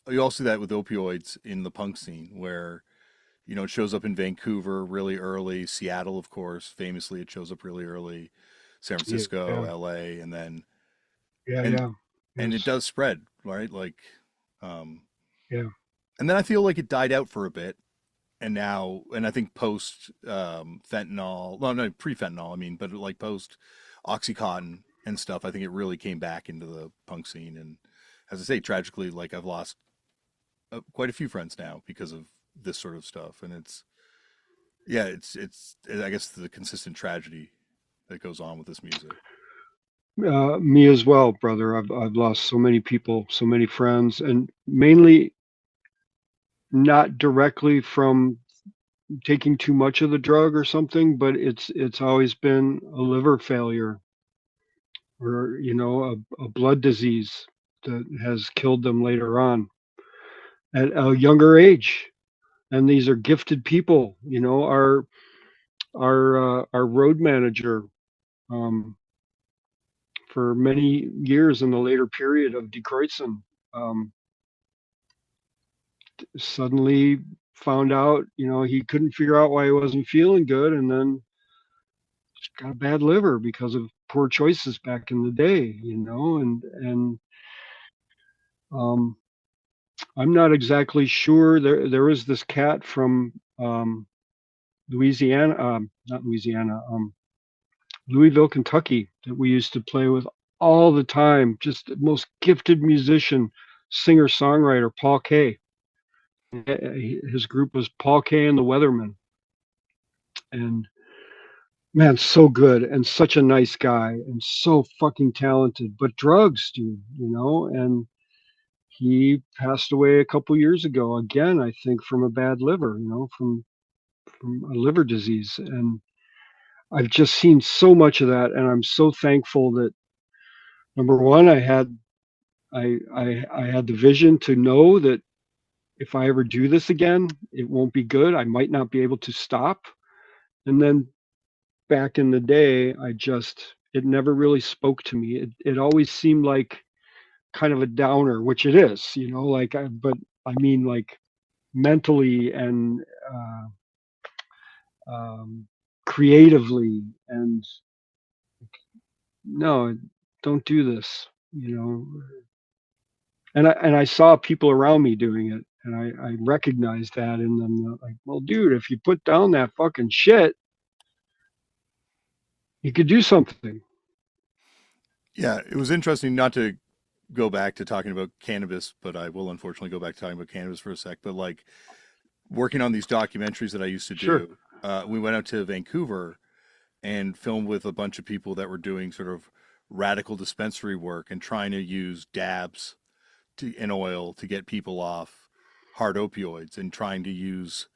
you also see that with opioids in the punk scene, where it shows up in Vancouver really early, Seattle, of course, famously it shows up really early, San yeah, Francisco, yeah, L.A., yeah, and yeah, and it yes, does spread, right? Like, um, yeah, and then I feel like it died out for a bit, and now, and I think post fentanyl, well, no, pre fentanyl, I mean, but like post OxyContin and stuff, I think it really came back into the punk scene. And as I say, tragically, like I've lost quite a few friends now because of this sort of stuff, and it's I guess the consistent tragedy that goes on with this music. Me as well, brother. I've lost so many people, so many friends, and mainly not directly from taking too much of the drug or something, but it's always been a liver failure or a blood disease that has killed them later on at a younger age. And these are gifted people. Our road manager, um, for many years in the later period of Die Kruezen, um, suddenly found out, he couldn't figure out why he wasn't feeling good, and then got a bad liver because of poor choices back in the day, and um, I'm not exactly sure. There was this cat from Louisiana, not Louisiana, Louisville, Kentucky, that we used to play with all the time. Just the most gifted musician, singer songwriter, Paul Kay. His group was Paul Kay and the Weathermen, and man, so good and such a nice guy and so fucking talented. But drugs, dude, and he passed away a couple years ago. Again, I think from a bad liver, from a liver disease. And I've just seen so much of that, and I'm so thankful that number one, I had the vision to know that if I ever do this again, it won't be good. I might not be able to stop. And then back in the day, it never really spoke to me. It always seemed like kind of a downer, which it is, but I mean, like mentally and um, creatively, and no, don't do this, And I saw people around me doing it, and I recognized that in them. Like, well, dude, if you put down that fucking shit, you could do something. Yeah, it was interesting not to go back to talking about cannabis, but I will unfortunately go back to talking about cannabis for a sec. But like working on these documentaries that I used to Sure. do, we went out to Vancouver and filmed with a bunch of people that were doing sort of radical dispensary work and trying to use dabs in oil to get people off hard opioids and trying to use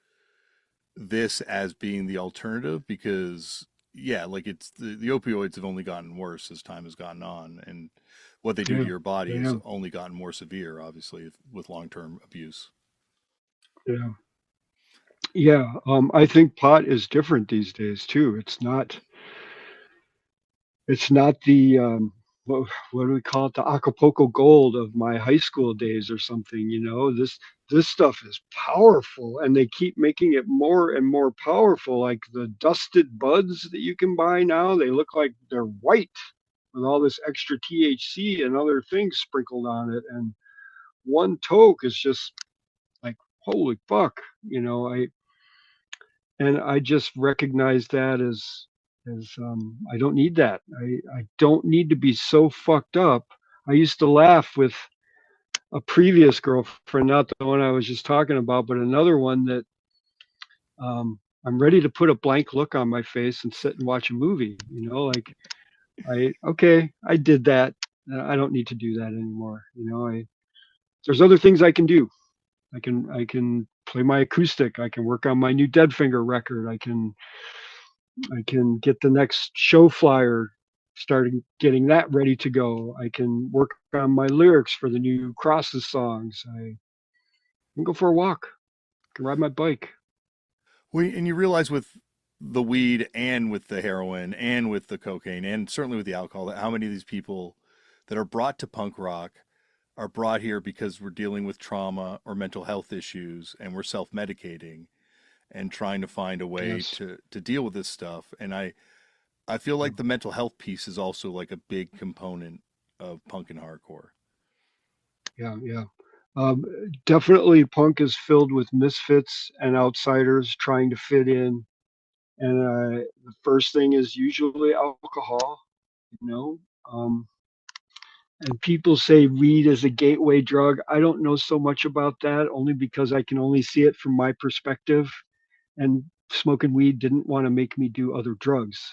this as being the alternative because yeah, like it's the opioids have only gotten worse as time has gone on, and what they do to Yeah. your body has Yeah. only gotten more severe, obviously, with long-term abuse. Yeah. Yeah. I think pot is different these days too. It's not the what do we call it? The Acapulco Gold of my high school days or something. This stuff is powerful, and they keep making it more and more powerful. Like the dusted buds that you can buy now, they look like they're white with all this extra THC and other things sprinkled on it. And one toke is just like holy fuck. I just recognize that as I don't need that. I don't need to be so fucked up. I used to laugh with a previous girlfriend, not the one I was just talking about, but another one that I'm ready to put a blank look on my face and sit and watch a movie. Like I did that. I don't need to do that anymore. There's other things I can do. I can play my acoustic. I can work on my new Dead Finger record. I can get the next show flyer, starting getting that ready to go. I can work on my lyrics for the new Crosses songs. I can go for a walk. I can ride my bike. Well, and you realize with the weed and with the heroin and with the cocaine and certainly with the alcohol that how many of these people that are brought to punk rock are brought here because we're dealing with trauma or mental health issues and we're self-medicating and trying to find a way Yes. to deal with this stuff. And I feel Yeah. like the mental health piece is also like a big component of punk and hardcore. Yeah. Yeah. Um, Definitely, punk is filled with misfits and outsiders trying to fit in. And the first thing is usually alcohol, you know. Um, And people say weed is a gateway drug. I don't know so much about that, only because I can only see it from my perspective. And smoking weed didn't want to make me do other drugs.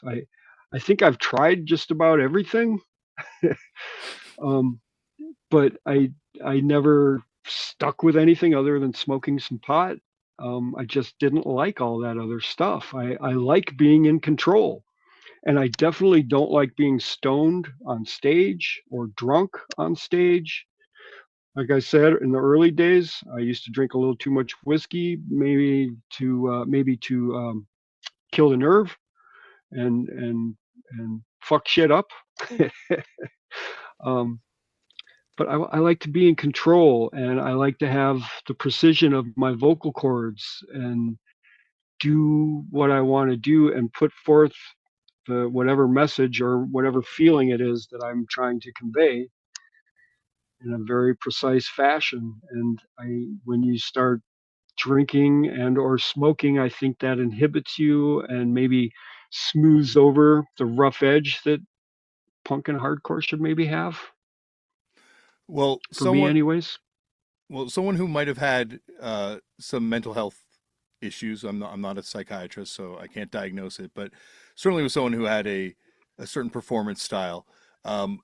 I think I've tried just about everything, um, but I never stuck with anything other than smoking some pot. I just didn't like all that other stuff. I like being in control. And I definitely don't like being stoned on stage or drunk on stage. Like I said, in the early days, I used to drink a little too much whiskey, maybe to kill the nerve and fuck shit up. um, but I like to be in control, and I like to have the precision of my vocal cords and do what I want to do and put forth the whatever message or whatever feeling it is that I'm trying to convey in a very precise fashion. And when you start drinking and or smoking, I think that inhibits you and maybe smooths over the rough edge that punk and hardcore should maybe have, Well, for me someone anyways. well, someone who might have had some mental health issues. I'm not a psychiatrist, so I can't diagnose it, but certainly was someone who had a certain performance style. Um,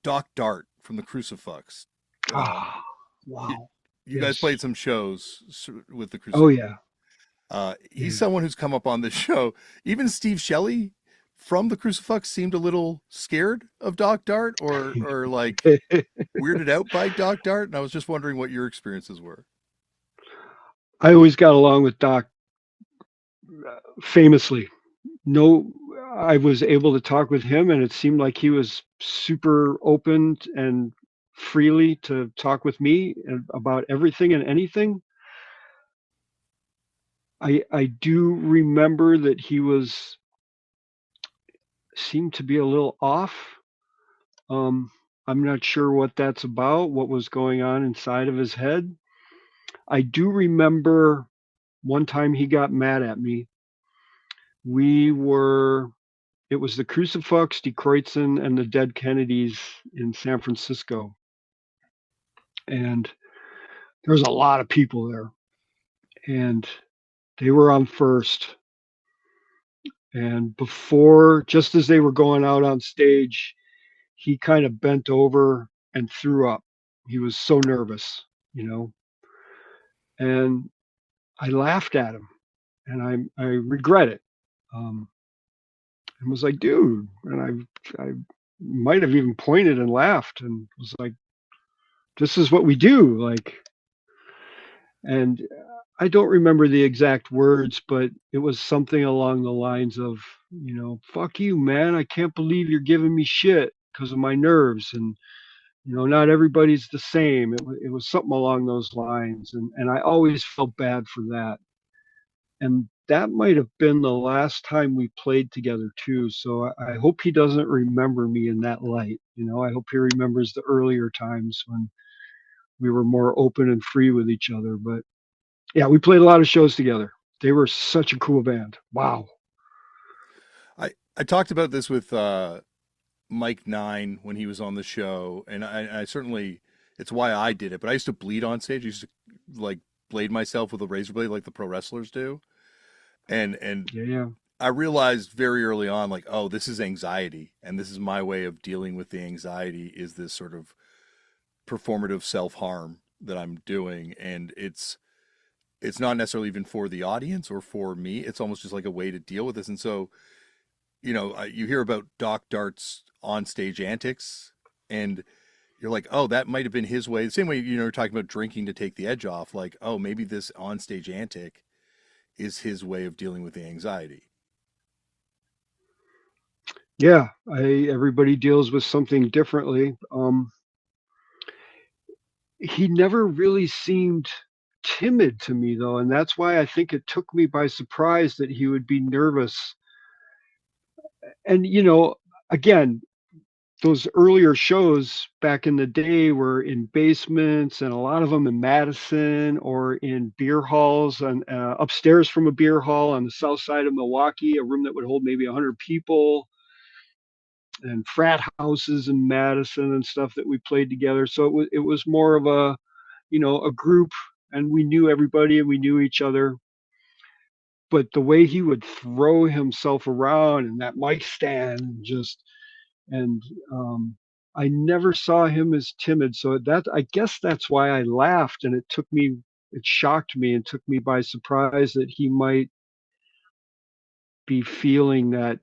Doc Dart from the Crucifix. Um, Ah, you, wow. you guys Yes. played some shows with the Oh Crucifix. yeah. He's Yeah. someone who's come up on this show. Even Steve Shelley from the Crucifix seemed a little scared of Doc Dart, or like weirded out by Doc Dart. And I was just wondering what your experiences were. I always got along with Doc famously. No, I was able to talk with him, and it seemed like he was super open and freely to talk with me about everything and anything. I do remember that he was seemed to be a little off. Um, I'm not sure what that's about, what was going on inside of his head. I do remember one time he got mad at me. We were It was the Crucifix, Die Kruezen, and the Dead Kennedys in San Francisco, and there was a lot of people there, and they were on first. And before, just as they were going out on stage, he kind of bent over and threw up. He was so nervous, you know. And I laughed at him, and I regret it. Um, and was like, dude, and I might have even pointed and laughed, and was like, this is what we do, like. And I don't remember the exact words, but it was something along the lines of, fuck you, man. I can't believe you're giving me shit because of my nerves. And, not everybody's the same. It was something along those lines. And I always felt bad for that. And that might have been the last time we played together, too. So I hope he doesn't remember me in that light. I hope he remembers the earlier times when we were more open and free with each other. But yeah, we played a lot of shows together. They were such a cool band. Wow. I talked about this with Mike Nine when he was on the show, and I certainly it's why I did it. But I used to bleed on stage. I used to like blade myself with a razor blade like the pro wrestlers do, and Yeah, yeah. I realized very early on, like, oh, this is anxiety, and this is my way of dealing with the anxiety. Is this sort of performative self harm that I'm doing, and it's not necessarily even for the audience or for me. It's almost just like a way to deal with this, and so you hear about Doc Dart's on stage antics, and you're like, oh, that might have been his way. The same way, you're talking about drinking to take the edge off. Like, oh, maybe this on stage antic is his way of dealing with the anxiety. Yeah, everybody deals with something differently. He never really seemed timid to me though, and that's why I think it took me by surprise that he would be nervous. And again, those earlier shows back in the day were in basements, and a lot of them in Madison or in beer halls and upstairs from a beer hall on the south side of Milwaukee, a room that would hold maybe 100 people. and frat houses in Madison and stuff that we played together. So it was more of a, a group, and we knew everybody and we knew each other. But the way he would throw himself around and that mic stand just, and I never saw him as timid. So that, I guess that's why I laughed, and it shocked me and took me by surprise that he might be feeling that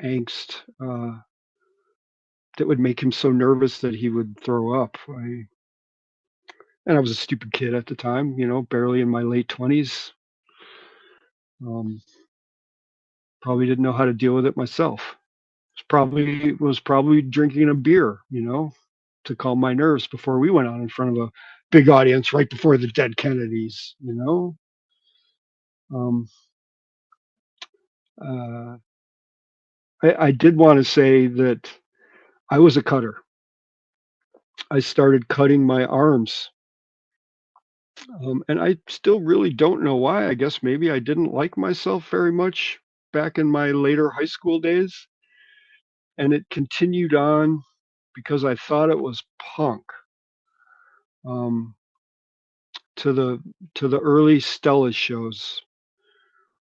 angst, that would make him so nervous that he would throw up. And I was a stupid kid at the time, barely in my late 20s. Um, Probably didn't know how to deal with it myself. Was probably drinking a beer, to calm my nerves before we went on in front of a big audience right before the dead Kennedys. Um, uh, I did want to say that I was a cutter. I started cutting my arms, and I still really don't know why. I guess maybe I didn't like myself very much back in my later high school days, and it continued on because I thought it was punk. Um, to the early Stella shows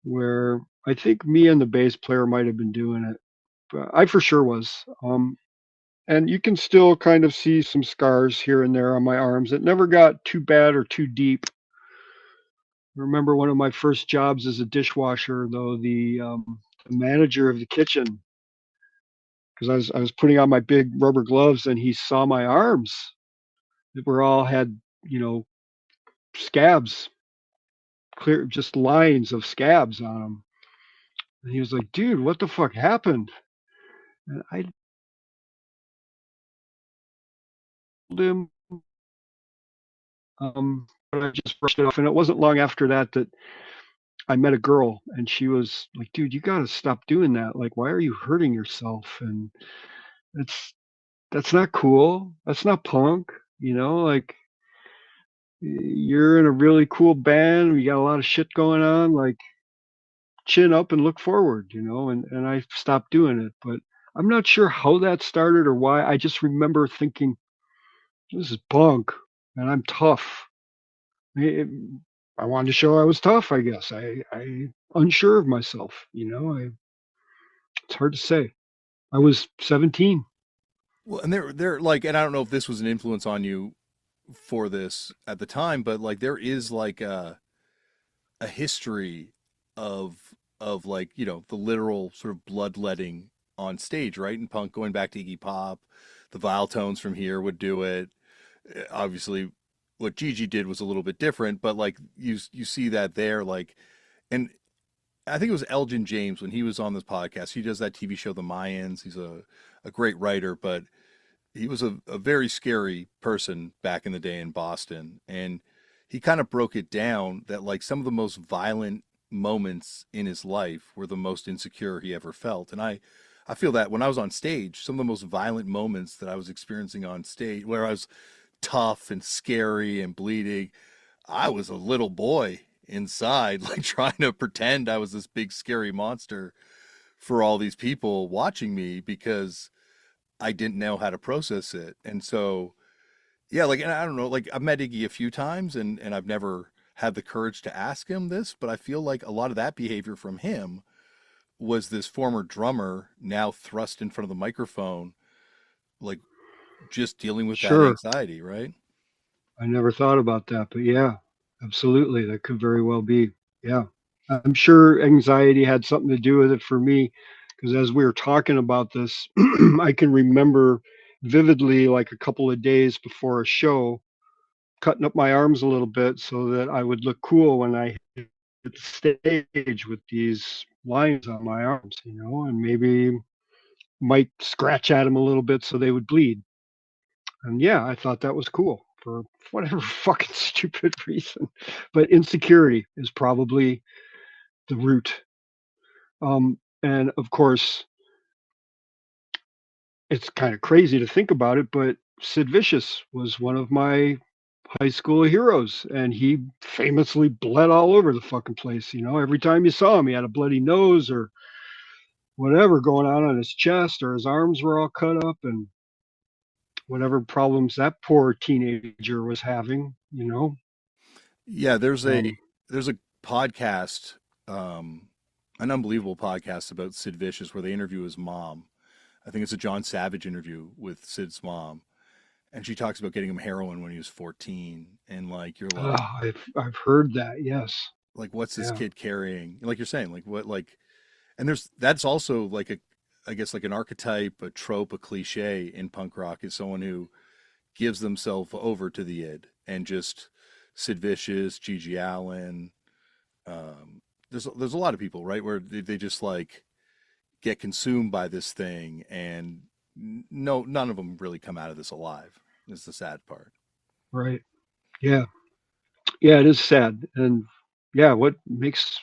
where I think me and the bass player might have been doing it, but I for sure was. And you can still kind of see some scars here and there on my arms. It never got too bad or too deep. I remember one of my first jobs as a dishwasher, though, the manager of the kitchen, because I was putting on my big rubber gloves, and he saw my arms that were all had, scabs, clear, just lines of scabs on them. And he was like, "Dude, what the fuck happened?" And I told him, but I just brushed it off. And it wasn't long after that I met a girl, and she was like, "Dude, you got to stop doing that. Like, why are you hurting yourself?" And that's that's not cool. That's not punk. Like, you're in a really cool band. We got a lot of shit going on. Like, chin up and look forward. And I stopped doing it, but I'm not sure how that started or why. I just remember thinking, this is punk, and I'm tough. It, I wanted to show I was tough. I guess I unsure of myself. It's hard to say. I was 17. Well, and they're like, and I don't know if this was an influence on you for this at the time, but like there is like a history of like, the literal sort of bloodletting on stage, right? In punk, going back to Iggy Pop, the Vile Tones from here would do it. Obviously, what Gigi did was a little bit different, but like you see that there, like, and I think it was Elgin James when he was on this podcast. He does that TV show, The Mayans. He's a great writer, but he was a very scary person back in the day in Boston. And he kind of broke it down that like some of the most violent moments in his life were the most insecure he ever felt. And I feel that when I was on stage, some of the most violent moments that I was experiencing on stage, where I was tough and scary and bleeding, I was a little boy inside, like trying to pretend I was this big scary monster for all these people watching me because I didn't know how to process it. And so, yeah, like, and I don't know, like I've met Iggy a few times and I've never had the courage to ask him this, but I feel like a lot of that behavior from him was this former drummer now thrust in front of the microphone, like just dealing with that Sure, anxiety, right? I never thought about that, but yeah, absolutely, that could very well be. Yeah, I'm sure anxiety had something to do with it for me, because as we were talking about this, I can remember vividly, like a couple of days before a show, cutting up my arms a little bit so that I would look cool when I hit the stage with these lines on my arms, and maybe might scratch at them a little bit so they would bleed. And yeah, I thought that was cool for whatever fucking stupid reason. But insecurity is probably the root. And of course, it's kind of crazy to think about it, but Sid Vicious was one of my high school heroes, and he famously bled all over the fucking place. Every time you saw him, he had a bloody nose, or whatever going on his chest, or his arms were all cut up, and whatever problems that poor teenager was having, you know. Yeah, Um, there's a podcast, um, an unbelievable podcast about Sid Vicious where they interview his mom. I think it's a John Savage interview with Sid's mom, and she talks about getting him heroin when he was 14, and like you're I've heard that. Yes. like what's this Yeah. kid carrying? Like you're saying, like what like and there's that's also like a I guess like an archetype, a trope, a cliche in punk rock is someone who gives themselves over to the id and just Sid Vicious, Gigi Allen. There's a lot of people right where they just like get consumed by this thing and no none of them really come out of this alive. Is the sad part. Right. Yeah. Yeah. It is sad, and yeah, what makes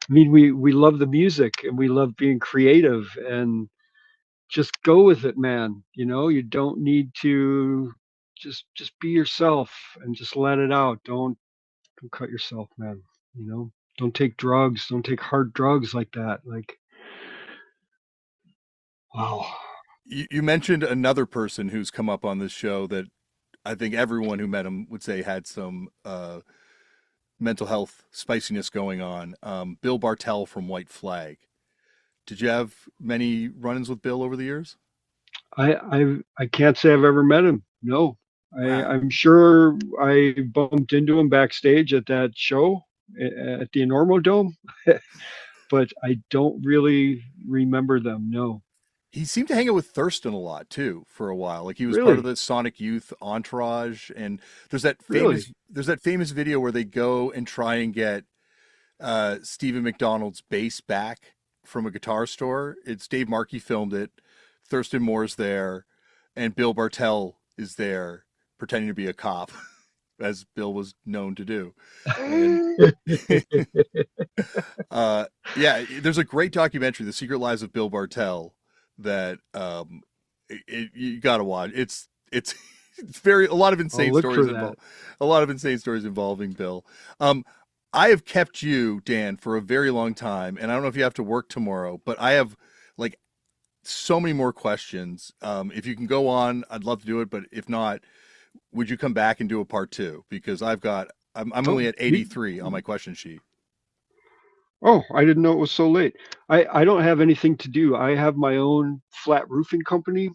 I mean, we love the music and we love being creative, and just go with it, man. You know, you don't need to just be yourself and just let it out. Don't cut yourself, man. You know, don't take drugs. Don't take hard drugs like that. Like, wow. You mentioned another person who's come up on this show that I think everyone who met him would say had some mental health spiciness going on. Bill Bartell from White Flag. Did you have many run-ins with Bill over the years? I can't say I've ever met him. No. Wow. I'm sure I bumped into him backstage at that show at the Enormo Dome, but I don't really remember them. No. He seemed to hang out with Thurston a lot too for a while. Like he was part of Really? the Sonic Youth entourage. And Really? there's that famous video where they go and try and get Stephen McDonald's bass back from a guitar store. It's Dave Markey filmed it. Thurston Moore's there, and Bill Bartell is there pretending to be a cop, as Bill was known to do. And yeah, there's a great documentary, The Secret Lives of Bill Bartell, that you got to watch. It's it's very a lot of I'll insane look stories for that. involved, a lot of insane stories involving Bill. Um, I have kept you, Dan, for a very long time, and I don't know if you have to work tomorrow, but I have like so many more questions. If you can go on, I'd love to do it, but if not, would you come back and do a part two? Because I'm Oh, only at we 83 on my question sheet. Oh, I didn't know it was so late. I don't have anything to do. I have my own flat roofing company,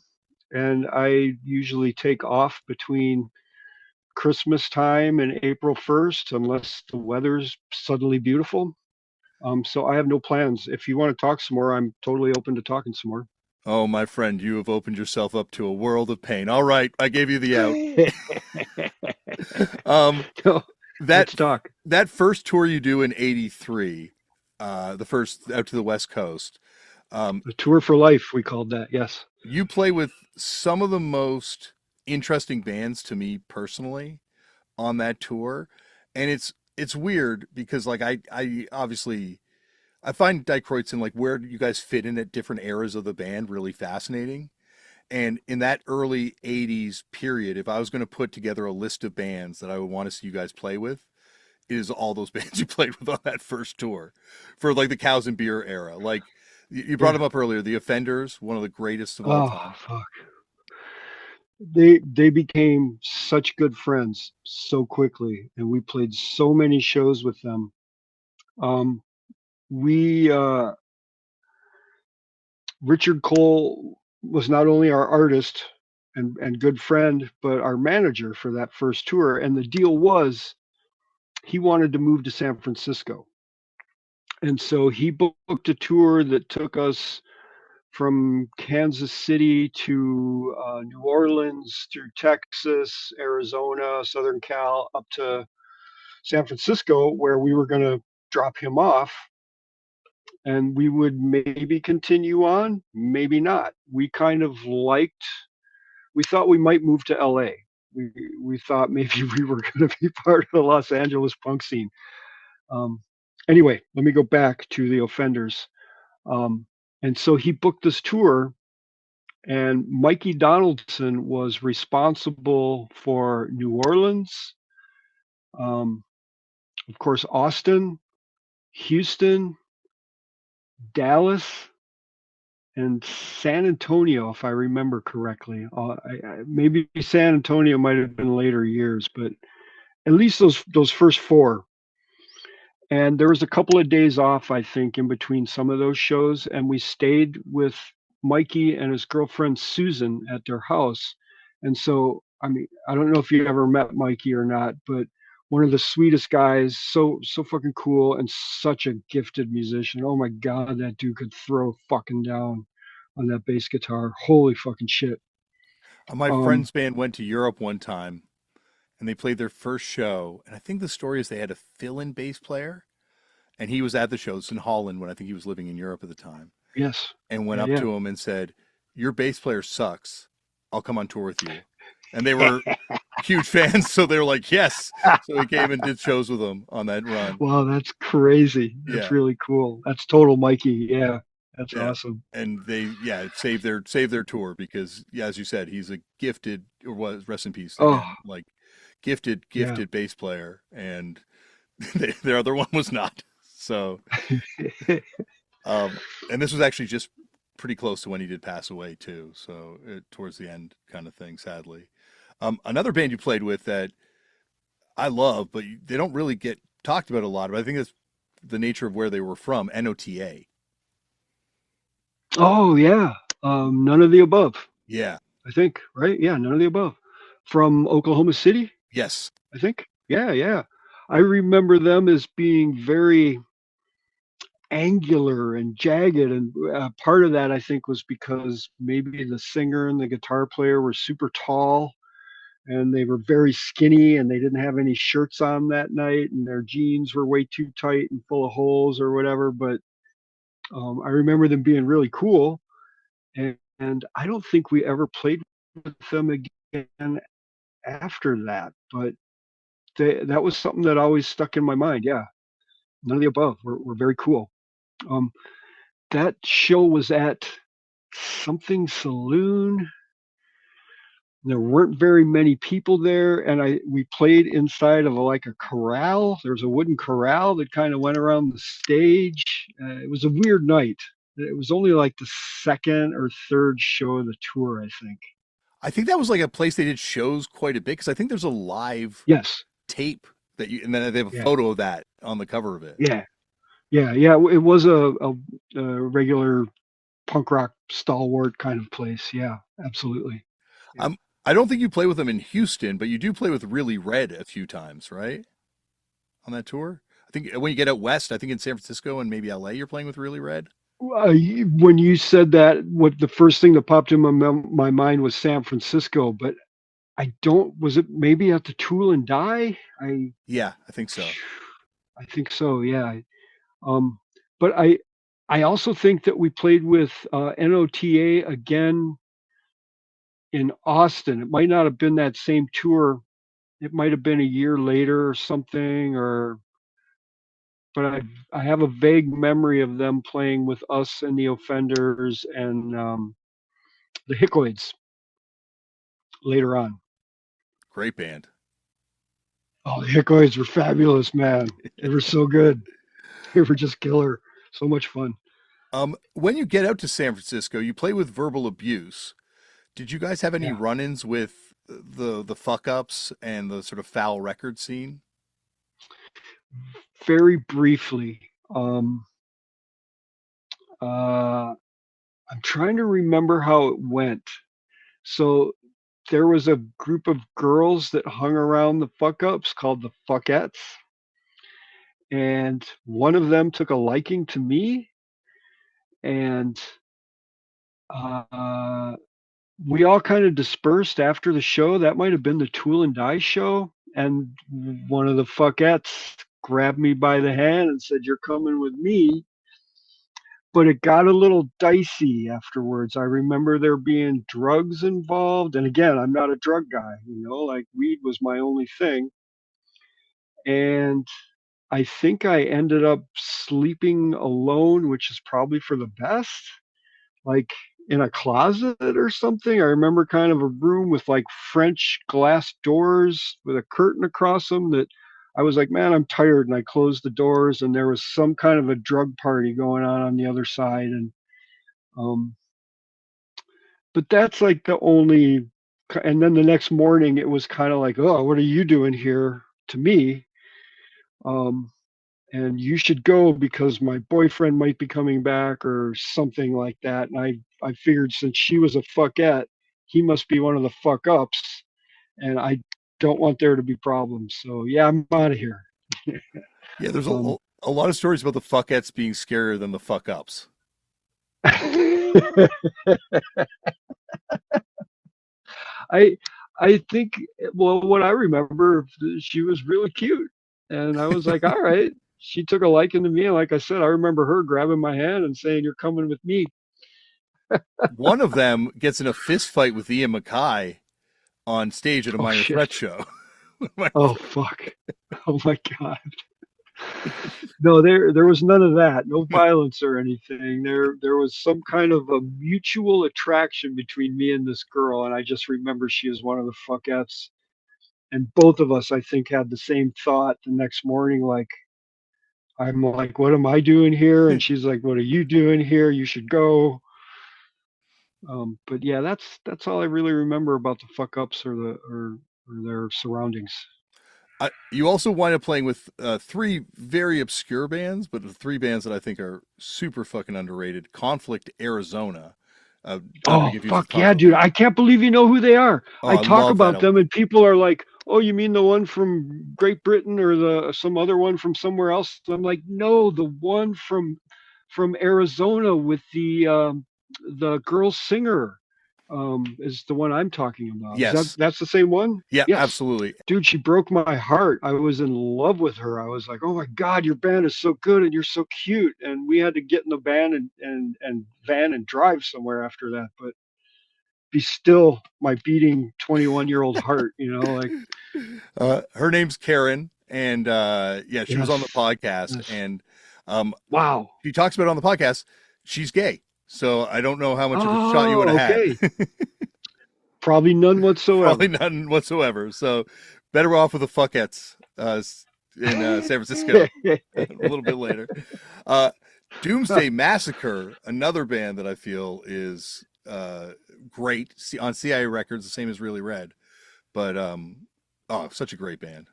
and I usually take off between Christmas time and April 1st unless the weather's suddenly beautiful. So I have no plans. If you want to talk some more, I'm totally open to talking some more. Oh, my friend, you have opened yourself up to a world of pain. All right, I gave you the out. Um, No, that let's talk. that first tour you do in '83, the first out to the West Coast, um, A tour for life, we called that. Yes. you play with some of the most interesting bands to me personally on that tour, and it's weird because like I obviously I find Die Kruezen like where you guys fit in at different eras of the band really fascinating. And in that early 80s period, if I was going to put together a list of bands that I would want to see you guys play with, it is all those bands you played with on that first tour for like the Cows and Beer era. Like you brought Yeah. them up earlier, the Offenders, one of the greatest of all Oh, time. fuck. They became such good friends so quickly, and we played so many shows with them. Um, we Richard Cole was not only our artist and good friend, but our manager for that first tour. And the deal was he wanted to move to San Francisco, and so he booked a tour that took us from Kansas City to New Orleans, through Texas, Arizona, Southern Cal, up to San Francisco, where we were going to drop him off, and we would maybe continue on, maybe not. We thought we might move to LA. We, we thought maybe we were going to be part of the Los Angeles punk scene. Um, anyway, let me go back to the Offenders. Um, and so he booked this tour, and Mikey Donaldson was responsible for New Orleans, um, of course, Austin, Houston, Dallas, and San Antonio, if I remember correctly. Maybe San Antonio might have been later years, but at least those first four. And there was a couple of days off, I think, in between some of those shows, and we stayed with Mikey and his girlfriend Susan at their house. And so, I mean, I don't know if you ever met Mikey or not, but one of the sweetest guys, so fucking cool and such a gifted musician. Oh my god, that dude could throw fucking down on that bass guitar. Holy fucking shit. My Um, friend's band went to Europe one time and they played their first show. And I think the story is they had a fill-in bass player, and he was at the shows in Holland when I think he was living in Europe at the time, yes. and went Yeah, up yeah. to him and said, "Your bass player sucks. I'll come on tour with you." And they were huge fans, so they were like, "Yes." So he came and did shows with them on that run. Wow, that's crazy. That's Yeah, really cool. That's total Mikey. Yeah, that's yeah. awesome. And they, yeah, saved their tour because, yeah, as you said, he's a gifted, or was, rest in peace Oh, again, like gifted, yeah. gifted bass player, and their other one was not. So, um, and this was actually just pretty close to when he did pass away too. So towards the end, kind of thing, sadly. Another band you played with that I love, but they don't really get talked about a lot. But I think that's the nature of where they were from. NOTA. Oh, yeah. None of the above, Yeah. I think, right? Yeah, none of the above. From Oklahoma City, Yes. I think. Yeah, yeah. I remember them as being very angular and jagged. And part of that, I think, was because maybe the singer and the guitar player were super tall and they were very skinny and they didn't have any shirts on that night and their jeans were way too tight and full of holes or whatever. But I remember them being really cool. And I don't think we ever played with them again after that. But that was something that always stuck in my mind. Yeah, none of the above. We're very cool. Um, that show was at something saloon. There weren't very many people there, and I we played inside of like a corral. There's a wooden corral that kind of went around the stage. It was a weird night. It was only like the second or third show of the tour, I think. I think that was like a place they did shows quite a bit because I think there's a live Yes. tape that you, and then they have a Yeah. photo of that on the cover of it. Yeah. Yeah. Yeah. It was a regular punk rock stalwart kind of place. Yeah. Absolutely. Yeah. Um, I don't think you play with them in Houston, but you do play with Really Red a few times, right? On that tour. I think when you get out west, I think in San Francisco and maybe LA, you're playing with Really Red. When you said that, what the first thing that popped in my mind was San Francisco, but I don't. Was it maybe at the Tool and Die? Yeah, I think so. I think so. Yeah. Um, but I also think that we played with NOTA again in Austin. It might not have been that same tour. It might have been a year later or something, or but I have a vague memory of them playing with us and the Offenders and the Hickoids later on. Great band. Oh, the Hickoids were fabulous, man. They were so good. They were just killer. So much fun. When you get out to San Francisco, you play with Verbal Abuse. Did you guys have any Yeah, run-ins with the fuck ups and the sort of foul record scene? very briefly. Um, uh, I'm trying to remember how it went. So there was a group of girls that hung around the fuck ups called the fuckettes, and one of them took a liking to me, and uh, we all kind of dispersed after the show. That might have been the Tool and Die show, and one of the fuckettes grabbed me by the hand and said, "You're coming with me." But it got a little dicey afterwards. I remember there being drugs involved. And again, I'm not a drug guy, like weed was my only thing. And I think I ended up sleeping alone, which is probably for the best, like in a closet or something. I remember kind of a room with like French glass doors with a curtain across them that I was like, man, I'm tired, and I closed the doors, and there was some kind of a drug party going on the other side, and um, but that's like the only. And then the next morning, it was kind of like, oh, what are you doing here to me? Um, and you should go because my boyfriend might be coming back or something like that. And I figured since she was a fuckette, he must be one of the fuck ups, and I don't want there to be problems. So yeah, I'm out of here. Yeah, there's Um, a lot of stories about the fuckettes being scarier than the fuck ups. I I think well, what I remember, she was really cute, and I was like, all right. She took a liking to me, and like I said, I remember her grabbing my hand and saying, "You're coming with me." One of them gets in a fist fight with Ian MacKaye on stage at a Oh Minor Threat shit! show. Oh fuck! Oh my god! No, there was none of that. No violence or anything. There was some kind of a mutual attraction between me and this girl, and I just remember she is one of the fuckettes. And both of us, I think, had the same thought the next morning. Like I'm like, what am I doing here? And she's like, what are you doing here? You should go. But yeah, that's all I really remember about the fuck ups or their surroundings. You also wind up playing with three very obscure bands, but the three bands that I think are super fucking underrated. Conflict, Arizona. Not to be Oh confused with fuck yeah, Conflict. dude! I can't believe you know who they are. Oh, I I talk love that about them, album. and people are like, "Oh, you mean the one from Great Britain or the some other one from somewhere else?" I'm like, "No, the one from Arizona with the girl singer is the one I'm talking about. Is Yes. that's the same one? Yeah, Yes, absolutely. dude, she broke my heart. I was in love with her. I was like, "Oh my god, your band is so good and you're so cute." And we had to get in the band and van and drive somewhere after that, but be still my beating 21-year-old heart, like, Her name's Karen, and yeah, she was on the yes, podcast, yes. and um, Wow. she talks about it on the podcast. She's gay, so I don't know how much of a shot you would Oh, have had. okay. Probably none Probably whatsoever. none whatsoever. So better off with the fuckettes in San Francisco a little bit later. Uh, Doomsday Massacre, another band that I feel is great on CIA Records, the same as Really Red, but oh, such a great band.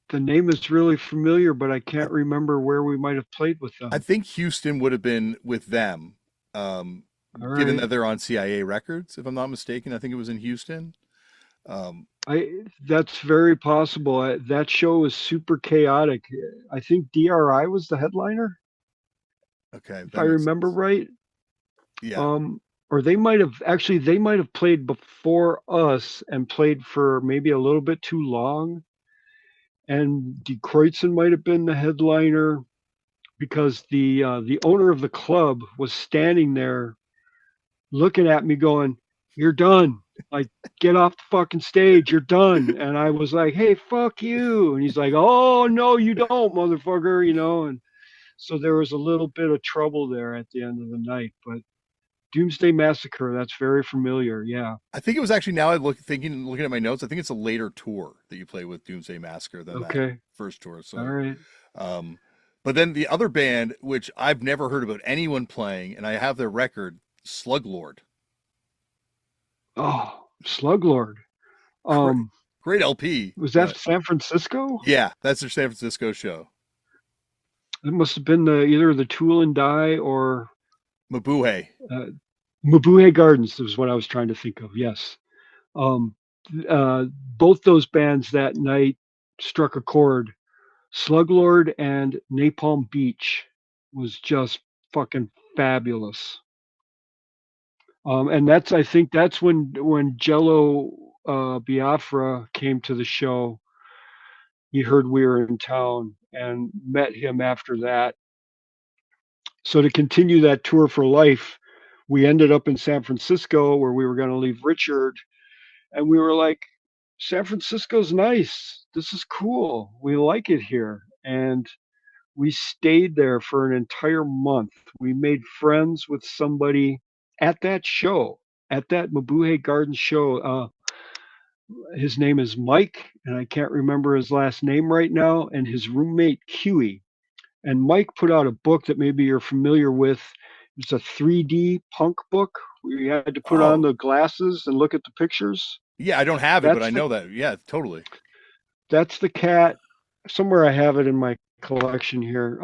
The name is really familiar, but I can't remember where we might have played with I them. think Houston would have been with them, um, All given right. that they're on CIA Records, if I'm not mistaken. I think it was in Houston. Um, That's very possible. That show was super chaotic. I think DRI was the headliner, okay, if I that makes remember sense. right. Yeah, Um, or they might have played before us and played for maybe a little bit too long. And Die Kruezen might have been the headliner because the owner of the club was standing there looking at me, going, "You're done. Like, get off the fucking stage. You're done." And I was like, "Hey, fuck you." And he's like, "Oh no, you don't, motherfucker." And so there was a little bit of trouble there at the end of the night, but Doomsday Massacre, that's very familiar. Yeah. I think it was actually now I looking at my notes. I think it's a later tour that you play with Doomsday Massacre than that Okay. first tour. All So, right. um, but then the other band, which I've never heard about anyone playing, and I have their record, Sluglord. Oh, Sluglord. Great, Um, great LP, was that but San Francisco? yeah, that's their San Francisco show. It must have been either the Tool and Die or Mabuhay. uh, Mabuhay Gardens was what I was trying to think of. Yes. Um, uh, both those bands that night struck a chord. Sluglord and Napalm Beach was just fucking fabulous. And I think that's when Jello Biafra came to the show. He heard we were in town and met him after that. So to continue that tour for life, we ended up in San Francisco where we were going to leave Richard, and we were like, San Francisco's nice. This is cool. We like it here. And we stayed there for an entire month. We made friends with somebody at that show, at that Mabuhay Garden show. his name is Mike, and I can't remember his last name right now, and his roommate Huey. And Mike put out a book that maybe you're familiar with. It's a 3D punk book where you had to put on Oh, the glasses and look at the pictures. yeah, I don't have it, but That's I the know that. Yeah, totally. that's the cat. Somewhere I have it in my collection here.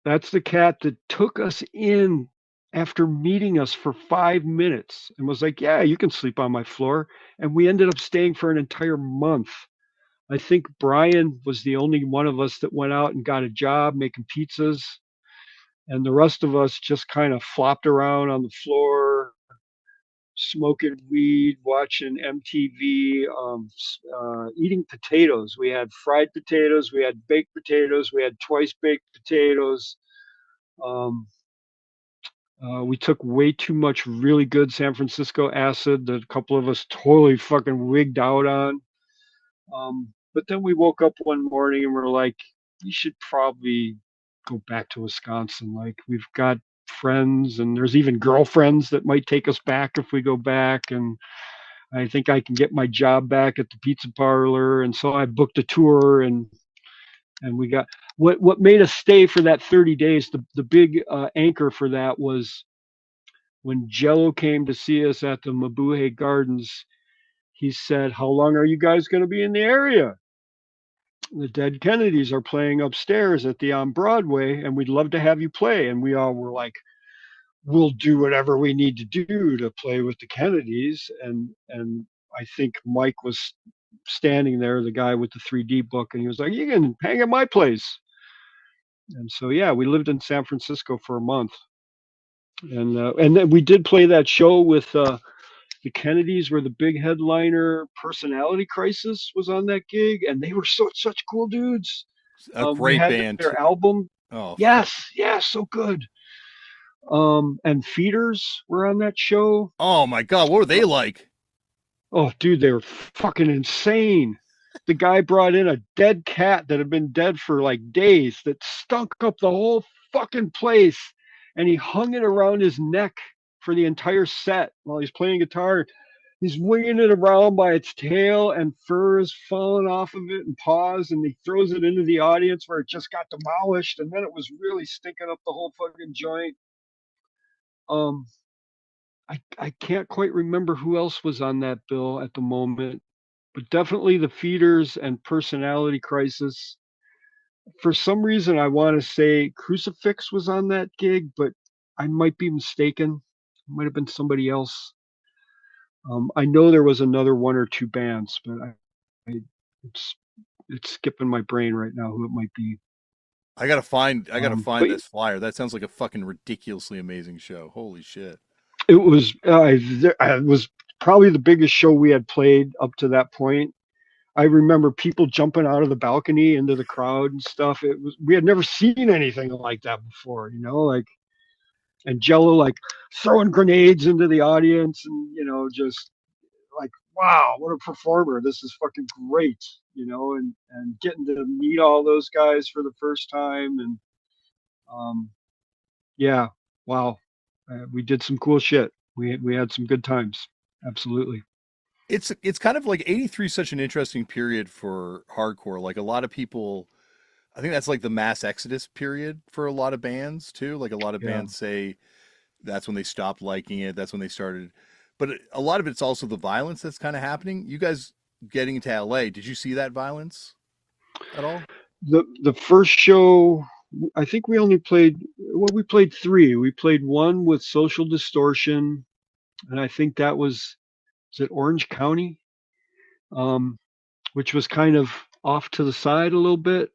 That's the cat that took us in after meeting us for 5 minutes and was like, "Yeah, you can sleep on my floor." And we ended up staying for an entire month. I think Brian was the only one of us that went out and got a job making pizzas, and the rest of us just kind of flopped around on the floor, smoking weed, watching MTV, eating potatoes. We had fried potatoes, we had baked potatoes, we had twice baked potatoes. Um, we took way too much really good San Francisco acid that a couple of us totally fucking wigged out on. But then we woke up one morning and we're like, we should probably go back to Wisconsin. Like, we've got friends and there's even girlfriends that might take us back if we go back. And I think I can get my job back at the pizza parlor. And so I booked a tour, and we got what made us stay for that 30 days. The big anchor for that was when Jello came to see us at the Mabuhay Gardens. He said, "How long are you guys going to be in the area? The Dead Kennedys are playing upstairs at the on Broadway, and we'd love to have you play." And we all were like, "We'll do whatever we need to do to play with the Kennedys." And I think Mike was standing there, the guy with the 3D book, and he was like, "You can hang at my place." And so yeah, we lived in San Francisco for a month, and then we did play that show with the Kennedys were the big headliner. Personality Crisis was on that gig, and they were such cool dudes. A We great had band. their album. Oh, fuck. Yes, yes, so good. And Feeders were on that show. Oh my God, what were they like? Oh, dude, they were fucking insane. The guy brought in a dead cat that had been dead for like days that stunk up the whole fucking place, and he hung it around his neck for the entire set while he's playing guitar. He's winging it around by its tail, and fur is falling off of it and paws, and he throws it into the audience where it just got demolished, and then it was really stinking up the whole fucking joint. Um, I can't quite remember who else was on that bill at the moment, but definitely the Feeders and Personality Crisis. For some reason, I want to say Crucifix was on that gig, but I might be mistaken. It might have been somebody else. I know there was another one or two bands, but I it's it's skipping my brain right now who it might be. I gotta find But this flyer. That sounds like a fucking ridiculously amazing show. Holy shit. it was probably the biggest show we had played up to that point. I remember people jumping out of the balcony into the crowd and stuff. It was we had never seen anything like that before, like, and Jello like throwing grenades into the audience, and just like, wow, what a performer! This is fucking great, and getting to meet all those guys for the first time, and um, yeah, wow, we did some cool shit. We had some good times, absolutely. It's kind of like 83 is such an interesting period for hardcore. Like a lot of people, I think that's like the mass exodus period for a lot of bands too. Like a lot of Yeah. bands say that's when they stopped liking it, that's when they started. But a lot of it's also the violence that's kind of happening. You guys getting into LA, did you see that violence at all? The first show, I think we only played, well, we played three. We played one with Social Distortion, and I think that was it Orange County, um, which was kind of off to the side a little bit.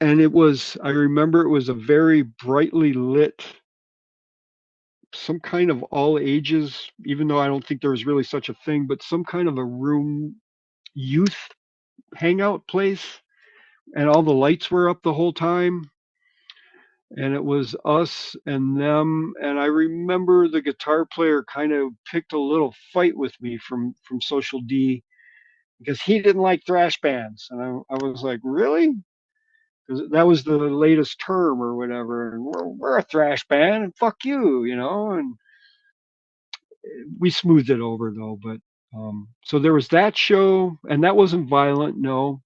And I remember it was a very brightly lit, some kind of all ages, even though I don't think there was really such a thing, but some kind of a room youth hangout place, and all the lights were up the whole time, and it was us and them. And I remember the guitar player kind of picked a little fight with me from Social D because he didn't like thrash bands, and I was like, really? Because that was the latest term or whatever, and we're a thrash band, and fuck you, and we smoothed it over though. But So there was that show, and that wasn't violent, no.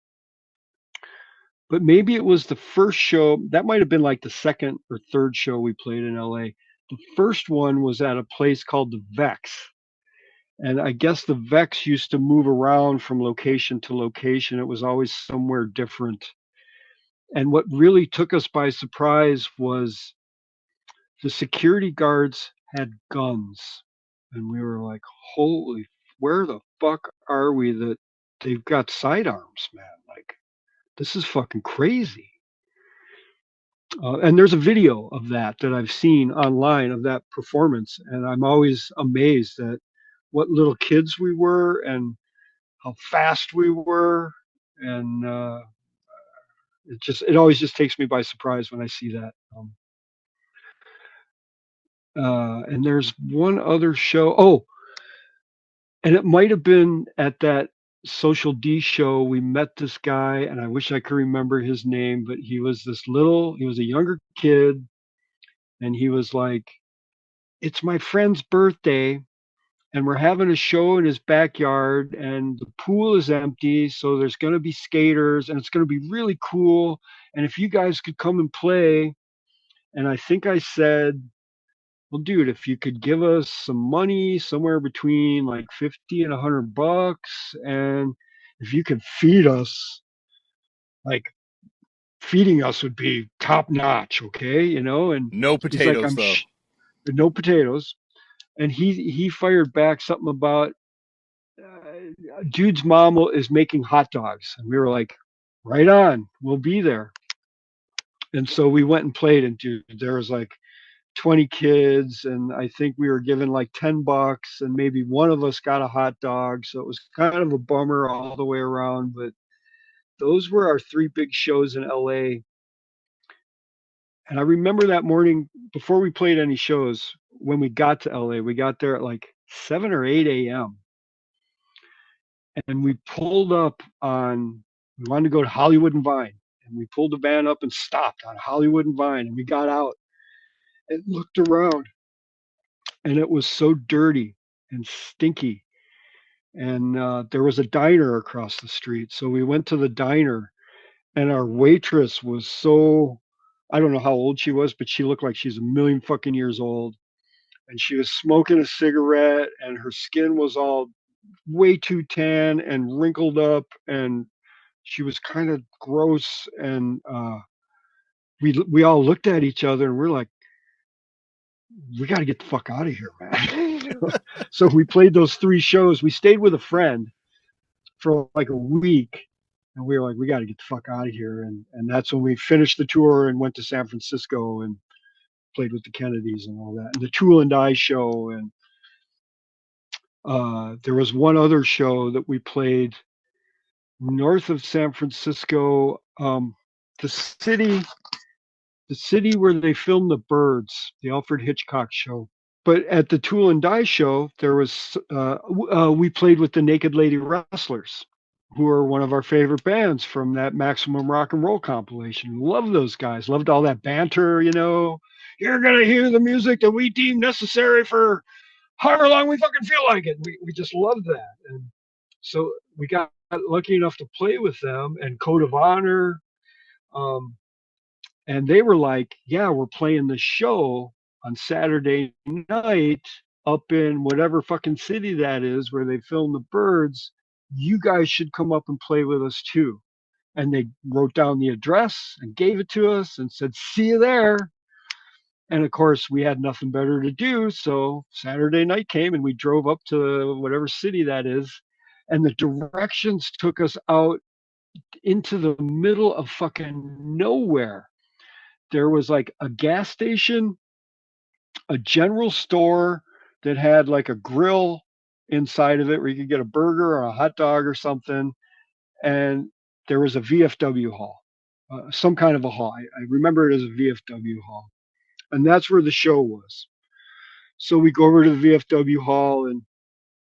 But maybe it was the first show. That might have been like the second or third show we played in LA. The first one was at a place called the Vex. And I guess the Vex used to move around from location to location. It was always somewhere different. And what really took us by surprise was the security guards had guns. And we were like, holy, where the fuck are we that they've got sidearms, man? Like, this is fucking crazy. And there's a video of that I've seen online of that performance. And I'm always amazed at what little kids we were and how fast we were. And it always just takes me by surprise when I see that. And there's one other show. Oh, and it might have been at that Social D show. We met this guy, and I wish I could remember his name, but he was he was a younger kid, and he was like, it's my friend's birthday, and we're having a show in his backyard, and the pool is empty, so there's going to be skaters, and it's going to be really cool. And if you guys could come and play, and I think I said, well, dude, if you could give us some money, somewhere between like 50 and $100, and if you could feed us, like feeding us would be top notch, okay, you know. And No he's like, potatoes though. no potatoes. And he fired back something about dude's mom is making hot dogs, and we were like, right on, we'll be there. And so we went and played, and dude, there was like 20 kids, and I think we were given like $10, and maybe one of us got a hot dog. So it was kind of a bummer all the way around. But those were our three big shows in LA. And I remember that morning before we played any shows, when we got to LA, we got there at like 7 or 8 a.m. And we pulled up we wanted to go to Hollywood and Vine. And we pulled the van up and stopped on Hollywood and Vine. And we got out and looked around, and it was so dirty and stinky. And there was a diner across the street. So we went to the diner, and our waitress was so, I don't know how old she was, but she looked like she's a million fucking years old. And she was smoking a cigarette, and her skin was all way too tan and wrinkled up, and she was kind of gross. And we all looked at each other, and we're like, we got to get the fuck out of here, man. So we played those three shows. We stayed with a friend for like a week, and we were like, we got to get the fuck out of here. And that's when we finished the tour and went to San Francisco and played with the Kennedys and all that, and the Tool and Die show. And there was one other show that we played north of San Francisco, the city, the city where they filmed The Birds, the Alfred Hitchcock show. But at the Tool and Die show, there was we played with the Naked Lady Wrestlers, who are one of our favorite bands from that Maximum Rock and Roll compilation. Love those guys. Loved all that banter. You know, you're gonna hear the music that we deem necessary for however long we fucking feel like it. We just loved that, and so we got lucky enough to play with them and Code of Honor. Um, and they were like, yeah, we're playing the show on Saturday night up in whatever fucking city that is where they film The Birds. You guys should come up and play with us too. And they wrote down the address and gave it to us and said, see you there. And of course, we had nothing better to do. So Saturday night came, and we drove up to whatever city that is. And the directions took us out into the middle of fucking nowhere. There was like a gas station, a general store that had like a grill inside of it where you could get a burger or a hot dog or something. And there was a VFW hall, some kind of a hall. I remember it as a VFW hall. And that's where the show was. So we go over to the VFW hall and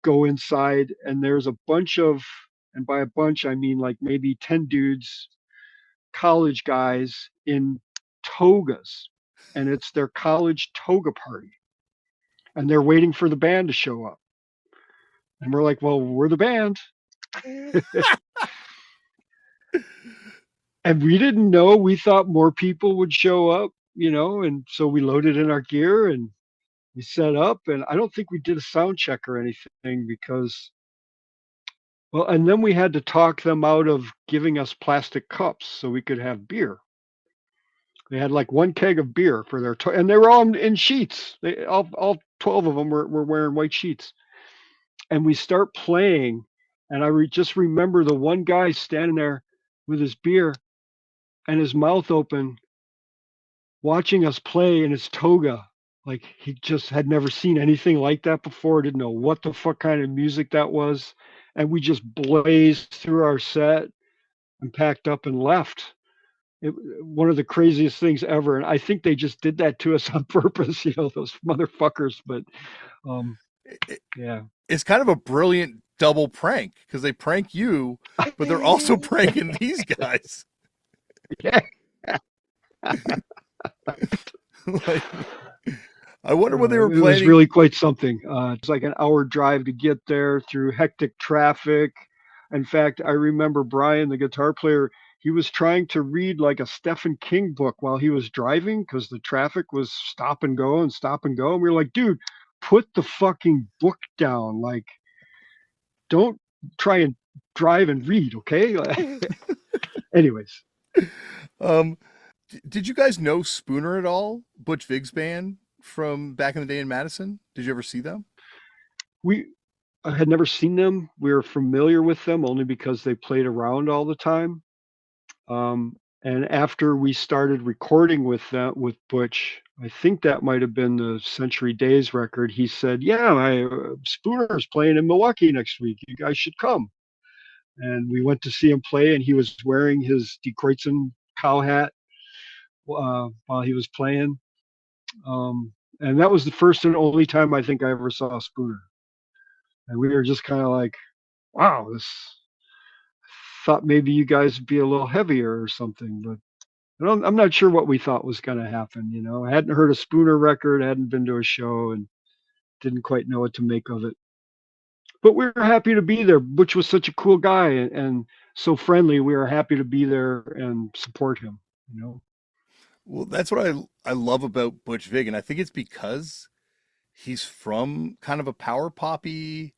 go inside, and there's a bunch of, and by a bunch, I mean like maybe 10 dudes, college guys in togas, and it's their college toga party, and they're waiting for the band to show up. And we're like, well, we're the band. And we didn't know. We thought more people would show up, and so we loaded in our gear and we set up. And I don't think we did a sound check or anything because, well, and then we had to talk them out of giving us plastic cups so we could have beer. They had like one keg of beer for their, and they were all in sheets. All 12 of them were wearing white sheets. And we start playing, and just remember the one guy standing there with his beer and his mouth open, watching us play in his toga. Like he just had never seen anything like that before, didn't know what the fuck kind of music that was. And we just blazed through our set and packed up and left. One of the craziest things ever. And I think they just did that to us on purpose, those motherfuckers. But It, yeah. it's kind of a brilliant double prank because they prank you, but they're also pranking these guys. Yeah. Like, I wonder what they were It was planning. really quite something. It's like an hour drive to get there through hectic traffic. In fact, I remember Brian, the guitar player, he was trying to read like a Stephen King book while he was driving because the traffic was stop and go and stop and go. And we were like, dude, put the fucking book down. Like, don't try and drive and read, okay? Anyways, Um, did you guys know Spooner at all? Butch Vig's band from back in the day in Madison? Did you ever see them? we I had never seen them. We were familiar with them only because they played around all the time. Um, and after we started recording with Butch, I think that might have been the Century Days record. He said, "Yeah, my Spooner's playing in Milwaukee next week. You guys should come." And we went to see him play, and he was wearing his Die Kruezen cow hat while he was playing. And that was the first and only time I think I ever saw Spooner. And we were just kind of like, "Wow, this." Thought maybe you guys would be a little heavier or something, but I'm not sure what we thought was going to happen. I hadn't heard a Spooner record, hadn't been to a show, and didn't quite know what to make of it. But we were happy to be there. Butch was such a cool guy and so friendly. We were happy to be there and support him. You know. Well, that's what I love about Butch Vig, and I think it's because he's from kind of a power poppy,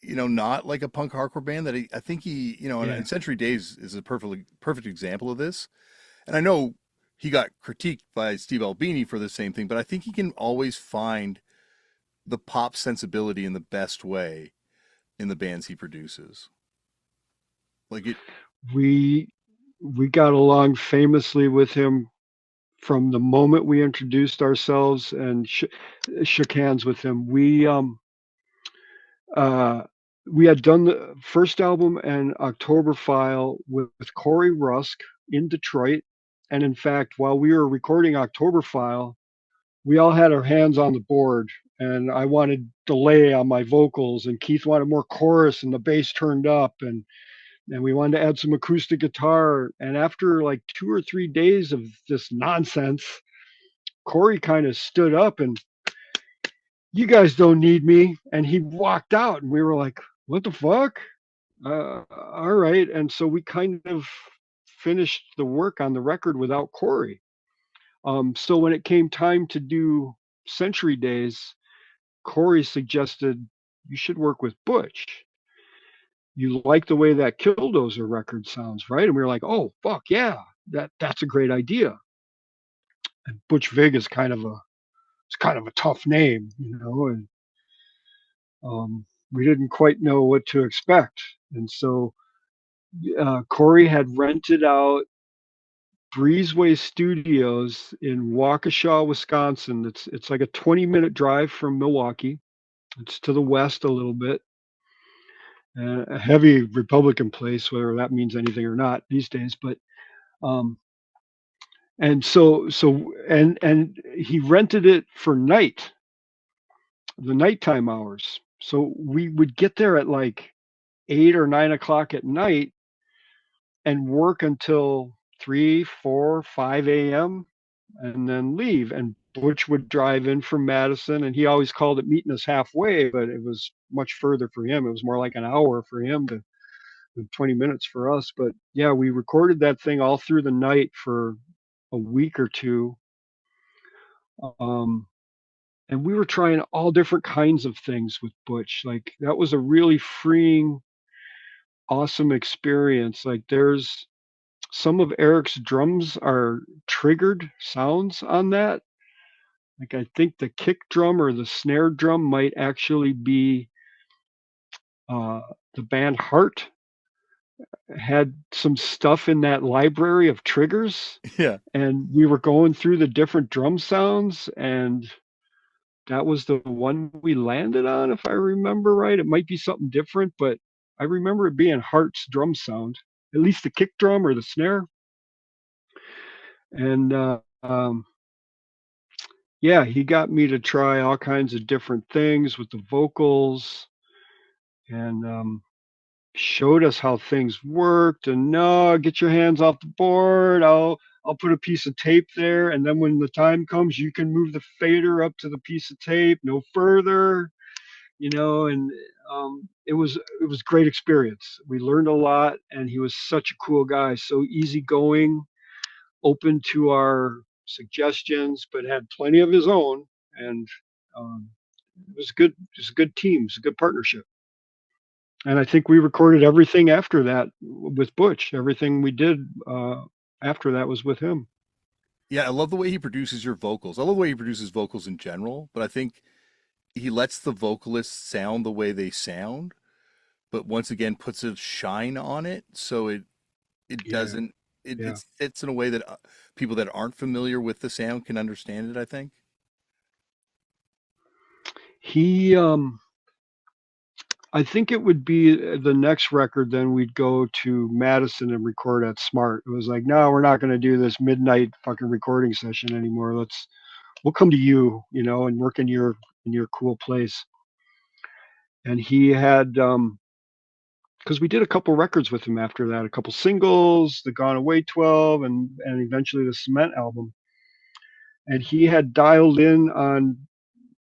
not like a punk hardcore band that I think and Yeah. Century Days is a perfect example of this. And I know he got critiqued by Steve Albini for the same thing, but I think he can always find the pop sensibility in the best way in the bands he produces. Like it, We we got along famously with him from the moment we introduced ourselves and shook hands with him. Uh, we had done the first album and October File with Corey Rusk in Detroit. And in fact, while we were recording October File, we all had our hands on the board. And I wanted delay on my vocals, and Keith wanted more chorus, and the bass turned up, and we wanted to add some acoustic guitar. And after like 2 or 3 days of this nonsense, Corey kind of stood up and, "You guys don't need me," and he walked out, and we were like, "What the fuck?" All right. And so we kind of finished the work on the record without Corey. So when it came time to do Century Days, Corey suggested you should work with Butch. You like the way that Killdozer record sounds, right? And we were like, "Oh fuck yeah, that's a great idea." And Butch Vig is kind of a tough name, and we didn't quite know what to expect. And so Corey had rented out Breezeway Studios in Waukesha, Wisconsin. It's like a 20-minute drive from Milwaukee. It's to the west a little bit. A heavy Republican place, whether that means anything or not these days. But and and he rented it for the nighttime hours. So we would get there at like 8 or 9 o'clock at night and work until 3, 4, 5 a.m. and then leave. And Butch would drive in from Madison, and he always called it meeting us halfway, but it was much further for him. It was more like an hour for him to 20 minutes for us. But yeah, we recorded that thing all through the night for a week or two. Um, and we were trying all different kinds of things with Butch. Like that was a really freeing, awesome experience. Like there's some of Eric's drums are triggered sounds on that. Like I think the kick drum or the snare drum might actually be uh, the band Heart had some stuff in that library of triggers, Yeah. and we were going through the different drum sounds, and that was the one we landed on, if I remember right. It might be something different, but I remember it being Heart's drum sound, at least the kick drum or the snare. And yeah, he got me to try all kinds of different things with the vocals, and showed us how things worked. And no, get your hands off the board. I'll put a piece of tape there, and then when the time comes, you can move the fader up to the piece of tape, no further. And it was great experience. We learned a lot, and he was such a cool guy, so easygoing, open to our suggestions, but had plenty of his own. And um, it was good. It was a good team. It was a good partnership. And I think we recorded everything after that with Butch. Everything we did after that was with him. Yeah, I love the way he produces your vocals. I love the way he produces vocals in general, but I think he lets the vocalists sound the way they sound, but once again puts a shine on it so it Yeah, doesn't it yeah. fits in a way that people that aren't familiar with the sound can understand it, I think. He, I think it would be the next record. Then we'd go to Madison and record at Smart. It was like, no, we're not going to do this midnight fucking recording session anymore. We'll come to you, and work in your cool place. And he had, because we did a couple records with him after that, a couple singles, the Gone Away 12, and eventually the Cement album. And he had dialed in on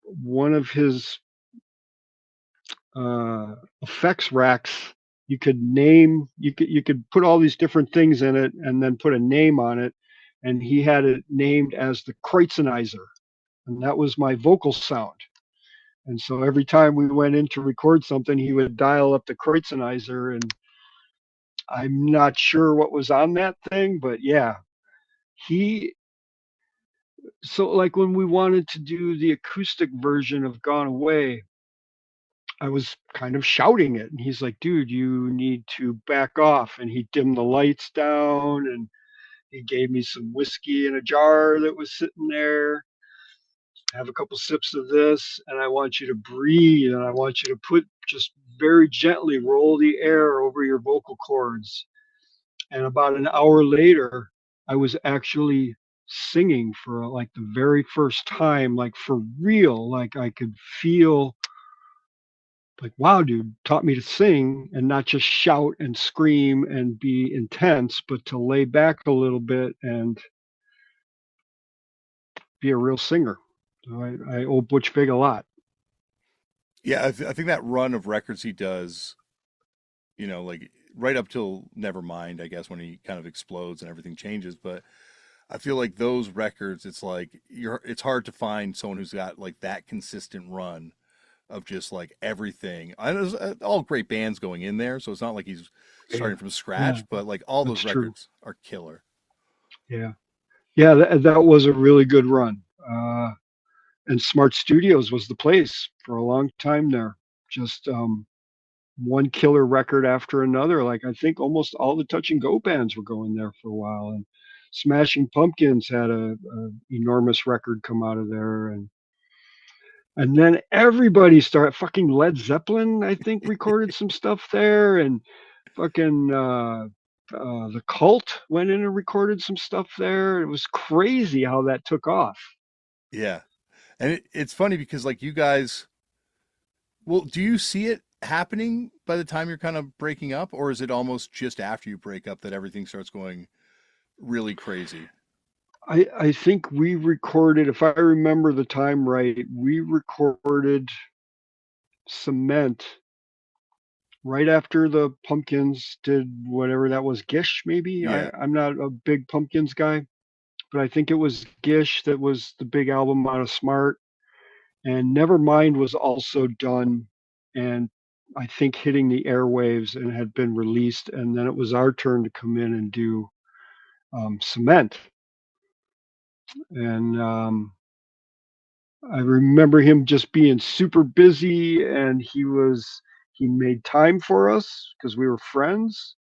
one of his effects racks. You could put all these different things in it and then put a name on it, and he had it named as the Kreutzenizer, and that was my vocal sound. And so every time we went in to record something, he would dial up the Kreutzenizer, and I'm not sure what was on that thing, but yeah, he. So like when we wanted to do the acoustic version of Gone Away, I was kind of shouting it. And he's like, dude, you need to back off. And he dimmed the lights down, and he gave me some whiskey in a jar that was sitting there. Have a couple sips of this, and I want you to breathe. And I want you to just very gently roll the air over your vocal cords. And about an hour later, I was actually singing for like the very first time, like for real. Like I could feel like, wow, dude taught me to sing and not just shout and scream and be intense, but to lay back a little bit and be a real singer. So I owe Butch Vig a lot. Yeah, I think that run of records he does, like right up till Nevermind, I guess, when he kind of explodes and everything changes. But I feel like those records, it's like it's hard to find someone who's got like that consistent run of just like everything. I know there's all great bands going in there, so it's not like he's Yeah, starting from yeah, scratch, but like all those that's true. records are killer. Yeah, yeah, that was a really good run. And Smart Studios was the place for a long time there. Just one killer record after another. Like I think almost all the Touch and Go bands were going there for a while, and Smashing Pumpkins had a enormous record come out of there, and then everybody started. Fucking Led Zeppelin, I think, recorded some stuff there, and fucking the Cult went in and recorded some stuff there. It was crazy how that took off. Yeah. And it's funny because like you guys, well, do you see it happening by the time you're kind of breaking up, or is it almost just after you break up that everything starts going really crazy? I think we recorded, if I remember the time right, we recorded Cement right after the Pumpkins did whatever that was, Gish maybe. Yeah. I'm not a big Pumpkins guy, but I think it was Gish that was the big album out of Smart. And Nevermind was also done, and I think hitting the airwaves and had been released. And then it was our turn to come in and do Cement. And I remember him just being super busy, and he made time for us because we were friends.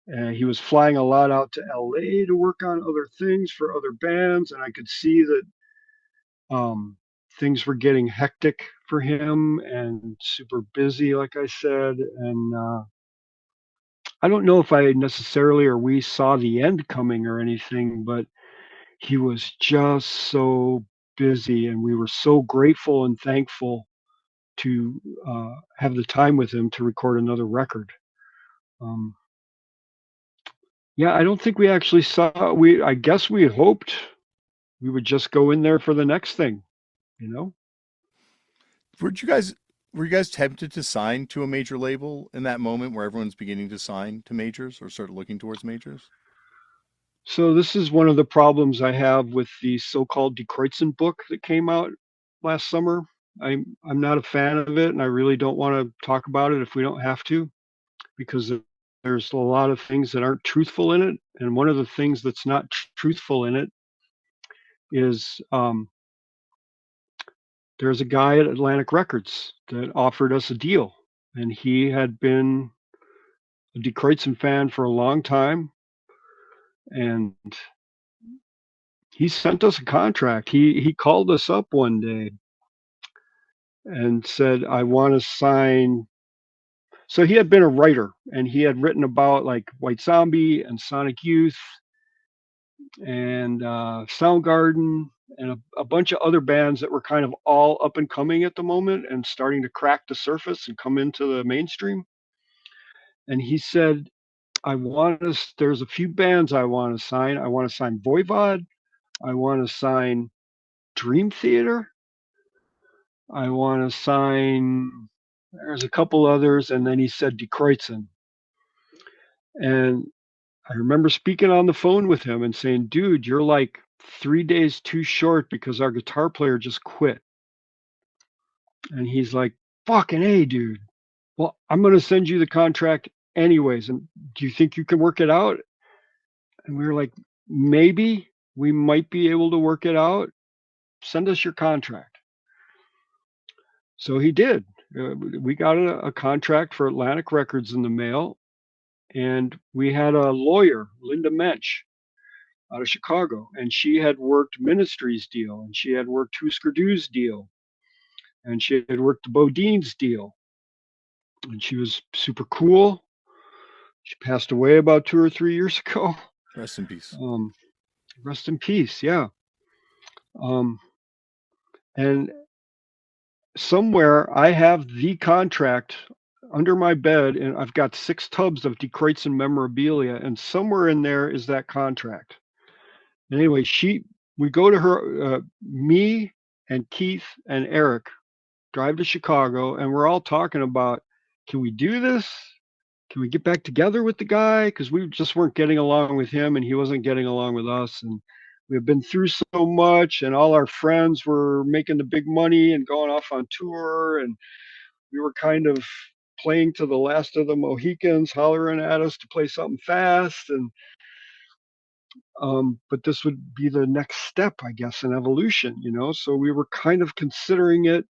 And he was flying a lot out to LA to work on other things for other bands, and I could see that um, things were getting hectic for him and super busy, like I said. And I don't know if I necessarily or we saw the end coming or anything, but he was just so busy, and we were so grateful and thankful to have the time with him to record another record. Um, yeah, I don't think we actually saw. I guess we had hoped we would just go in there for the next thing, you know. Were you guys were you guys tempted to sign to a major label in that moment where everyone's beginning to sign to majors or start looking towards majors? So this is one of the problems I have with the so-called Die Kruezen book that came out last summer. I'm not a fan of it, and I really don't want to talk about it if we don't have to, because there's a lot of things that aren't truthful in it. And one of the things that's not truthful in it is there's a guy at Atlantic Records that offered us a deal, and he had been a Die Kruezen fan for a long time, and he sent us a contract. He called us up one day and said, "I want to sign." So he had been a writer, and he had written about like White Zombie and Sonic Youth and Soundgarden and a bunch of other bands that were kind of all up and coming at the moment and starting to crack the surface and come into the mainstream. And he said, there's a few bands I want to sign. I want to sign Voivod. I want to sign Dream Theater. I want to sign, there's a couple others. And then he said Die Kruezen. And I remember speaking on the phone with him and saying, dude, you're like 3 days too short because our guitar player just quit. And he's like, fucking A, dude. Well, I'm going to send you the contract anyways. And do you think you can work it out? And we were like, maybe we might be able to work it out. Send us your contract. So he did. We got a contract for Atlantic Records in the mail. And we had a lawyer, Linda Mensch, out of Chicago, and she had worked Ministry's deal, and she had worked Husker Du's deal, and she had worked the Bodine's deal, and she was super cool. She passed away about 2 or 3 years ago. Rest in peace. Um, Rest in peace. Yeah. Um, and somewhere I have the contract under my bed, and I've got 6 tubs of Die Kruezen memorabilia, and somewhere in there is that contract. And anyway, we go to her, me and Keith and Eric drive to Chicago, and we're all talking about, can we do this? Can we get back together with the guy? Because we just weren't getting along with him, and he wasn't getting along with us. And we had been through so much, and all our friends were making the big money and going off on tour, and we were kind of playing to the last of the Mohicans, hollering at us to play something fast. And but this would be the next step, I guess, in evolution, you know. So we were kind of considering it,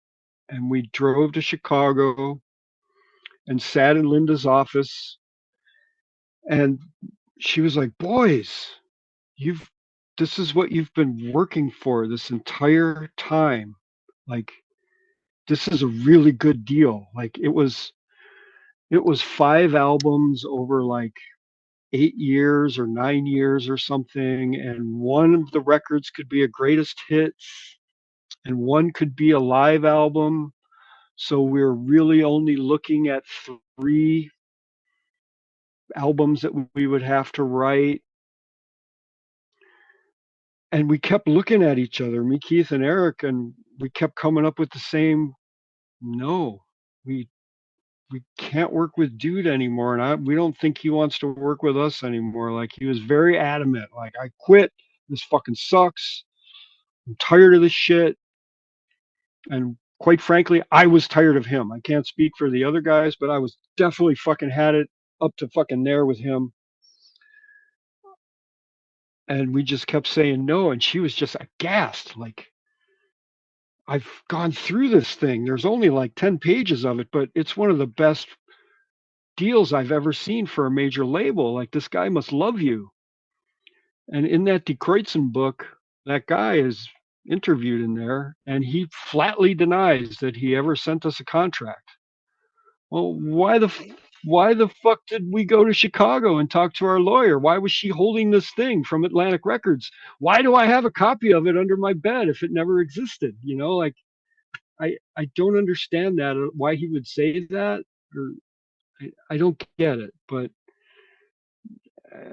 and we drove to Chicago and sat in Linda's office, and she was like, "Boys, you've this is what you've been working for this entire time. Like, this is a really good deal. Like, it was 5 albums over like 8 years or 9 years or something, and one of the records could be a greatest hits, and one could be a live album. So we're really only looking at 3 albums that we would have to write. And we kept looking at each other, me, Keith, and Eric, and we kept coming up with the same no. We we can't work with dude anymore, and we don't think he wants to work with us anymore. Like, he was very adamant. Like, I quit. This fucking sucks. I'm tired of this shit. And quite frankly, I was tired of him. I can't speak for the other guys, but I was definitely fucking had it up to fucking there with him. And we just kept saying no, and she was just aghast. Like, I've gone through this thing. There's only like 10 pages of it, but it's one of the best deals I've ever seen for a major label. Like, this guy must love you. And in that Die Kruezen book, that guy is interviewed in there, and he flatly denies that he ever sent us a contract. Well, why the fuck did we go to Chicago and talk to our lawyer? Why was she holding this thing from Atlantic Records? Why do I have a copy of it under my bed if it never existed? You know, like, I don't understand that, why he would say that, or I don't get it. But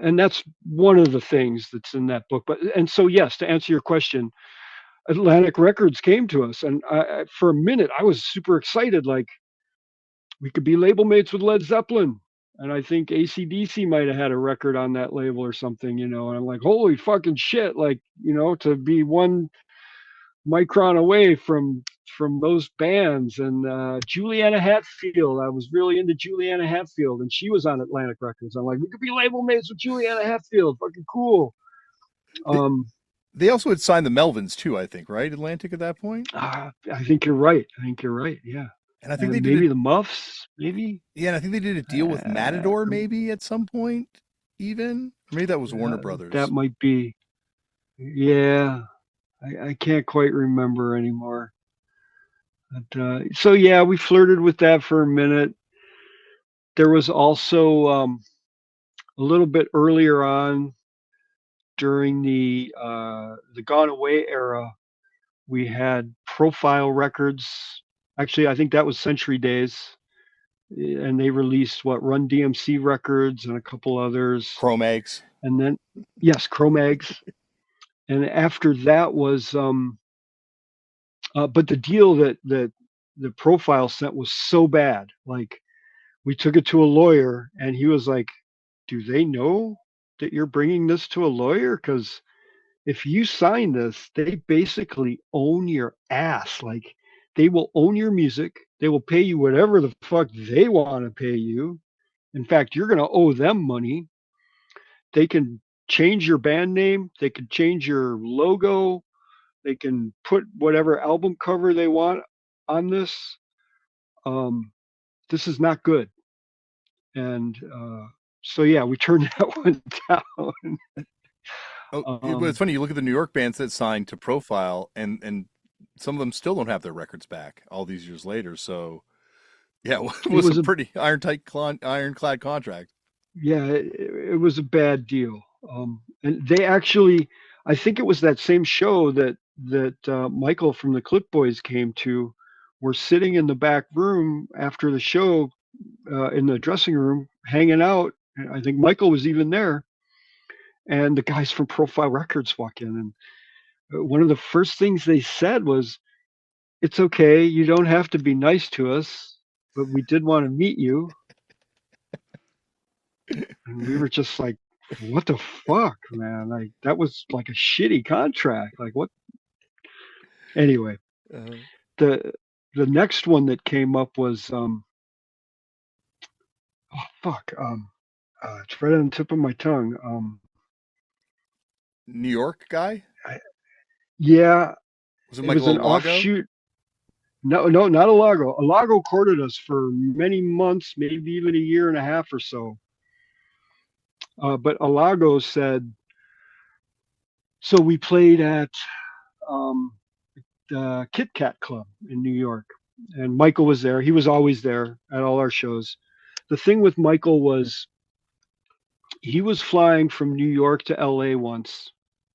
and that's one of the things that's in that book. But and so yes, to answer your question, Atlantic Records came to us, and for a minute I was super excited, like, we could be label mates with Led Zeppelin. And I think AC/DC might have had a record on that label or something, you know. And I'm like, holy fucking shit! Like, you know, to be one micron away from those bands. And Juliana Hatfield, I was really into Juliana Hatfield, and she was on Atlantic Records. I'm like, we could be label mates with Juliana Hatfield. Fucking cool. They also had signed the Melvins too, I think, right? Atlantic at that point. I think you're right. I think you're right. Yeah. And I think they And did maybe it. the Muffs, maybe. Yeah, and I think they did a deal with Uh, Matador maybe at some point, even. Or maybe that was Warner that Brothers. might be. Yeah, I can't quite remember anymore. But, so yeah, we flirted with that for a minute. There was also a little bit earlier on during the Gone Away era, we had Profile Records. Actually, I think that was Century Days, and they released what, Run DMC Records and a couple others. Chrome Eggs. And then yes, Cro-Mags. And after that was but the deal that the Profile sent was so bad. Like, we took it to a lawyer, and he was like, do they know that you're bringing this to a lawyer? Because if you sign this, they basically own your ass. Like, they will own your music. They will pay you whatever the fuck they want to pay you. In fact, you're going to owe them money. They can change your band name. They can change your logo. They can put whatever album cover they want on this. Um, this is not good. And so, yeah, we turned that one down. Oh, well, it's um, funny. You look at the New York bands that signed to Profile, and some of them still don't have their records back all these years later. So, yeah, it it was a was a pretty ironclad contract. yeah, it was a bad deal. And they actually, I think it was that same show that Michael from the Clip Boys came to. We're sitting in the back room after the show, in the dressing room, hanging out. And I think Michael was even there, and the guys from Profile Records walk in, and one of the first things they said was, "It's okay, you don't have to be nice to us, but we did want to meet you." And we were just like, what the fuck, man? Like, that was like a shitty contract. Like, what? Anyway, Uh, the the next one that came up was oh fuck, it's right on the tip of my tongue. New York guy, I, yeah, was it it was Michael an Lago? offshoot. No, no, not Alago. Alago courted us for many months, maybe even a year and a half or so. But Alago said, so we played at um, the Kit Kat Club in New York, and Michael was there. He was always there at all our shows. The thing with Michael was he was flying from New York to LA once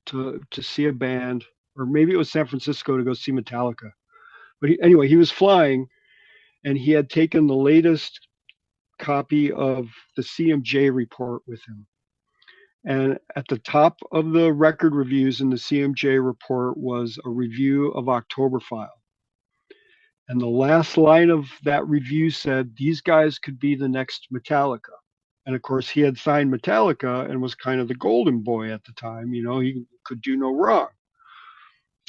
to see a band, or maybe it was San Francisco to go see Metallica. But anyway, he was flying, and he had taken the latest copy of the CMJ report with him. And at the top of the record reviews in the CMJ report was a review of Oktoberfile. And the last line of that review said, these guys could be the next Metallica. And of course, he had signed Metallica and was kind of the golden boy at the time. You know, he could do no wrong.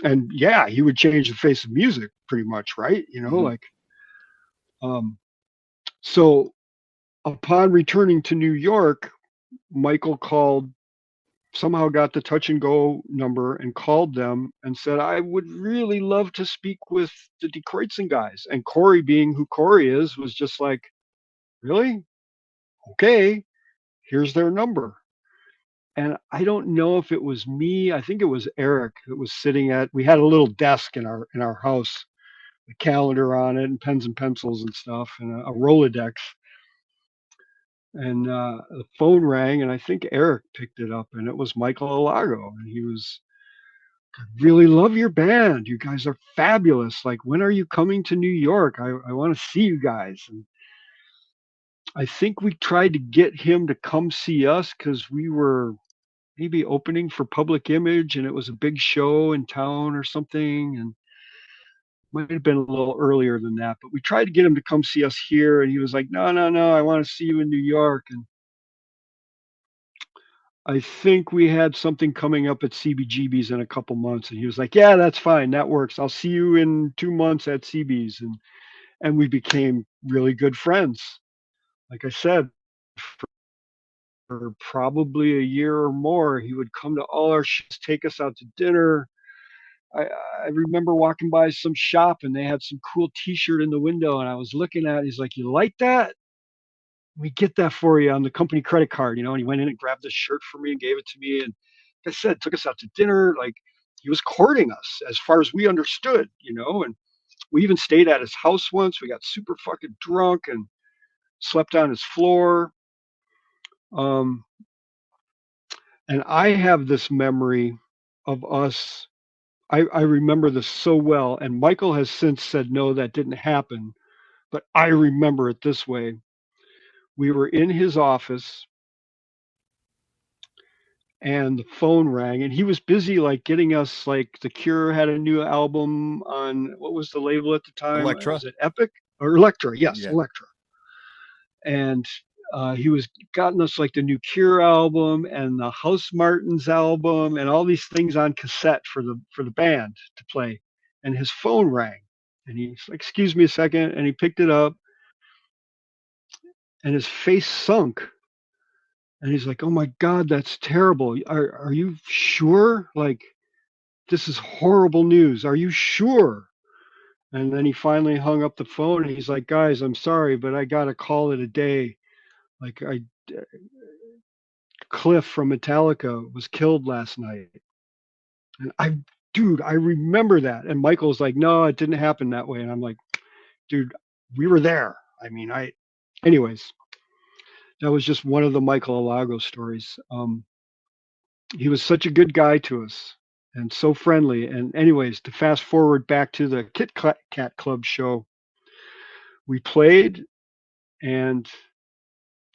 And yeah, he would change the face of music pretty much, right? You know, Mhm. like, so upon returning to New York, Michael called, somehow got the Touch and Go number and called them and said, I would really love to speak with the Die Kruezen guys. And Corey, being who Corey is, was just like, really? Okay, here's their number. And I don't know if it was me. I think it was Eric that was sitting at, we had a little desk in our house, a calendar on it and pens and pencils and stuff and a Rolodex. And the phone rang, and I think Eric picked it up, and it was Michael Alago. And he was, I really love your band. You guys are fabulous. Like, when are you coming to New York? I want to see you guys. And I think we tried to get him to come see us because we were maybe opening for Public Image, and it was a big show in town or something. And might have been a little earlier than that, but we tried to get him to come see us here, and he was like, no, no, no, I want to see you in New York. And I think we had something coming up at CBGB's in a couple months, and he was like, "Yeah, that's fine. That works. I'll see you in 2 months at CB's." And we became really good friends. Like I said, for probably a year or more, he would come to all our shows, take us out to dinner. I, I remember walking by some shop and they had some cool T-shirt in the window, and I was looking at it. He's like, "You like that? We get that for you on the company credit card," you know. And he went in and grabbed this shirt for me and gave it to me. And like I said, took us out to dinner. Like, he was courting us as far as we understood, you know. And we even stayed at his house once. We got super fucking drunk and slept on his floor. Um, and I have this memory of us. I remember this so well. And Michael has since said, no, that didn't happen. But I remember it this way. We were in his office and the phone rang, and he was busy like getting us, like, The Cure had a new album on, what was the label at the time? Electra. Was it Epic or Elektra? Yes, Yeah. Elektra. And he was gotten us like the new Cure album and the House Martins album and all these things on cassette for the band to play. And his phone rang, and he's like, "Excuse me a second," and he picked it up, and his face sunk. And he's like, "Oh my God, that's terrible. Are you sure? Like, this is horrible news. Are you sure?" And then he finally hung up the phone, and he's like, "Guys, I'm sorry, but I got to call it a day. Like, Cliff from Metallica was killed last night." And dude, I remember that. And Michael's like, "No, it didn't happen that way." And I'm like, "Dude, we were there." I mean, anyways, that was just one of the Michael Alago stories. He was such a good guy to us and so friendly. And anyways, to fast forward back to the Kit Kat Club show, we played, and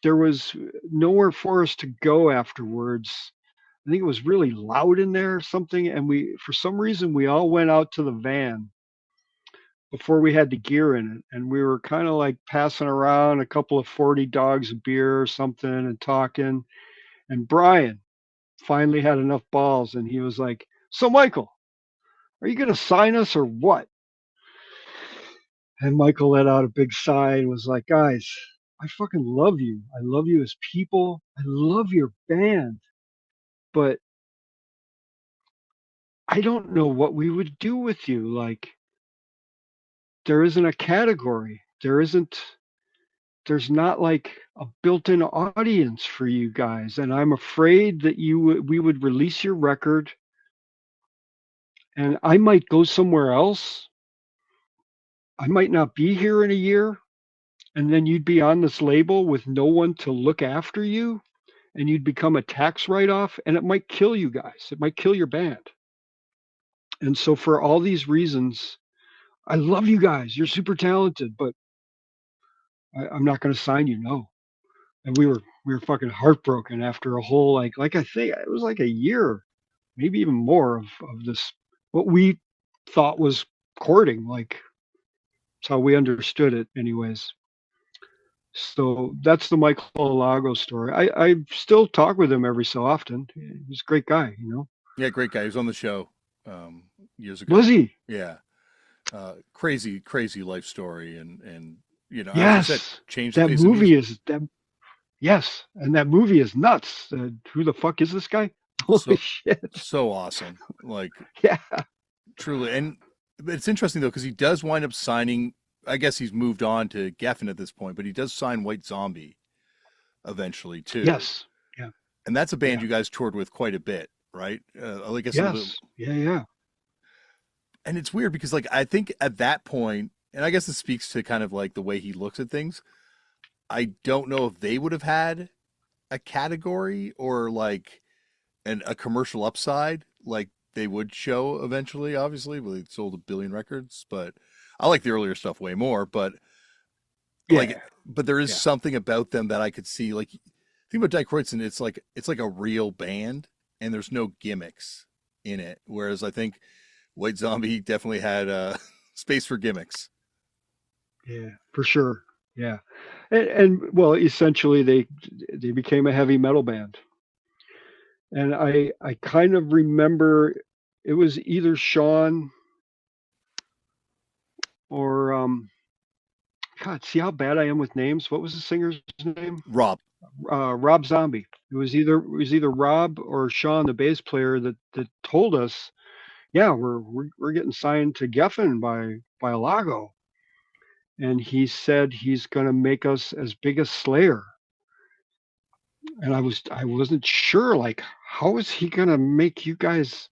there was nowhere for us to go afterwards. I think it was really loud in there or something, and we, for some reason, we all went out to the van before we had the gear in it, and we were kind of like passing around a couple of 40 dogs of beer or something and talking. And Brian finally had enough balls, and he was like, "So, Michael, are you going to sign us or what?" And Michael let out a big sigh and was like, "Guys, I fucking love you. I love you as people. I love your band. But I don't know what we would do with you. Like, there isn't a category. There's not like a built-in audience for you guys. And I'm afraid that we would release your record, and I might go somewhere else. I might not be here in a year. And then you'd be on this label with no one to look after you, and you'd become a tax write-off, and it might kill you guys. It might kill your band. And so for all these reasons, I love you guys. You're super talented, but I'm not going to sign you. No." And we were we were fucking heartbroken after a whole like I think it was like a year, maybe even more of this what we thought was courting. Like that's how we understood it, anyways. So that's the Michael Lago story. I still talk with him every so often. He's a great guy, you know. Yeah, great guy. He was on the show years Was ago. he? Yeah, crazy, crazy life story, and as I said, Yes. changed the That face of movie music. is that. Yes, and that movie is nuts. Who the fuck is this guy? Holy So shit! so awesome, like Yeah. truly. And it's interesting though because he does wind up signing. I guess he's moved on to Geffen at this point, but he does sign White Zombie eventually too. Yes. Yeah. And that's a band Yeah. you guys toured with quite a bit, right? I guess a little. Yes. Yeah. Yeah. And it's weird because like I think at that point, and I guess this speaks to kind of like the way he looks at things. I don't know if they would have had a category or like a commercial upside like they would show eventually. Obviously, well, they sold 1 billion records, but I like the earlier stuff way more. But like, Yeah. but there is Yeah. something about them that I could see. Like, think about Die Kruezen, it's like a real band, and there's no gimmicks in it. Whereas I think White Zombie definitely had space for gimmicks. Yeah. For sure. Yeah. And well, essentially they became a heavy metal band, and I kind of remember it was either Sean or God. See how bad I am with names. What was the singer's name? Rob, Rob Zombie. It was either Rob or Sean, the bass player, that told us, yeah, we're getting signed to Geffen by Lago, and he said he's going to make us as big as Slayer. And I wasn't sure, like, how is he going to make you guys?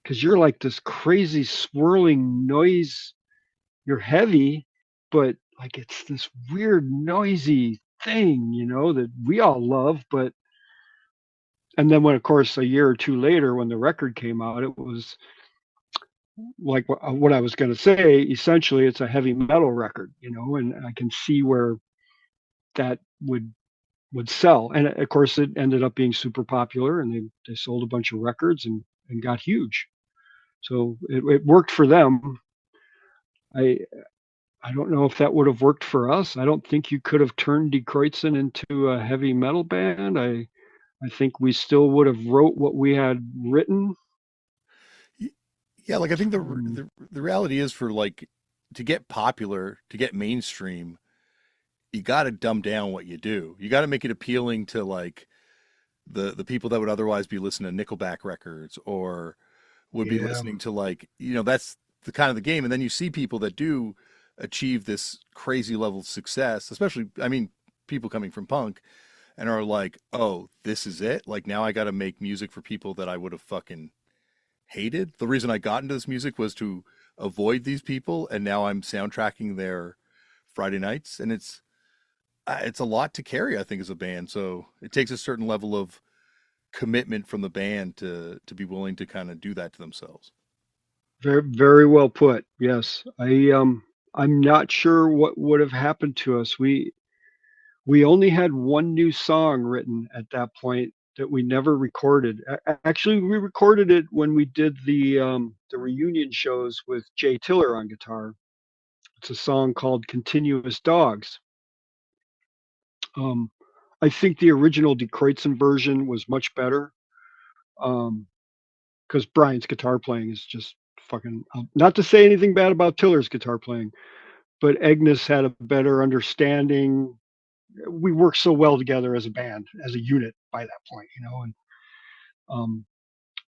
Because you're like this crazy swirling noise. You're heavy, but like it's this weird noisy thing, that we all love, but and then when of course a year or two later when the record came out, it was like what I was going to say. Essentially it's a heavy metal record, and I can see where that would sell, and of course it ended up being super popular, and they sold a bunch of records and got huge, so it worked for them. I i don't know if that would have worked for us. I don't think you could have turned Die Kruezen into a heavy metal band. I think we still would have wrote what we had written. yeah, like I think the Um, the the reality is for like to get popular, to get mainstream, you got to dumb down what you do. You got to make it appealing to like the people that would otherwise be listening to Nickelback records or would be yeah, listening to like, that's the kind of the game. And then you see people that do achieve this crazy level of success, especially, I mean, people coming from punk and are like, oh, this is it. Like now I got to make music for people that I would have fucking hated. The reason I got into this music was to avoid these people. And now I'm soundtracking their Friday nights. And it's a lot to carry, I think, as a band. So it takes a certain level of commitment from the band to be willing to kind of do that to themselves. very very well put. Yes, I'm not sure what would have happened to us. We only had one new song written at that point that we never recorded. Actually, we recorded it when we did the reunion shows with Jay Tiller on guitar. It's a song called "Continuous Dogs." Um, I think the original Die Kruezen version was much better. Um, because Brian's guitar playing is just fucking. Not to say anything bad about Tiller's guitar playing, but Agnes had a better understanding. We worked so well together as a band, as a unit by that point, and um,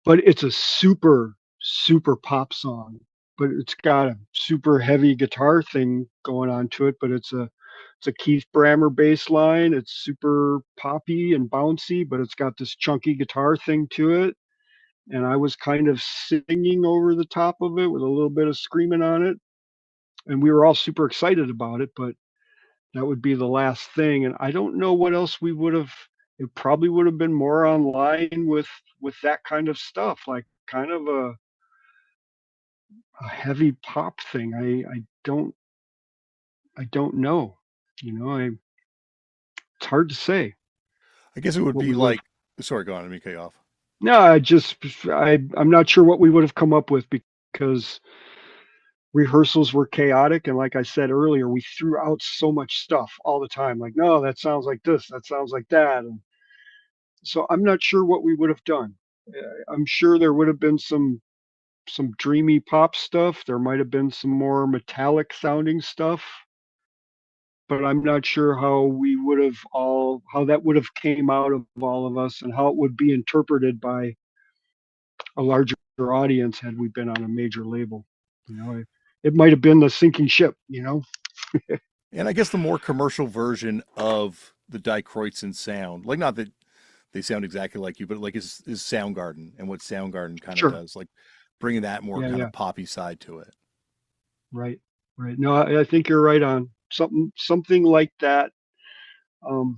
but it's a super super pop song, but it's got a super heavy guitar thing going on to it. But it's a Keith Brammer bass line. It's super poppy and bouncy, but it's got this chunky guitar thing to it. And I was kind of singing over the top of it with a little bit of screaming on it. And we were all super excited about it, but that would be the last thing. And I don't know what else we would have. It probably would have been more online with that kind of stuff, like kind of a heavy pop thing. I don't know. It's hard to say. I guess it would What be we would have. like, sorry, go on, let me cut you off. No, I'm not sure what we would have come up with because rehearsals were chaotic, and like I said earlier, we threw out so much stuff all the time. Like, no, that sounds like this, that sounds like that, and so I'm not sure what we would have done. I'm sure there would have been some dreamy pop stuff. There might have been some more metallic sounding stuff, but I'm not sure how we would have all how that would have came out of all of us and how it would be interpreted by a larger audience had we been on a major label. It might have been the sinking ship. And I guess the more commercial version of the Die Kruezen sound, like not that they sound exactly like you, but like is Soundgarden and what Soundgarden kind of Sure. does, like bringing that more Yeah, kind yeah. of poppy side to it. Right. Right. No, I think you're right on something like that. Um,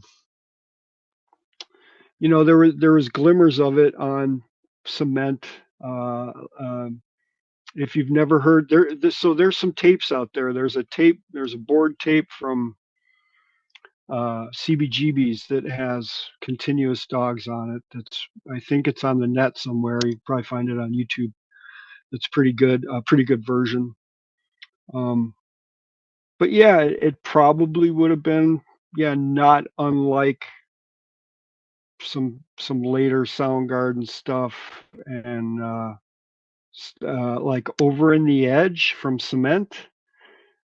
there was glimmers of it on Cement. Uh, um, if you've never heard so there's some tapes out there. There's a board tape from CBGB's that has Continuous Dogs on it. I think it's on the net somewhere. You can probably find it on YouTube. It's pretty good, a pretty good version. Um, but yeah, it probably would have been, yeah, not unlike some later Soundgarden stuff and like Over in the Edge from Cement.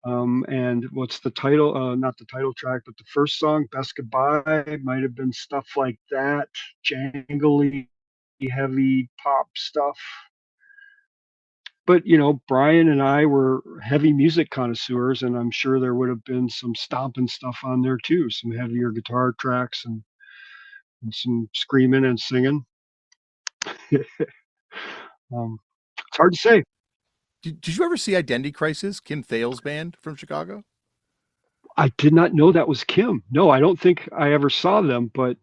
And what's the title? Not the title track, but the first song, Best Goodbye, might have been stuff like that, jangly, heavy pop stuff. But Brian and I were heavy music connoisseurs, and I'm sure there would have been some stomping stuff on there too, some heavier guitar tracks and some screaming and singing. It's hard to say. Did you ever see Identity Crisis, Kim Thayil's band from Chicago? I did not know that was Kim. No, I don't think I ever saw them, but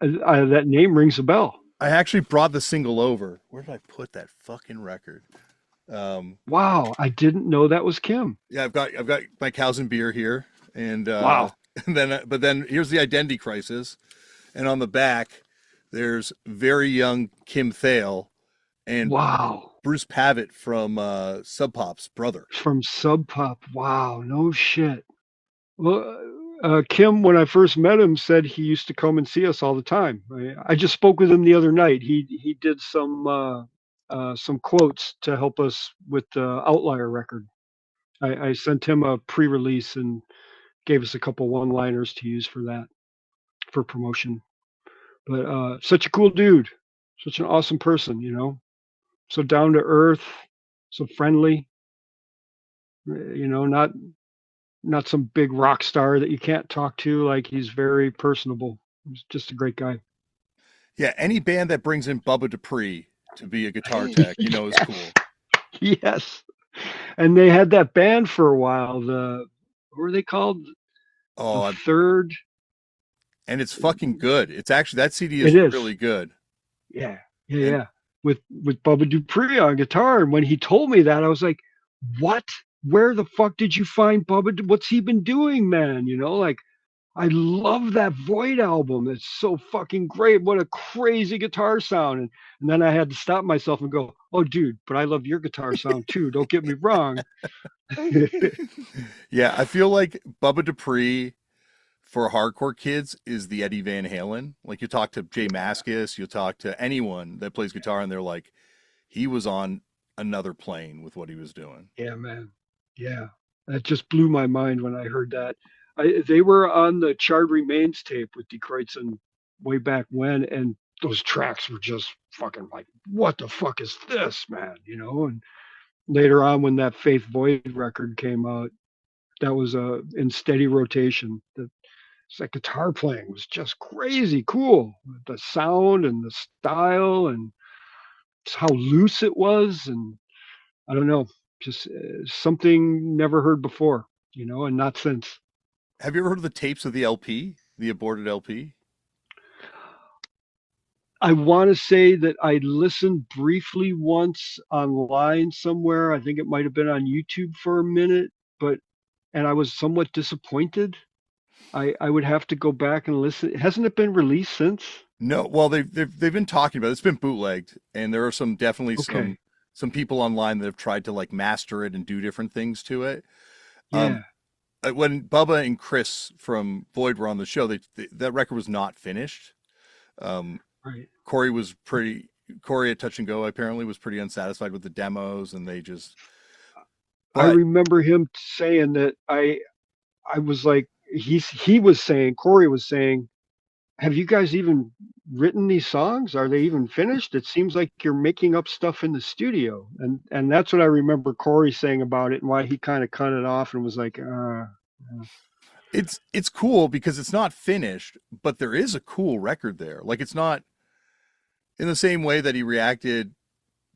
that name rings a bell. I actually brought the single over. Where did I put that fucking record? Um, Wow, I didn't know that was Kim. yeah, I've got my cows and beer here, and Wow. and then here's the Identity Crisis, and on the back there's very young Kim Thayil and Wow. Bruce Pavitt from Sub Pop's brother. From Sub Pop. Wow, no shit. Well, Kim, when I first met him, said he used to come and see us all the time. I just spoke with him the other night. He did some quotes to help us with the Outlier record. I sent him a pre-release and gave us a couple one-liners to use for that for promotion. But such a cool dude, such an awesome person. So down to earth, so friendly. Not some big rock star that you can't talk to. Like he's very personable. He's just a great guy. Yeah, any band that brings in Bubba Dupree to be a guitar tech, is cool. Yes. And they had that band for a while. What were they called? The Oh, third. and it's fucking good. It's actually that CD It is is. really good. Yeah. Yeah. And Yeah. With Bubba Dupree on guitar. And when he told me that, I was like, what? Where the fuck did you find Bubba? What's he been doing, man? Like I love that Void album. It's so fucking great. What a crazy guitar sound. And then I had to stop myself and go, oh, dude, but I love your guitar sound too. Don't get me wrong. yeah, I feel like Bubba Dupree for hardcore kids is the Eddie Van Halen. Like you talk to Jay Mascis, you talk to anyone that plays guitar, and they're like, he was on another plane with what he was doing. Yeah, man. Yeah. That just blew my mind when I heard that. They were on the Charred Remains tape with Die Kruezen way back when, and those tracks were just fucking like, what the fuck is this, man? And later on when that Faith Void record came out, that was in steady rotation. That guitar playing was just crazy cool. The sound and the style and just how loose it was, and I don't know, just something never heard before, and not since. Have you ever heard of the tapes of the LP, the aborted LP? I want to say that I listened briefly once online somewhere. I think it might have been on YouTube for a minute, and I was somewhat disappointed. I would have to go back and listen. Hasn't it been released since? No, well they've been talking about it. It's been bootlegged, and there are some definitely Okay. some people online that have tried to like master it and do different things to it. Um, Yeah. when Bubba and Chris from Void were on the show, that record was not finished. Um, Right. Corey was pretty Corey at Touch and Go apparently was pretty unsatisfied with the demos, and they just I but remember him saying that I was like he was saying Corey was saying, have you guys even written these songs? Are they even finished? It seems like you're making up stuff in the studio. And that's what I remember Corey saying about it and why he kind of cut it off and was like, it's cool because it's not finished, but there is a cool record there. Like it's not in the same way that he reacted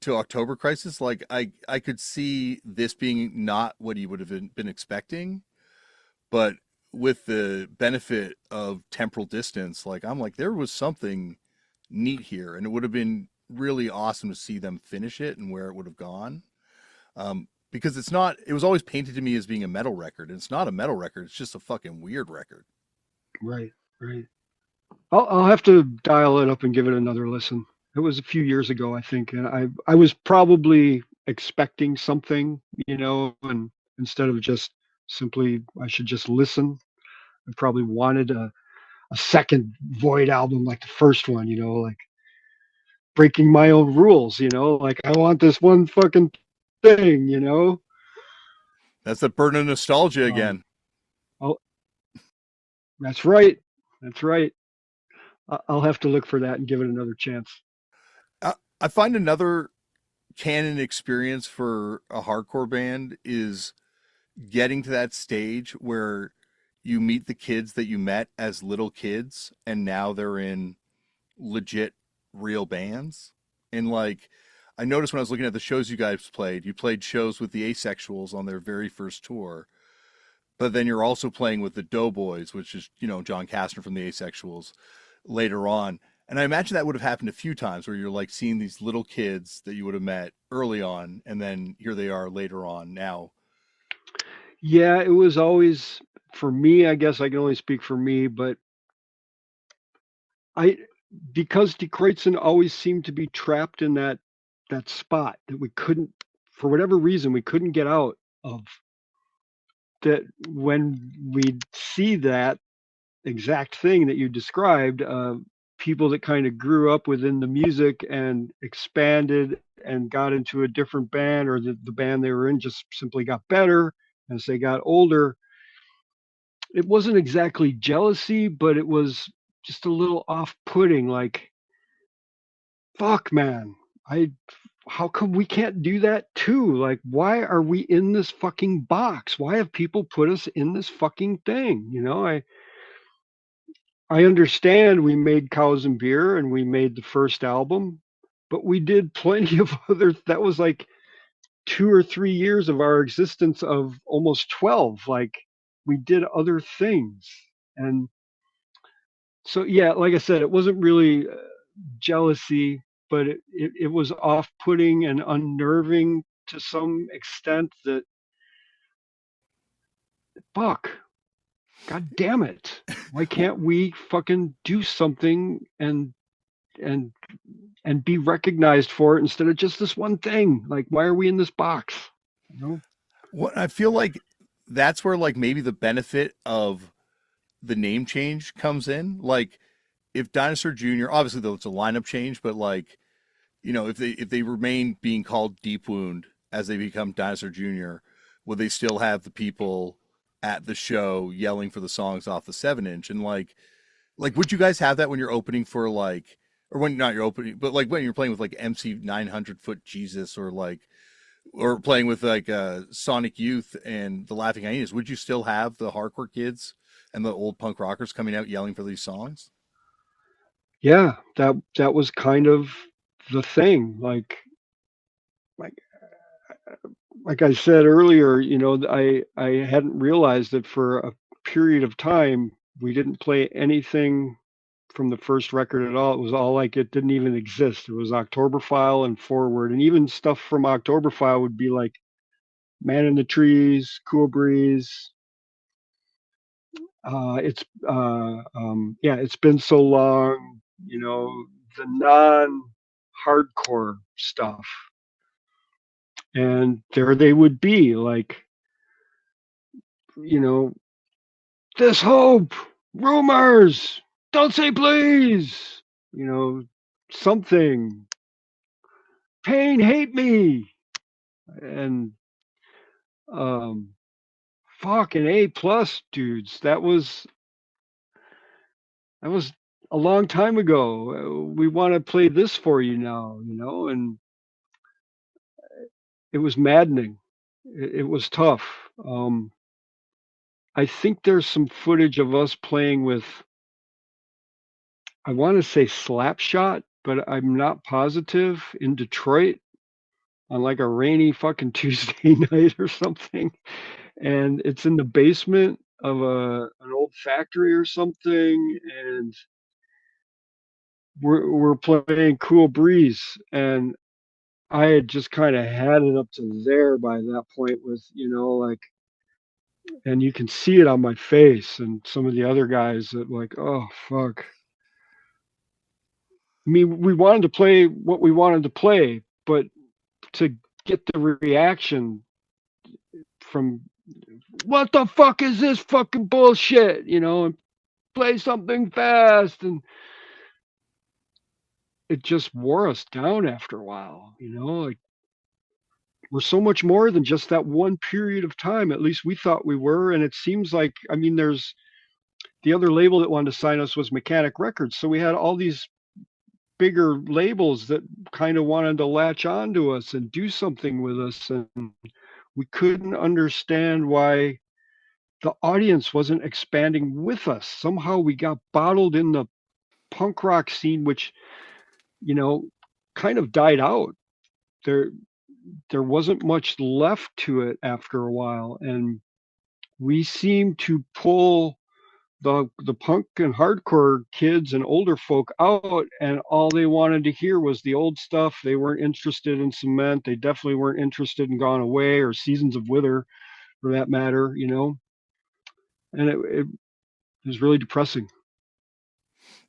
to October Crisis. Like I could see this being not what he would have been expecting, but with the benefit of temporal distance, like I'm like there was something neat here, and it would have been really awesome to see them finish it and where it would have gone. Because it's not. It was always painted to me as being a metal record, and it's not a metal record. It's just a fucking weird record. right, right. I'll have to dial it up and give it another listen. It was a few years ago, I think, and I was probably expecting something, and instead of just simply I should just listen. I probably wanted a second Void album like the first one, like breaking my own rules, like I want this one fucking thing. That's the burden of nostalgia Um, again. oh, that's right. That's right. I'll have to look for that and give it another chance. I find another canon experience for a hardcore band is getting to that stage where you meet the kids that you met as little kids and now they're in legit real bands. And like I noticed when I was looking at the shows you guys played, you played shows with the Asexuals on their very first tour, but then you're also playing with the Doughboys, which is, John Kastner from the Asexuals later on. And I imagine that would have happened a few times where you're like seeing these little kids that you would have met early on, and then here they are later on now. Yeah, it was always for me. I guess I can only speak for me, but I because Die Kruezen always seemed to be trapped in that spot that we couldn't, for whatever reason, we couldn't get out of. That when we see that exact thing that you described, people that kind of grew up within the music and expanded and got into a different band, or the band they were in just simply got better as they got older. It wasn't exactly jealousy, but it was just a little off-putting. Like, fuck, man, I. How come we can't do that too? Like, why are we in this fucking box? Why have people put us in this fucking thing? I understand we made Cows and Beer and we made the first album, but we did plenty of other. That was like 2 or 3 years of our existence of almost 12. Like, we did other things. And so, yeah, like I said, it wasn't really jealousy, but it was off putting and unnerving to some extent that, fuck, God damn it. Why can't we fucking do something and and be recognized for it instead of just this one thing? Like, why are we in this box? You know? What I feel like that's where like maybe the benefit of the name change comes in. Like if Dinosaur Jr., obviously though it's a lineup change, but like, if they remain being called Deep Wound as they become Dinosaur Jr., would they still have the people at the show yelling for the songs off the 7 inch? And like would you guys have that when you're opening for like or when not you're opening, but like when you're playing with like MC 900 Foot Jesus or playing with like Sonic Youth and the Laughing Hyenas, would you still have the hardcore kids and the old punk rockers coming out yelling for these songs? Yeah, that was kind of the thing. Like like I said earlier, I hadn't realized that for a period of time we didn't play anything from the first record at all. It was all like it didn't even exist. It was Oktoberfile and Forward, and even stuff from Oktoberfile would be like Man in the Trees, Cool Breeze, Yeah, it's been so long, you know, the non-hardcore stuff, and there they would be, like, you know, this hope, rumors, don't say please, you know, something, pain, hate me, and um, fucking A+ dudes. That was a long time ago. We want to play this for you now, and it was maddening. It was tough. I think there's some footage of us playing with, I want to say Slapshot, but I'm not positive, in Detroit on like a rainy fucking Tuesday night or something. And it's in the basement of an old factory or something. And we're playing Cool Breeze. And I had just kind of had it up to there by that point with, like, and you can see it on my face and some of the other guys that, like, oh fuck. I mean, we wanted to play what we wanted to play, but to get the reaction from, what the fuck is this fucking bullshit, and play something fast, and it just wore us down after a while, like, we're so much more than just that one period of time. At least we thought we were, and it seems like, I mean, there's the other label that wanted to sign us was Mechanic Records, so we had all these bigger labels that kind of wanted to latch onto us and do something with us, and we couldn't understand why the audience wasn't expanding with us. Somehow we got bottled in the punk rock scene, which, you know, kind of died out. There there wasn't much left to it after a while, and we seemed to pull the punk and hardcore kids and older folk out, and all they wanted to hear was the old stuff. They weren't interested in Cement. They definitely weren't interested in Gone Away or Seasons of Wither, for that matter, and it was really depressing.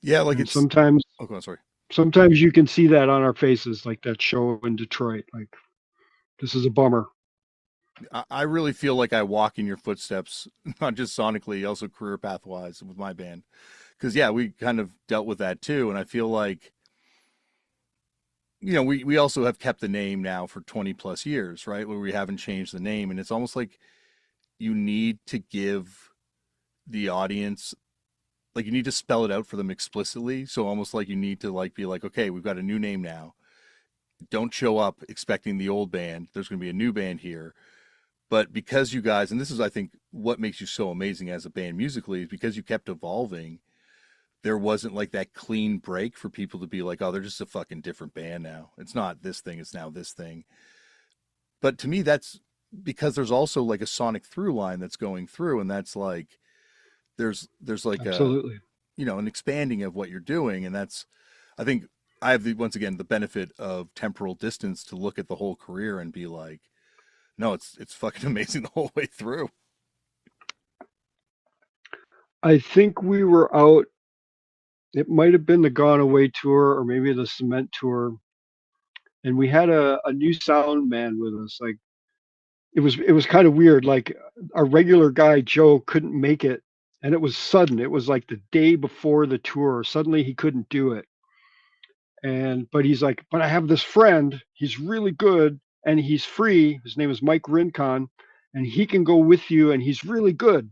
Yeah, like And it's. sometimes Oh, go on, sorry. sometimes you can see that on our faces, like that show in Detroit. Like, this is a bummer. I really feel like I walk in your footsteps, not just sonically, also career path wise with my band. Because yeah, we kind of dealt with that too, and I feel like we also have kept the name now for 20 plus years, right? Where we haven't changed the name, and it's almost like you need to give the audience, like, you need to spell it out for them explicitly. So almost like you need to, like, be like, okay, we've got a new name now. Don't show up expecting the old band. There's going to be a new band here. But because you guys, and this is, I think, what makes you so amazing as a band musically, is because you kept evolving. There wasn't like that clean break for people to be like, oh, they're just a fucking different band now. It's not this thing, it's now this thing. But to me, that's because there's also like a sonic through line that's going through, and that's like there's like a Absolutely. an expanding of what you're doing, and that's, I think, I have once again the benefit of temporal distance to look at the whole career and be like, no, it's fucking amazing the whole way through. I think we were out. It might have been the Gone Away tour or maybe the Cement tour, and we had a new sound man with us. Like, it was kind of weird. Like, our regular guy Joe couldn't make it, and it was sudden. It was like the day before the tour. Suddenly he couldn't do it, and but he's like, but I have this friend. He's really good, and he's free. His name is Mike Rincon, and he can go with you, and he's really good.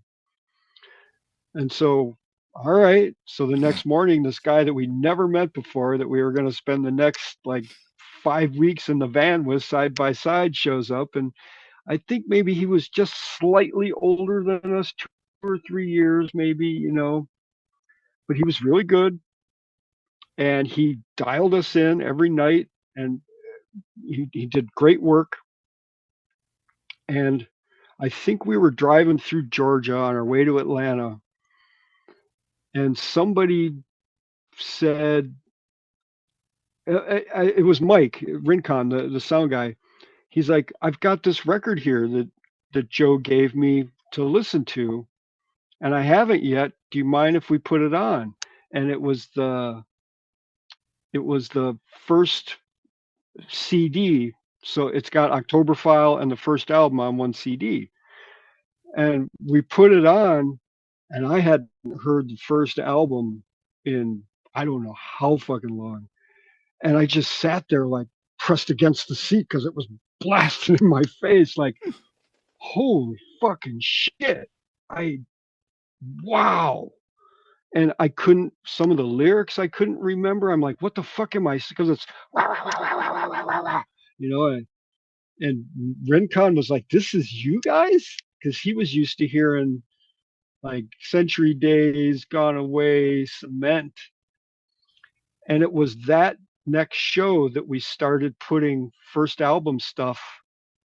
And so, all right. So the next morning, this guy that we never met before, that we were going to spend the next like 5 weeks in the van with side by side, shows up. And I think maybe he was just slightly older than us, 2 or 3 years, maybe, but he was really good. And he dialed us in every night, and he did great work. And I think we were driving through Georgia on our way to Atlanta, and somebody said, it was Mike Rincon, the sound guy. He's like, I've got this record here that Joe gave me to listen to, and I haven't yet. Do you mind if we put it on? And it was the first CD. So it's got Octoberfile and the first album on one CD. And we put it on, and I hadn't heard the first album in I don't know how fucking long. And I just sat there like pressed against the seat because it was blasting in my face. Like, holy fucking shit. I, wow. And I couldn't, some of the lyrics I couldn't remember. I'm like, what the fuck am I? Because it's, you know, and Rincon was like, this is you guys? Because he was used to hearing like Century Days, Gone Away, Cement. And it was that next show that we started putting first album stuff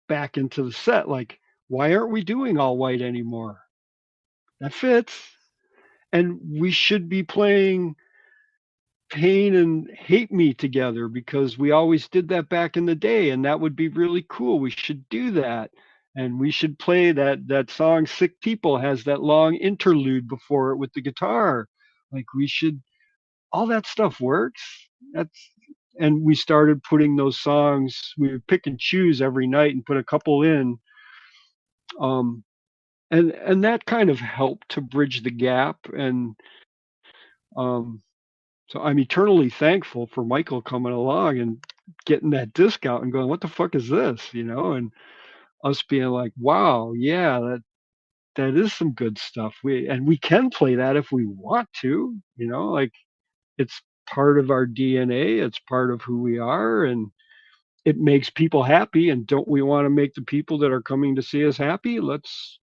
back into the set. Like, why aren't we doing All White anymore? That fits. And we should be playing Pain and Hate Me together because we always did that back in the day, and that would be really cool. We should do that. And we should play that song Sick People has that long interlude before it with the guitar. Like we should all that stuff works. That's and we started putting those songs. We would pick and choose every night and put a couple in. Um, and that kind of helped to bridge the gap. And um, so I'm eternally thankful for Michael coming along and getting that disc out and going, "What the fuck is this?" And us being like, "Wow, yeah, that is some good stuff. We can play that if we want to. Like it's part of our DNA. It's part of who we are, and it makes people happy. And don't we want to make the people that are coming to see us happy? Let's."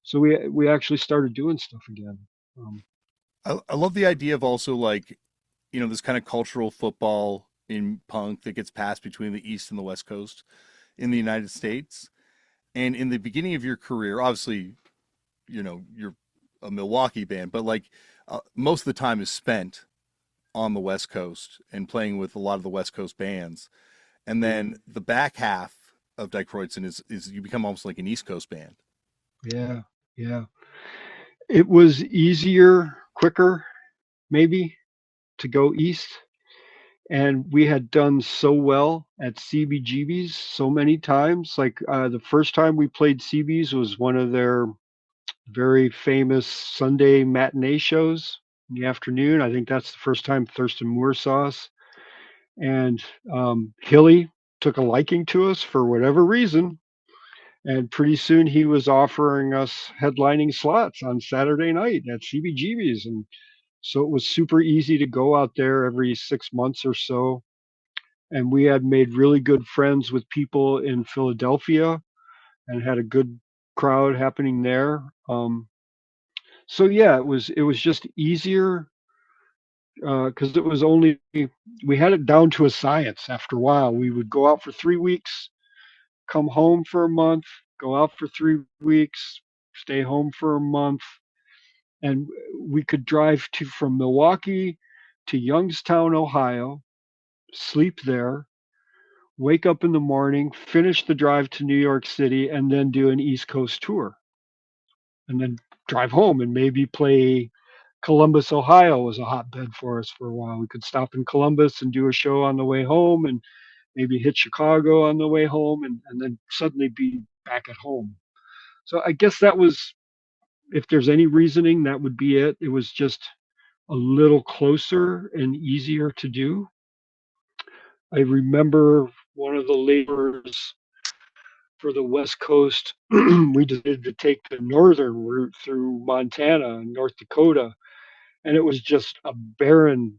So we actually started doing stuff again. Um, I love the idea of also like, this kind of cultural football in punk that gets passed between the East and the West Coast in the United States. And in the beginning of your career, obviously, you're a Milwaukee band, but like most of the time is spent on the West Coast and playing with a lot of the West Coast bands. And then the back half of Die Kruezen is you become almost like an East Coast band. yeah, yeah. It was easier, quicker, maybe to go east. And we had done so well at CBGB's so many times. Like the first time we played CB's was one of their very famous Sunday matinee shows in the afternoon. I think that's the first time Thurston Moore saw us. And Hilly took a liking to us for whatever reason. And pretty soon he was offering us headlining slots on Saturday night at CBGB's. And so it was super easy to go out there every 6 months or so. And we had made really good friends with people in Philadelphia and had a good crowd happening there. So yeah, it was just easier because it was only we had it down to a science. After a while, we would go out for 3 weeks, come home for a month, go out for 3 weeks, stay home for a month, and we could drive to from Milwaukee to Youngstown, Ohio, sleep there, wake up in the morning, finish the drive to New York City, and then do an East Coast tour, and then drive home and maybe play Columbus, Ohio was a hotbed for us for a while. We could stop in Columbus and do a show on the way home and maybe hit Chicago on the way home and then suddenly be back at home. So I guess that was, if there's any reasoning, that would be it. It was just a little closer and easier to do. I remember one of the laborers for the West Coast, we decided to take the northern route through Montana and North Dakota, and it was just a barren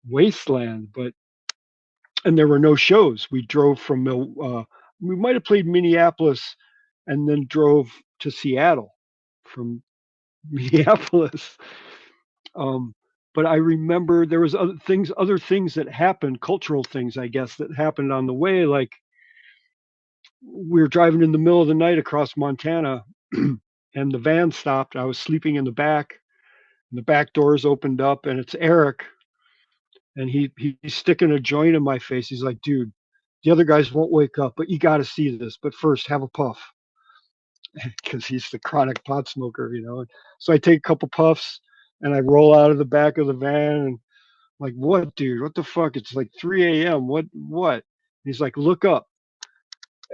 wasteland. And there were no shows. We drove from we might have played Minneapolis, and then drove to Seattle from Minneapolis. Um, but I remember there was other things that happened, cultural things, I guess, that happened on the way. Like we were driving in the middle of the night across Montana, and the van stopped. I was sleeping in the back, and the back doors opened up, and it's Eric, and he's sticking a joint in my face. He's like, "Dude, the other guys won't wake up, but you got to see this. But first, have a puff." because he's the chronic pot smoker, you know. So I take a couple puffs and I roll out of the back of the van and like, what, dude? What the fuck? It's like 3 a.m. What? He's like, look up.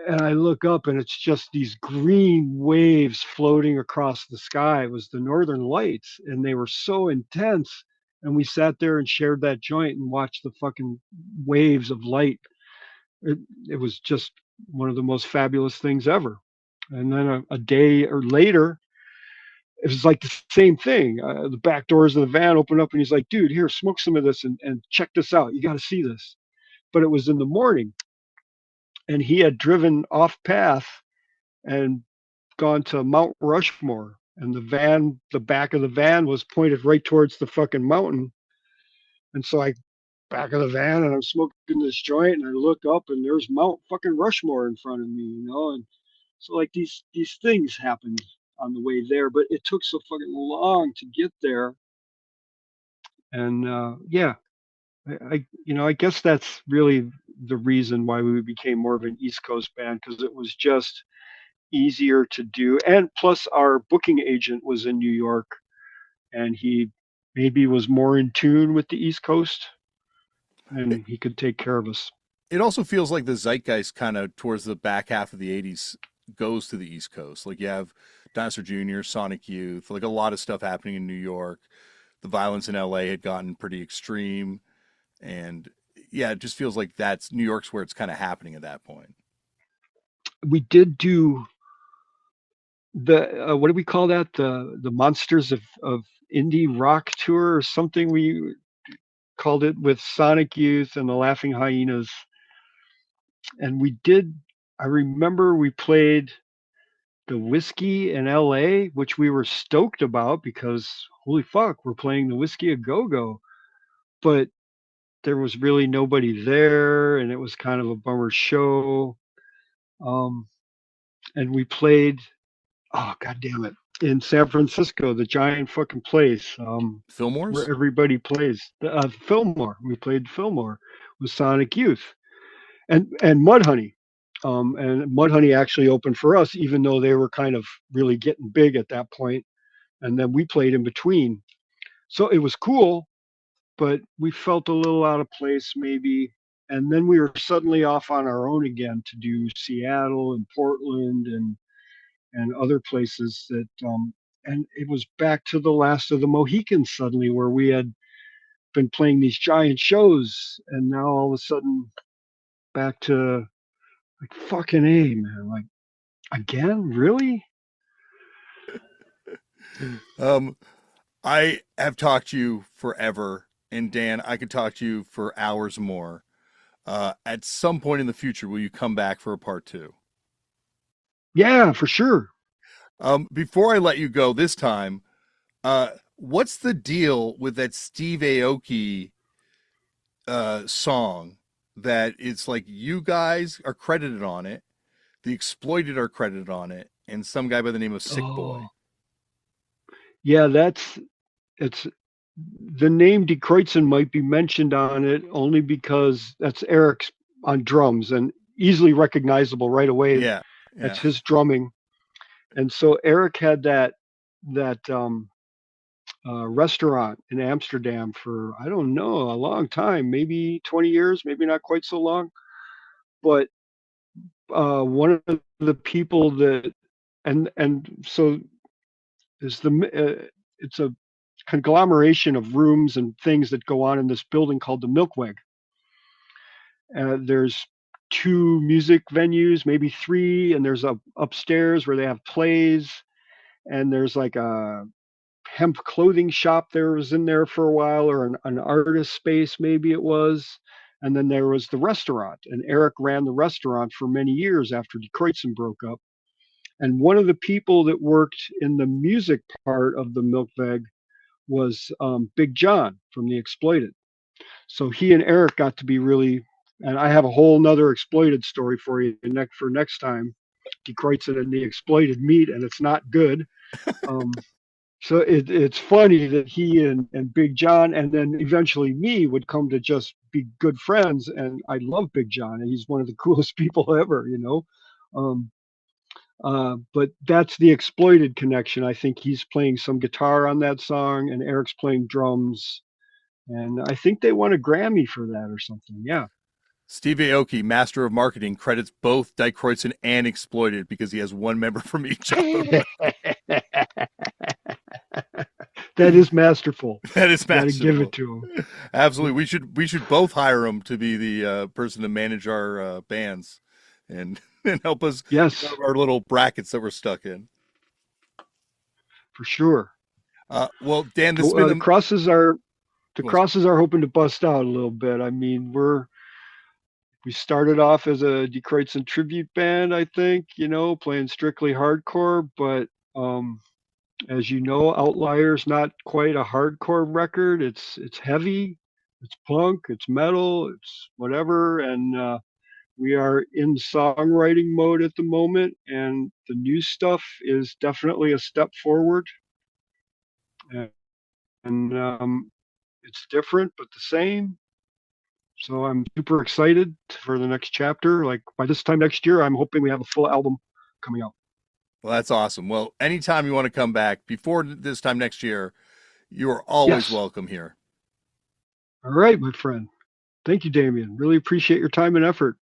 And I look up and it's just these green waves floating across the sky. It was the northern lights and they were so intense. And we sat there and shared that joint and watched the fucking waves of light. It was just one of the most fabulous things ever. And then a day or later, it was like the same thing. The back doors of the van opened up and he's like, dude, here, smoke some of this and check this out. You got to see this. But it was in the morning and he had driven off path and gone to Mount Rushmore. And the back of the van was pointed right towards the fucking mountain. And so I back of the van and I'm smoking this joint and I look up and there's Mount fucking Rushmore in front of me, you know. And so like these things happened on the way there, but it took so fucking long to get there. And yeah, I guess that's really the reason why we became more of an East Coast band because it was just easier to do. And plus, our booking agent was in New York, and he maybe was more in tune with the East Coast, It, and he could take care of us. it also feels like the zeitgeist kind of towards the back half of the 80s goes to the East Coast. Like you have Dinosaur Jr., Sonic Youth, like a lot of stuff happening in New York. The violence in LA had gotten pretty extreme. And yeah, it just feels like that's New York's where it's kind of happening at that point. We did do the what do we call that? The Monsters of Indie Rock tour or something. We called it with Sonic Youth and the Laughing Hyenas, and we did. I remember we played the Whiskey in LA, which we were stoked about because holy fuck, we're playing the Whiskey a Go Go. But there was really nobody there, and it was kind of a bummer show. Um, and we played, oh god damn it, in San Francisco, the giant fucking place where Fillmore's? everybody plays. Fillmore. We played Fillmore with Sonic Youth and Mudhoney. And Mudhoney actually opened for us, even though they were kind of really getting big at that point. And then we played in between. So it was cool, but we felt a little out of place maybe. And then we were suddenly off on our own again to do Seattle and Portland and other places that and it was back to the last of the Mohicans suddenly where we had been playing these giant shows and now all of a sudden back to like fucking A man, like again, really? Um, I have talked to you forever, and Dan, I could talk to you for hours more. At some point in the future, will you come back for a part two? Yeah, for sure. Before I let you go this time, what's the deal with that Steve Aoki song that it's like you guys are credited on it, the Exploited are credited on it, and some guy by the name of Sick Boy? Oh, yeah, it's the name Die Kruezen might be mentioned on it only because that's Eric's on drums and easily recognizable right away. Yeah, That's yeah. his drumming. And so Eric had that restaurant in Amsterdam for I don't know a long time, maybe 20 years, maybe not quite so long. But one of the people that and so is it's a conglomeration of rooms and things that go on in this building called the Milkweg. There's two music venues, maybe three, and there's a upstairs where they have plays, and there's like a hemp clothing shop there was in there for a while, or an artist space maybe it was. And then there was the restaurant, and Eric ran the restaurant for many years after Die Kruezen broke up. And one of the people that worked in the music part of the Milkweg was Big John from the Exploited. So he and Eric got to be really, and I have a whole nother Exploited story for you for next time. Die Kruezen and the Exploited meet, and it's not good. Um, so it's funny that he and Big John and then eventually me would come to just be good friends. And I love Big John, and he's one of the coolest people ever, you know. Um, But that's the Exploited connection. I think he's playing some guitar on that song, and Eric's playing drums. And I think they won a Grammy for that or something. Yeah. Steve Aoki, master of marketing, credits both Die Kruezen and Exploited because he has one member from each of them. That is masterful. That is You got to give it masterful. to him. Absolutely, we should both hire him to be the person to manage our bands and and help us get out Yes, of our little brackets that we're stuck in. for sure. Well, Dan, this has The, been the a crosses are the well, crosses are hoping to bust out a little bit. I mean, we started off as a Die Kruezen tribute band, I think, playing strictly hardcore, but as you know, Outlier's not quite a hardcore record. It's heavy, it's punk, it's metal, it's whatever, and we are in songwriting mode at the moment, and the new stuff is definitely a step forward, and it's different but the same. So I'm super excited for the next chapter. Like by this time next year, I'm hoping we have a full album coming out. that's awesome. Well, anytime you want to come back before this time next year, you are always Yes. welcome here. All right, my friend. Thank you, Damian. Really appreciate your time and effort.